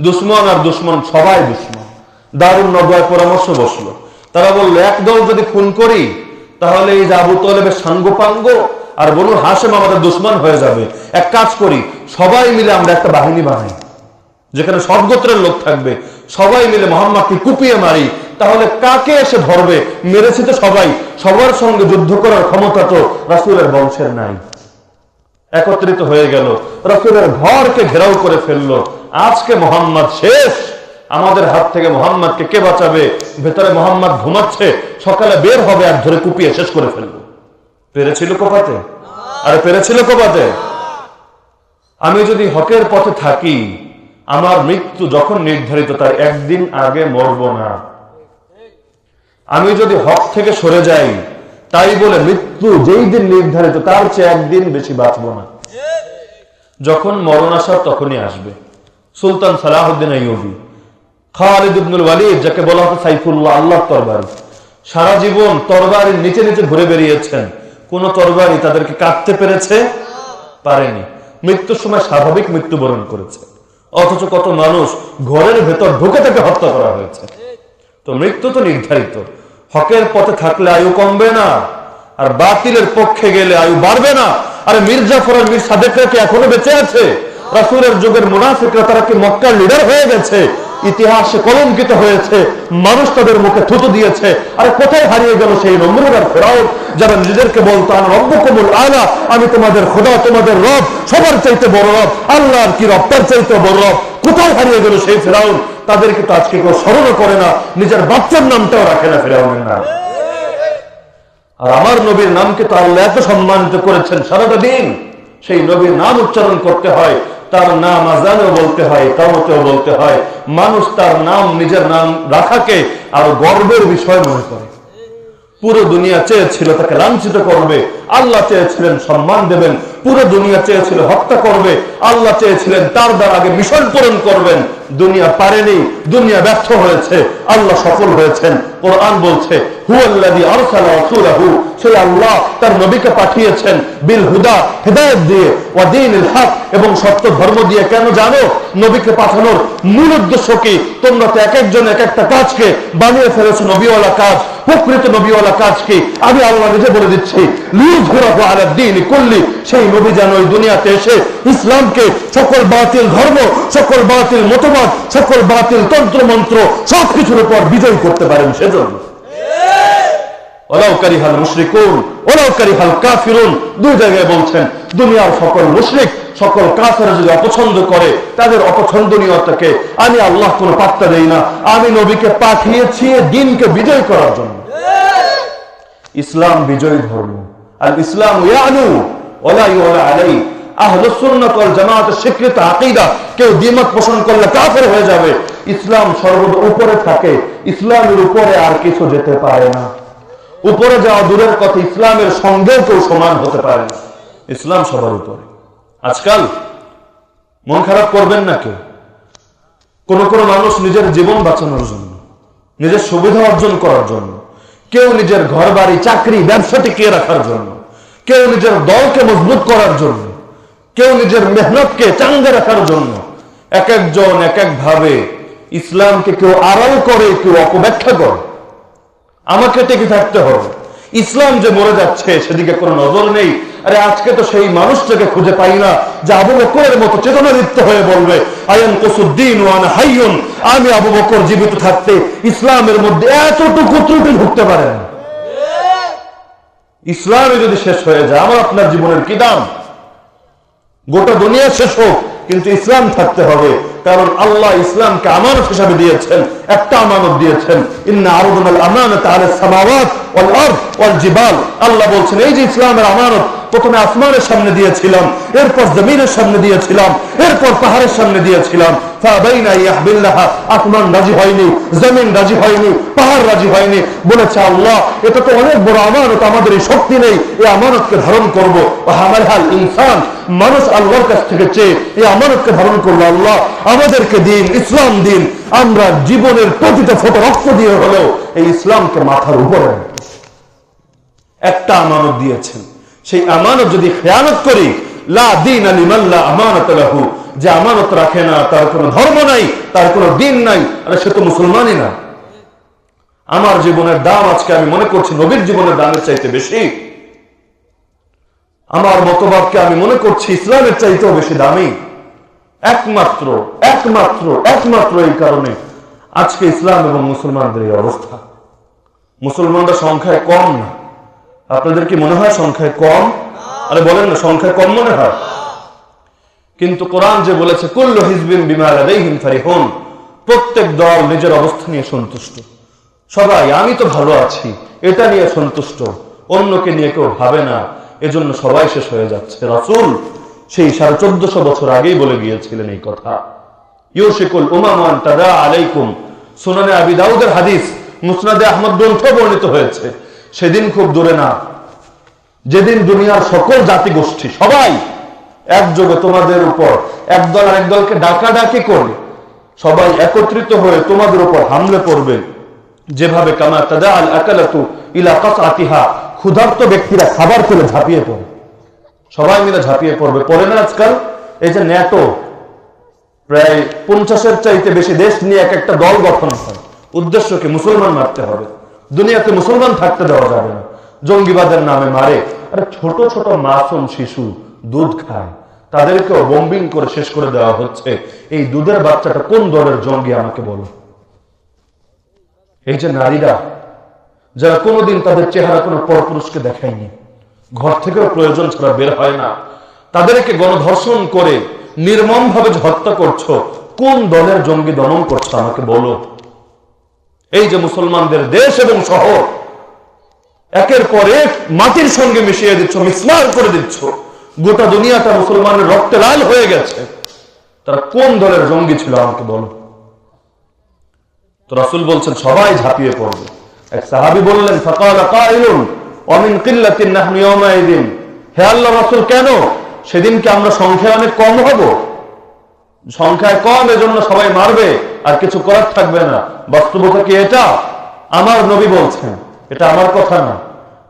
দুশ্মন আর দুশ্মন, সবাই দুশ্মন। দারুন নদওয়ায় পরামর্শ বসলো। তারা বললো একদল যদি খুন করি তাহলে এই যে আবু তালেবের সাঙ্গপাঙ্গ আর বনু হাশেম আমাদের দুশ্মন হয়ে যাবে। এক কাজ করি, সবাই মিলে আমরা একটা বাহিনী বানাই, যেখানে সব গোত্রের লোক থাকবে, সবাই মিলে মোহাম্মদকে কুপিয়ে মারি। তাহলে কাকে এসে ধরবে? মেরেছি তো সবাই, সবার সঙ্গে যুদ্ধ করার ক্ষমতা তো রাসূলের বংশের নাই। একত্রিত হয়ে গেল, রাসূলের ঘরকে ঘেরাও করে ফেললো। আজকে মোহাম্মদ শেষ, আমাদের হাত থেকে মোহাম্মদকে কে বাঁচাবে? ভেতরে মোহাম্মদ ঘুমাচ্ছে, সকালে বের হবে আর ধরে কুপিয়ে শেষ করে ফেলবো। পেরেছিল কোপাতে? আরে পেরেছিল কোপাতে? আমি যদি হকের পথে থাকি, আমার মৃত্যু যখন নির্ধারিত তার একদিন আগে মরবো না। আমি যদি হক থেকে সরে যাই, তাই বলে মৃত্যু যেই দিন নির্ধারিত তার চেয়ে একদিন বেশি বাঁচবো না। যখন মরণ আসার তখনই আসবে। সুলতান সালাহুদ্দিন আইয়ুবী, খালিদ ইবনুল ওয়ালিদ, যাকে বলা হতো সাইফুল্লাহ, আল্লাহর তরবারি, সারা জীবন তরবারির নিচে নিচে ঘুরে বেরিয়েছেন। কোন তরবারি তাদেরকে কাটতে পেরেছে? পারেনি। মৃত্যুর সময় স্বাভাবিক মৃত্যুবরণ করেছে। অথচ কত মানুষ ঘরের ভেতর ঢুকে তাকে হত্যা করা হয়েছে। তো মৃত্যু তো নির্ধারিত। হকের পথে থাকলে আয়ু কমবে না, আর বাতিলের পক্ষে গেলে আয়ু বাড়বে না। আরে মির্জাফর আর মীর সাদেকরা কি এখনো বেঁচে আছে? রাসূলের যুগের মুনাফিকরা, তারা কি মক্কার লিডার হয়ে গেছে? ইতিহাসে কলঙ্কিত হয়েছে, মানুষ তাদের মুখে থুতু দিয়েছে। আরে কোথায় হারিয়ে গেল সেই নমরুদ আর ফিরআউন, যারা নিজেদেরকে বলতো আনা রব্বুকুমুল আলা, আমি তোমাদের খোদা, তোমাদের রব, সবার চাইতে বড় রব, আল্লাহর কি রব, তার চাইতে বড় রব। কোথায় হারিয়ে গেল সেই ফিরআউন? তাদেরকে তো আজকে কেউ স্মরণও করে না, নিজের বাচ্চার নামটাও রাখে না ফিরআউনের নাম। আর আমার নবীর নামকে তো আল্লাহ এত সম্মানিত করেছেন, সারাটা দিন সেই নবীর নাম উচ্চারণ করতে হয়, তার নাম আজানেও বলতে হয়, ইকামতেও বলতে হয়। মানুষ তার নাম, নিজের নাম রাখাকে আরো গর্বের বিষয় মনে করে। পুরো দুনিয়া চেয়েছিল তাকে লাঞ্ছিত করবে, আল্লাহ চেয়েছিলেন সম্মান দেবেন। পুরো দুনিয়া চেয়েছিল হত্যা করবে, আল্লাহ চেয়েছিলেন তার দ্বারা আগে মিশন পূরণ করবেন। দুনিয়া পারেনি, দুনিয়া ব্যর্থ হয়েছে, আল্লাহ সফল হয়েছেন। কোরআন বলছে হুয়াল্লাযী আরসালা রাসূলাহু, সেই আল্লাহ তার নবীকে পাঠিয়েছেন বিল হুদা, হেদায়েত দিয়ে, ওয়া দীনিল হক, এবং সত্য ধর্ম দিয়ে। কেন জানো? নবীকে পাঠানোর মূল উদ্দেশ্য কি? তোমরা তো এক একজন এক একটা কাজকে বানিয়ে ফেলেছো নবীওয়ালা কাজ। প্রকৃত নবীওয়ালা কাজ কি? আমি আল্লাহ নিজে বলে দিচ্ছি, লিইয়ুযহিরাহু আলা দ্বীনি কুল্লি, সেই নবী যেন ওই দুনিয়াতে এসে ইসলামকে সকল বাতিল ধর্ম, সকল বাতিল মতবাদ, সকল বাতিল তন্ত্রমন্ত্র সবকিছুর উপর বিজয় করতে পারেন। সেজন্য ওয়ালাউ কারিহাল মুশরিকুন ওয়ালাউ কারিহাল কাফিরুন, দুই জায়গায় বলছেন দুনিয়ার সকল মুশরিক, সকল কাফেররা যদি অপছন্দ করে, তাদের অপছন্দনীয়তাকে আমি আল্লাহ কোনো পাত্তা দেই না। আমি নবীকে পাঠিয়েছি দ্বীনকে বিজয় করার জন্য। ইসলাম বিজয়ী ধর্ম, আর ইসলাম ইয়ানু ওয়ালা ইউলা আলাই। আহলুস সুন্নাত ওয়াল জামাতের স্বীকৃত আকীদা, কেউ দ্বিমত পোষণ করলে কাফের হয়ে যাবে। ইসলাম সর্বদা উপরে থাকে, ইসলামের উপরে আর কিছু যেতে পারে না। উপরে যাওয়া দূরের কথা, ইসলামের সঙ্গেও কেউ সমান হতে পারে না। ইসলাম সবার উপরে। আজকাল মন খারাপ করবেন না কেউ। কোন কোন মানুষ নিজের জীবন বাঁচানোর জন্য, নিজের সুবিধা অর্জন করার জন্য, কেউ নিজের ঘর বাড়ি চাকরি ব্যবসা টিকিয়ে রাখার জন্য, কেউ নিজের দলকে মজবুত করার জন্য, কেউ নিজের মেহনতকে চাঙ্গা রাখার জন্য এক একজন এক এক ভাবে ইসলামকে কেউ আড়াল করে, কেউ অপব্যাখ্যা করে। আমাকে টিকে থাকতে হবে, ইসলাম যে মরে যাচ্ছে সেদিকে কোনো নজর নেই। আরে আজকে তো সেই মানুষটাকে খুঁজে পাই না যে আবু বকরের মতো চেতনাদীপ্ত হয়ে বলবে আয়ান কুসুদ্দিন ওয়ানা হাইয়ুন, আমি আবু বকর জীবিত থাকতে ইসলামের মধ্যে এতটুকু ত্রুটি ঢুকতে পারে না। ইসলামে যদি শেষ হয়ে যায় আমার আপনার জীবনের কি দাম? গোটা দুনিয়া শেষ হোক কিন্তু ইসলাম থাকতে হবে, কারণ আল্লাহ ইসলামকে আমানত হিসাবে দিয়েছেন, একটা আমানত দিয়েছেন। ইন্না আরদুনাল আমানাতা আলাস সামাওয়াত ওয়াল আরদ ওয়াল জিবাল। আল্লাহ বলছেন এই যে ইসলামের আমানত প্রথমে আসমানের সামনে দিয়েছিলাম, এরপর জমিনের সামনে দিয়েছিলাম, এরপর পাহাড়ের সামনে দিয়েছিলাম। ফাবাইনা ইয়াহবিল্লাহা, আসমান রাজি হয়নি, জমিন রাজি হয়নি, পাহাড় রাজি হয়নি। বলেছে আল্লাহ এটা তো অনেক বড় আমানত, আমাদের এই শক্তি নেই এই আমানতকে ধারণ করব। ওয়া হামালহাল ইনসান, মানুষ আল্লাহর কাছ থেকে চেয়ে এই আমানতকে ধারণ করলো। আল্লাহ আমাদেরকে দিন, ইসলাম দিন, আমরা জীবনের প্রতিটা ফোঁটা রক্ত দিয়ে হলেও এই ইসলামকে মাথার উপরে একটা আমানত দিয়েছেন। সেই আমানত যদি খেয়ানত করি, লা দীন লিমান লা আমানাত লাহু, যে আমানত রাখে না তার কোনো ধর্ম নাই, তার কোনো দিন নাই, আরে সে তো মুসলমানই না। আমার জীবনের দাম আজকে আমি মনে করছি নবীর জীবনের দামের চাইতে বেশি। আমার মতবাদকে আমি মনে করছি ইসলামের চাইতেও বেশি দামি। একমাত্র একমাত্র একমাত্র এই কারণে আজকে ইসলাম এবং মুসলমানদের এই অবস্থা। মুসলমানরা সংখ্যায় কম না, আপনাদের কি মনে হয় সংখ্যায় কম? আরে বলেন না, সংখ্যায় কম মনে হয়? কিন্তু কোরআন যে বলেছে কুল্লু হিজবিন বিমা লাদাইহিম ফারিহুন, প্রত্যেক দল নিজের অবস্থা নিয়ে সন্তুষ্ট। সবাই আমি তো ভালো আছি এটা নিয়ে সন্তুষ্ট, অন্যকে নিয়ে কেউ ভাবে না, এজন্য সবাই শেষ হয়ে যাচ্ছে। রাসূল সেই 1450 বছর আগেই বলে গিয়েছিলেন এই কথা। ইউশিকুল উমামু আন তাদা আলাইকুম, সুনানে আবি দাউদের হাদিস, মুসনাদে আহমদ গ্রন্থ বর্ণিত হয়েছে। সেদিন খুব দূরে না, যেদিন দুনিয়ার সকল জাতি গোষ্ঠী সবাই একযোগে তোমাদের উপর একদল আরেকদলকে ডাকাডাকি করে সবাই একত্রিত হয়ে তোমাদের উপর হামলে পড়বে, যেভাবে কামা তাদা আল আকালাতু ইলা কাসআতিহা, ক্ষুধার্ত ব্যক্তিরা খাবার পেলে ঝাঁপিয়ে পড়ে, সবাই মিলে ঝাঁপিয়ে পড়বে। পড়ে না আজকাল এই যে ন্যাটো, প্রায় 50-এর চাইতে বেশি দেশ নিয়ে এক একটা দল গঠন হয়, উদ্দেশ্যকে মুসলমান মারতে হবে, দুনিয়াতে মুসলমান থাকতে দেওয়া যাবে না, জঙ্গিবাদের নামে মারে। আরে ছোট ছোট মাসুম শিশু দুধ খায়, তাদেরকেও বোম্বিং করে শেষ করে দেওয়া হচ্ছে। এই দুধের বাচ্চাটা কোন দলের জঙ্গি আমাকে বলো? এই যে নারীরা যারা কোনোদিন তাদের চেহারা কোনো পরপুরুষকে দেখায়নি, ঘর থেকেও প্রয়োজন ছাড়া বের হয় না, তাদেরকে গণধর্ষণ করে নির্মম ভাবে হত্যা করছো, কোন দলের জঙ্গি দমন করছো আমাকে বলো? এই যে মুসলমানদের দেশ এবং শহর একের পর এক মাটির সঙ্গে মিশিয়ে দিচ্ছ, মিসমার করে দিচ্ছ, গোটা দুনিয়াটা মুসলমানের রক্তে লাল হয়ে গেছে, তারা কোন দলের জঙ্গি ছিল আমাকে বলো? তো রাসূল বলছেন সবাই ঝাঁপিয়ে পড়বে। এক সাহাবী বললেন ফাকালা কাইলুন ওয়া মিন কিল্লাতিন নাহনু ইয়াওমাইদিন, হে আল্লাহর রাসূল কেন? সেদিন কি আমরা সংখ্যায় অনেক কম হব? সংখ্যায় কম এজন্য সবাই মারবে আর কিছু করার থাকবে না। বাস্তবতা কি এটা? আমার নবী বলছেন, এটা আমার কথা না,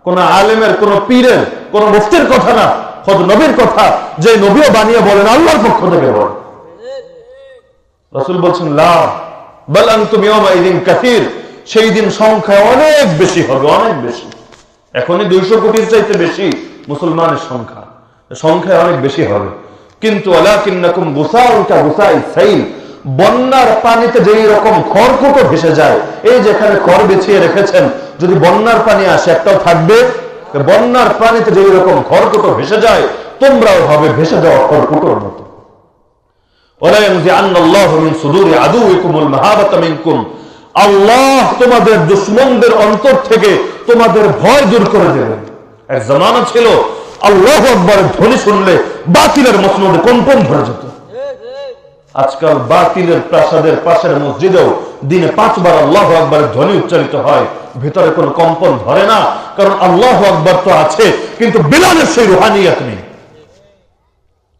কোন আলেমের, কোন পীরের, কোন মুফতির কথা না, খোদ নবীর কথা, যে নবীও বানিয়ে বলেন আল্লাহর পক্ষ থেকে বলেন। রাসূল বলছেন লা বাল আনতুম ইয়াওমাইদিন কাসীর, সেই দিন সংখ্যায় অনেক বেশি হবে, অনেক বেশি। এখনই 200 কোটির চাইতে বেশি মুসলমানের সংখ্যা, সংখ্যায় অনেক বেশি হবে। কিন্তু ওয়ালাকিন্নাকুম গুসাউন কা গুসাইস সাইল, বন্যার পানিতে যেই রকম খড়কুটো ভেসে যায়, এই যেখানে খড় বিছিয়ে রেখেছেন, যদি বন্যার পানি আসে একটাও থাকবে? বন্যার পানিতে যেই রকম খড়কুটো ভেসে যায়, তোমরাও হবে ভেসে যাওয়া খড়কুটোর মতো। ওয়ালা ইয়ানজিআন্নাল্লাহু মিন সুদুরি আদুইকুমুল মাহাবাতা মিনকুম, আল্লাহ তোমাদের দুশমনদের অন্তর থেকে তোমাদের ভয় দূর করে দেবেন। এক জামানা ছিল আল্লাহু আকবারের ধ্বনি শুনলে বাতিলের মসনদে কম্পন ধরে যেত। আজকাল বাতিলের প্রাসাদের পাশের মসজিদেও দিনে 5 বার আল্লাহু আকবারের ধ্বনি উচ্চারিত হয়, ভিতরে কোনো কম্পন ধরে না, কারণ আল্লাহু আকবার তো আছে কিন্তু বিলালের সেই রুহানিয়ত নেই।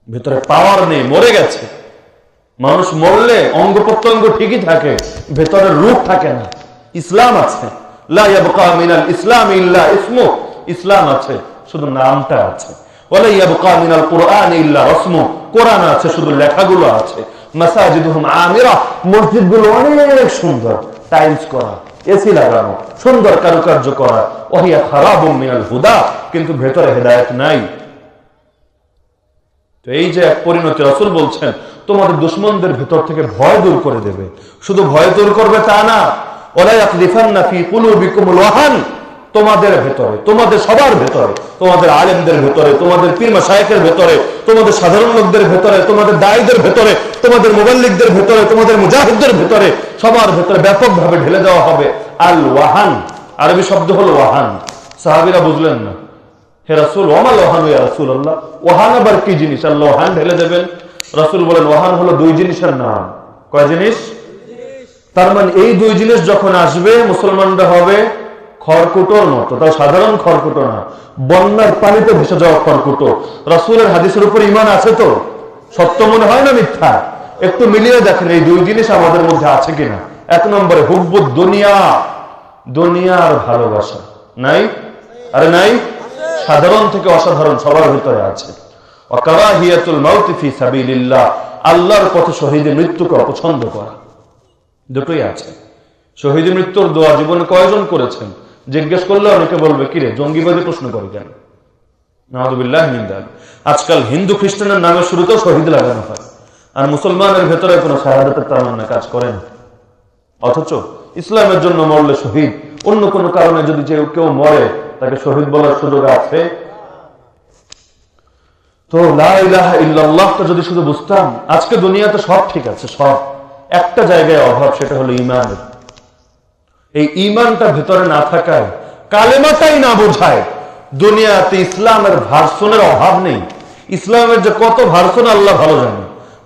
ভেতরে পাওয়ার নেই, মরে গেছে। মানুষ মরলে অঙ্গ প্রত্যঙ্গ ঠিকই থাকে, ভেতরের রূপ থাকে না। ইসলাম আছে, লা ইয়াবকা মিনাল ইসলাম ইল্লা ইসমু, ইসলাম আছে শুধু নামটা আছে। ওয়ালা ইয়াবকা মিনাল কুরআন ইল্লা রাসমু, কোরআন আছে শুধু লেখাগুলো আছে। মাসাজিদুহুম আমিরা, মসজিদগুলো অনেক সুন্দর, টাইলস করা, এসি লাগানো, সুন্দর কারুকার্য করা। ওহিয়া খারাবুম মিনাল হুদা, কিন্তু ভেতরে হেদায়েত নাই। তো এই যে এক পরিণতি, রাসূল বলছেন তোমাদের দুশমনদের ভেতর থেকে ভয় দূর করে দেবে। শুধু ভয় দূর করবে তা না, ওয়ালা ইয়াকযিফান্না ফী কুলুবিকুমুল ওয়াহান, তোমাদের ভেতরে, তোমাদের সবার ভেতরে, তোমাদের আলেমদের ভেতরে, তোমাদের পীর মাশায়েখের ভেতরে, তোমাদের সাধারণ লোকদের ভেতরে, তোমাদের দায়ীদের ভেতরে, তোমাদের মুবাল্লিগদের ভেতরে, তোমাদের মুজাহিদদের ভেতরে, সবার ভেতরে ব্যাপকভাবে ঢেলে দেওয়া হবে আল ওয়াহান। আরবি শব্দ হলো ওয়াহান। সাহাবীরা বুঝলেন না, হে রাসূল, ওয়ামাল ওয়াহান ইয়া রাসূলুল্লাহ, ওয়াহান আবার কি জিনিস আল্লাহ ওয়াহান ঢেলে দেবেন? রাসূল বলেন ওয়াহান হলো দুই জিনিসের নাম। কয় জিনিস? তার মানে এই দুই জিনিস যখন আসবে মুসলমানরা হবে খড়কুটোর মতো, তাও সাধারণ খড়কুটো না, বন্যার পানিতে ভেসে যাওয়া খড়কুটো। রাসূলের হাদিসের উপর ঈমান আছে তো? সত্য মনে হয় না মিথ্যা? একটু মিলিয়ে দেখেন এই দুই জিনিস আমাদের মধ্যে আছে কিনা। এক নম্বরে হুব্বুদ দুনিয়া, দুনিয়ার ভালোবাসা নাই? আরে নাই? সাধারণ থেকে অসাধারণ সবার ভিতরে আছে। ওয়া কারাহিয়াতুল মাউতি ফি সাবিলিল্লাহ, আল্লাহর পথে শহীদের মৃত্যুকে অপছন্দ করা, দুটোই আছে। শহীদ মৃত্যুর দোয়া জীবনে কয়জন করেছেন? জিজ্ঞেস করলে অনেকে বলবে কিরে জঙ্গিবাদী প্রশ্ন করে কেন? নাউযুবিল্লাহি মিন যালিক। আজকাল হিন্দু খ্রিস্টানের নামে শুরুতেও শহীদ লাগানো হয়, আর মুসলমানের ভেতরে কোনো শাহাদাতের তামান্না কাজ করে না। অথচ ইসলামের জন্য মরলে শহীদ, অন্য কোনো কারণে যদি কেউ মরে তাকে শহীদ বলার সুযোগ আছে? তো লা ইলাহা ইল্লাল্লাহটা যদি শুধু বুঝতাম, আজকে দুনিয়াতে সব ঠিক আছে, সব, একটা জায়গায় অভাব, সেটা হলো ঈমানের। এই ঈমানটা ভেতরে না থাকায়, কালেমাটাই না বোঝায়, দুনিয়াতে ইসলামের ভার্সনের অভাব নেই। ইসলামের যে কত ভার্সন আল্লাহ ভালো জানে।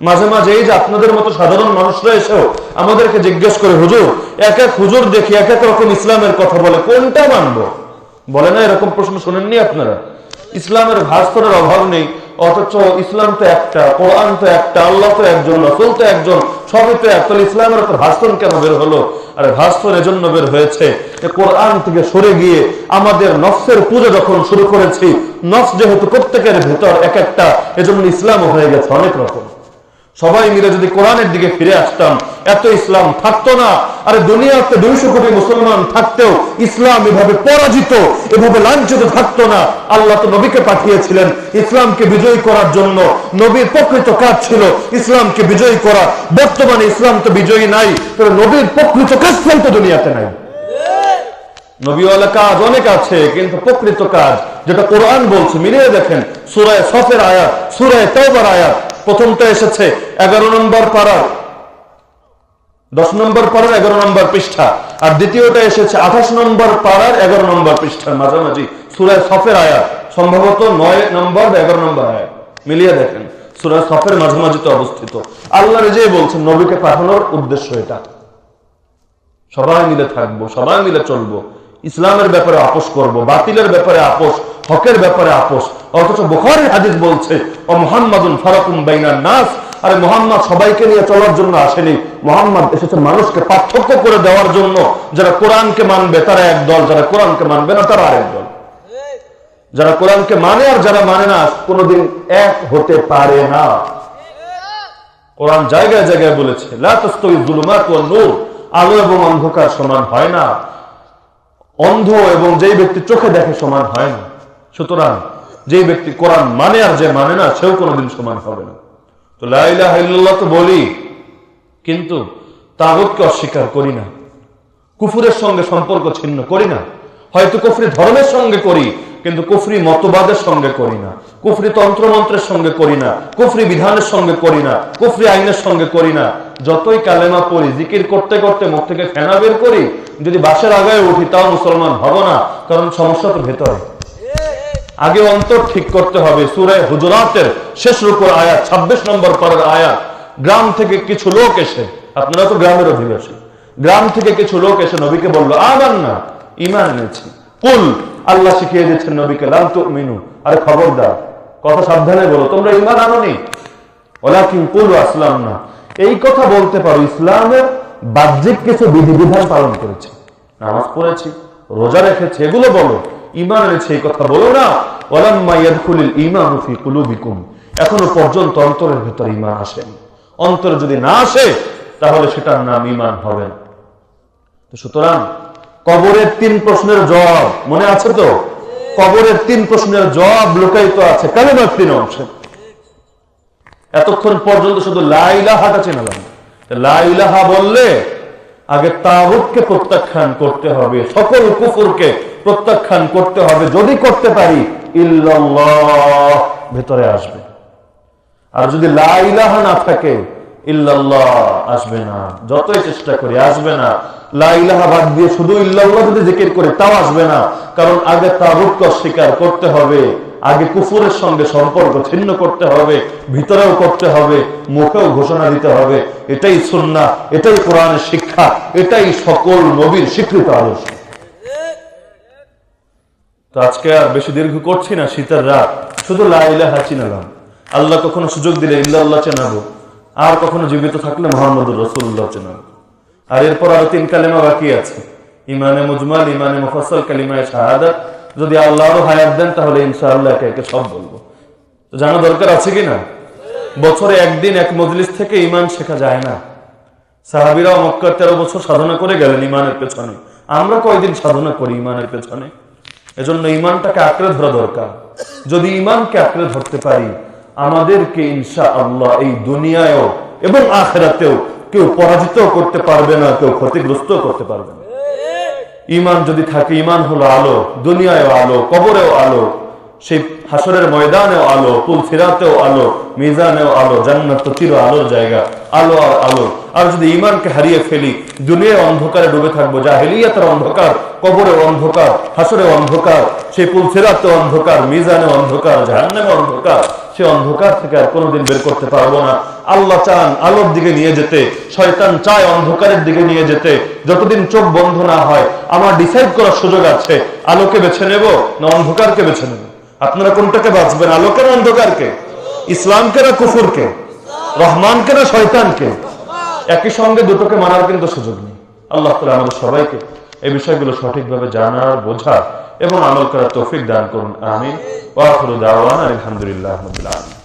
মাঝে মাঝে এই যে আপনাদের মতো সাধারণ মানুষরা এসেও আমাদেরকে জিজ্ঞেস করে, হুজুর এক এক হুজুর দেখি এক এক রকম ইসলামের কথা বলে, কোনটা মানবো? বলে না এরকম প্রশ্ন শোনেননি আপনারা? ইসলামের ভার্সনের অভাব নেই, অথচ ইসলাম তো একটা, কোরআন তো একটা, আল্লাহ তো একজন, রাসূল তো একজন, সবই তো এক। তাহলে ইসলামের তো ভার্সন কেন বের হলো? আরে ভার্সন এজন্য বের হয়েছে যে কোরআন থেকে সরে গিয়ে আমাদের নফসের পূজা যখন শুরু করেছি, নফস যেহেতু প্রত্যেকের ভেতর এক একটা, এজন্য ইসলামও হয়ে গেছে অনেক রকম। সবাই মিলে যদি কোরআনের দিকে ফিরে আসতাম, এত ইসলাম থাকতো না। আরে দুনিয়াতে 200 কোটি মুসলমান থাকতেও ইসলাম এভাবে পরাজিত, এভাবে লাঞ্ছিত থাকতো না। আল্লাহ তো নবীকে পাঠিয়েছিলেন ইসলামকে বিজয়ী করার জন্য। নবীর প্রকৃত কাজ ছিল ইসলামকে বিজয়ী করা। বর্তমানে ইসলাম তো বিজয়ী নাই, তবে নবীর প্রকৃত কাজ তো দুনিয়াতে নাই। নবীওয়ালা কাজ অনেক আছে, কিন্তু প্রকৃত কাজ যেটা কোরআন বলছে, মিলিয়ে দেখেন সূরা সফের আয়াত, সূরা তাওবার আয়াত। প্রথমটা এসেছে 11 নম্বর পারা, 10 নম্বর পারার 11 নম্বর পৃষ্ঠা, আর দ্বিতীয়টা এসেছে 28 নম্বর পারার 11 নম্বর পৃষ্ঠার মাঝামাঝি, সূরা সফের আয়াত, সম্ভবত 9 নম্বর বা 11 নম্বর আয়াত। মিলিয়ে দেখেন সূরা সফের মাঝামাঝিতে অবস্থিত। আল্লাহ নিজেই বলছেন নবীকে পাঠানোর উদ্দেশ্য এটা। সবাই মিলে থাকবো, সবাই মিলে চলবো, ইসলামের ব্যাপারে আপোষ করব, বাতিলের ব্যাপারে আপোষ, হকের ব্যাপারে আপোষ। অথচ বুখারীর হাদিস বলছে ও মুহাম্মাদুন ফারাকুম বাইনান নাস, আরে মুহাম্মদ সবাইকে নিয়ে চলার জন্য আসেনি, মুহাম্মদ এসেছে মানুষকে পার্থক্য করে দেওয়ার জন্য। যারা কোরআনকে মানবে তারা এক দল, যারা কোরআনকে মানবে না তারা আরেক দল। যারা কোরআনকে মানে আর যারা মানে না কোনোদিন এক হতে পারে না। কোরআন জায়গায় জায়গায় বলেছে লা তাস্তাউই যুলুমাত ওয়ান নূর, আলো এবং অন্ধকার সমান হয় না, অন্ধ এবং যেই ব্যক্তি চোখে দেখে সমান হয় না। সুতরাং যেই ব্যক্তি কোরআন মানে আর যে মানে না সেও কোনোদিন সমান হবে না। তো লা ইলাহা ইল্লাল্লাহ তো বলি, কিন্তু তাগুতকে অস্বীকার করি না, কুফরের সঙ্গে সম্পর্ক ছিন্ন করি না। হয়তো কুফরি ধর্মের সঙ্গে করি, কিন্তু কুফরি মতবাদের সঙ্গে করি না, কুফরি তন্ত্রমন্ত্রের সঙ্গে করি না, কুফরি বিধানের সঙ্গে করি না, কুফরি আইনের সঙ্গে করি না। যতই কালেমা পড়ি, জিকির করতে করতে মুখ থেকে ফেনা বের করি, যদি বাসের আগায় উঠি তাও মুসলমান হব না, কারণ সমস্যা তো ভেতরে। আগে অন্তর ঠিক করতে হবে। সূরা হুজুরাতের শেষ রুকুর আয়াত, 26 নম্বর পারার আয়াত। গ্রাম থেকে কিছু লোক এসে, আপনারা তো গ্রামের অধিবাসী, গ্রাম থেকে কিছু লোক এসে নবীকে বলল আমান্না, ঈমান এনেছি। কুল, আল্লাহ শিখিয়ে দিচ্ছেন নবীকে লাম তুমিনু, আরে খবরদার, কথা সাবধানে বলো, তোমরা ঈমান আনোনি, ওয়ালাকিন কুলু আসলামনা। এই কথা বলতে পারো ইসলামের বাহ্যিক কিছু বিধিবিধান পালন করেছে, নামাজ পড়েছি, রোজা রেখেছে, এগুলো বলো। ঈমান এনেছে এই কথা বলো না ওয়ালাম্মা ইয়াদখুলুল ঈমানু ফি কুলুবিকুম, এখনো পর্যন্ত অন্তরের ভিতর ঈমান আসেনি। অন্তরে যদি না আসে তাহলে সেটার নাম ঈমান হবে না। তো সুতরাং কবরের 3 প্রশ্নের জবাব মনে আছে তো? কবরের 3 প্রশ্নের জবাব লুকায়িত আছে কালেমার 3 অংশে। এতক্ষণ পর্যন্ত শুধু লা ইলাহাটা চিনলাম। লা ইলাহা বললে আগে তাগুতকে প্রত্যাখ্যান করতে হবে, সকল কুফরকে প্রত্যাখ্যান করতে হবে। যদি করতে পারি ইল্লাল্লাহ ভেতরে আসবে, আর যদি লা ইলাহা না থাকে ইল্লাল্লাহ আসবে না। যতই চেষ্টা করি আসবে না। লা ইলাহা বাদ দিয়ে শুধু ইল্লাল্লাহ যদি জিকির করি তাও আসবে না, কারণ আগে তাগুতকে অস্বীকার করতে হবে, আগে কুফরের সঙ্গে সম্পর্ক ছিন্ন করতে হবে, ভিতরেও করতে হবে, মুখেও ঘোষণা দিতে হবে। এটাই সুন্নাহ, এটাই কোরআনের শিক্ষা, এটাই সকল নবীর স্বীকৃত আদর্শ। তো আজকে আর বেশি দীর্ঘ করছি না, শীতের রাত, শুধু লা ইলাহা চিনালাম। আল্লাহ কখনো সুযোগ দিলে ইল্লাল্লাহ চেনাবো, আর কখনো জীবিত থাকলে মুহাম্মদুর রাসূলুল্লাহ চেনাবো। আর এরপর আরো 3 কালেমা বাকি আছে, ইমানে মুজমাল, ইমানে মুফাসসাল, কালিমায়ে শাহাদাত। যদি আল্লাহ আরো হায়াত দেন তাহলে ইনশাআল্লাহ একে একে সব বলবো। তো জানা দরকার আছে কিনা? বছরে একদিন এক মজলিস থেকে ইমান শেখা যায় না। সাহাবীরাও মক্কার 13 বছর সাধনা করে গেলেন ইমানের পেছনে। আমরা কয়দিন সাধনা করি ইমানের পেছনে? এজন্য ইমানটাকে আঁকড়ে ধরা দরকার। যদি ইমানকে আঁকড়ে ধরতে পারি, আমাদেরকে ইনশাআল্লাহ এই দুনিয়ায়ও এবং আখিরাতেও কেউ পরাজিত করতে পারবে না, কেউ ক্ষতিগ্রস্ত করতে পারবে না। ইমান যদি থাকে, ইমান হলো আলো, দুনিয়ায়ও আলো, কবরেও আলো, সেই হাসরের ময়দানেও আলো, পুল সিরাতেও আলো, মিজানেও আলো, জান্নাত তো চির আলোর জায়গা, আলো আর আলো। আর যদি ইমানকে হারিয়ে ফেলি, দুনিয়ায় অন্ধকারে ডুবে থাকবো, জাহেলিয়াতের অন্ধকার, কবরের অন্ধকার, হাসরের অন্ধকার, সেই পুল সিরাতে অন্ধকার, মিজানে অন্ধকার, জাহান্নামে অন্ধকার। সে অন্ধকার থেকে আর কোনোদিন বের করতে পারবো না। আল্লাহ চান আলোর দিকে নিয়ে যেতে, শয়তান চায় অন্ধকারের দিকে নিয়ে যেতে। যতদিন চোখ বন্ধ না হয় আমার ডিসাইড করার সুযোগ আছে, আলোকে বেছে নেব না অন্ধকারকে বেছে নেব। আপনারা কোনটাকে বাঁচবেন, আলোকে না অন্ধকারকে? ইসলামকে না কুফরকে? রহমানকে না শয়তানকে? একই সঙ্গে দুটোকে মানার কিন্তু সুযোগ নেই। আল্লাহ তাআলা আমাদের সবাইকে এই বিষয়গুলো সঠিকভাবে জানার, বোঝার এবং আমল করার তৌফিক দান করুন। আমিন। ওয়া আখিরু দাওয়ানা আলহামদুলিল্লাহি রাব্বিল আলামিন।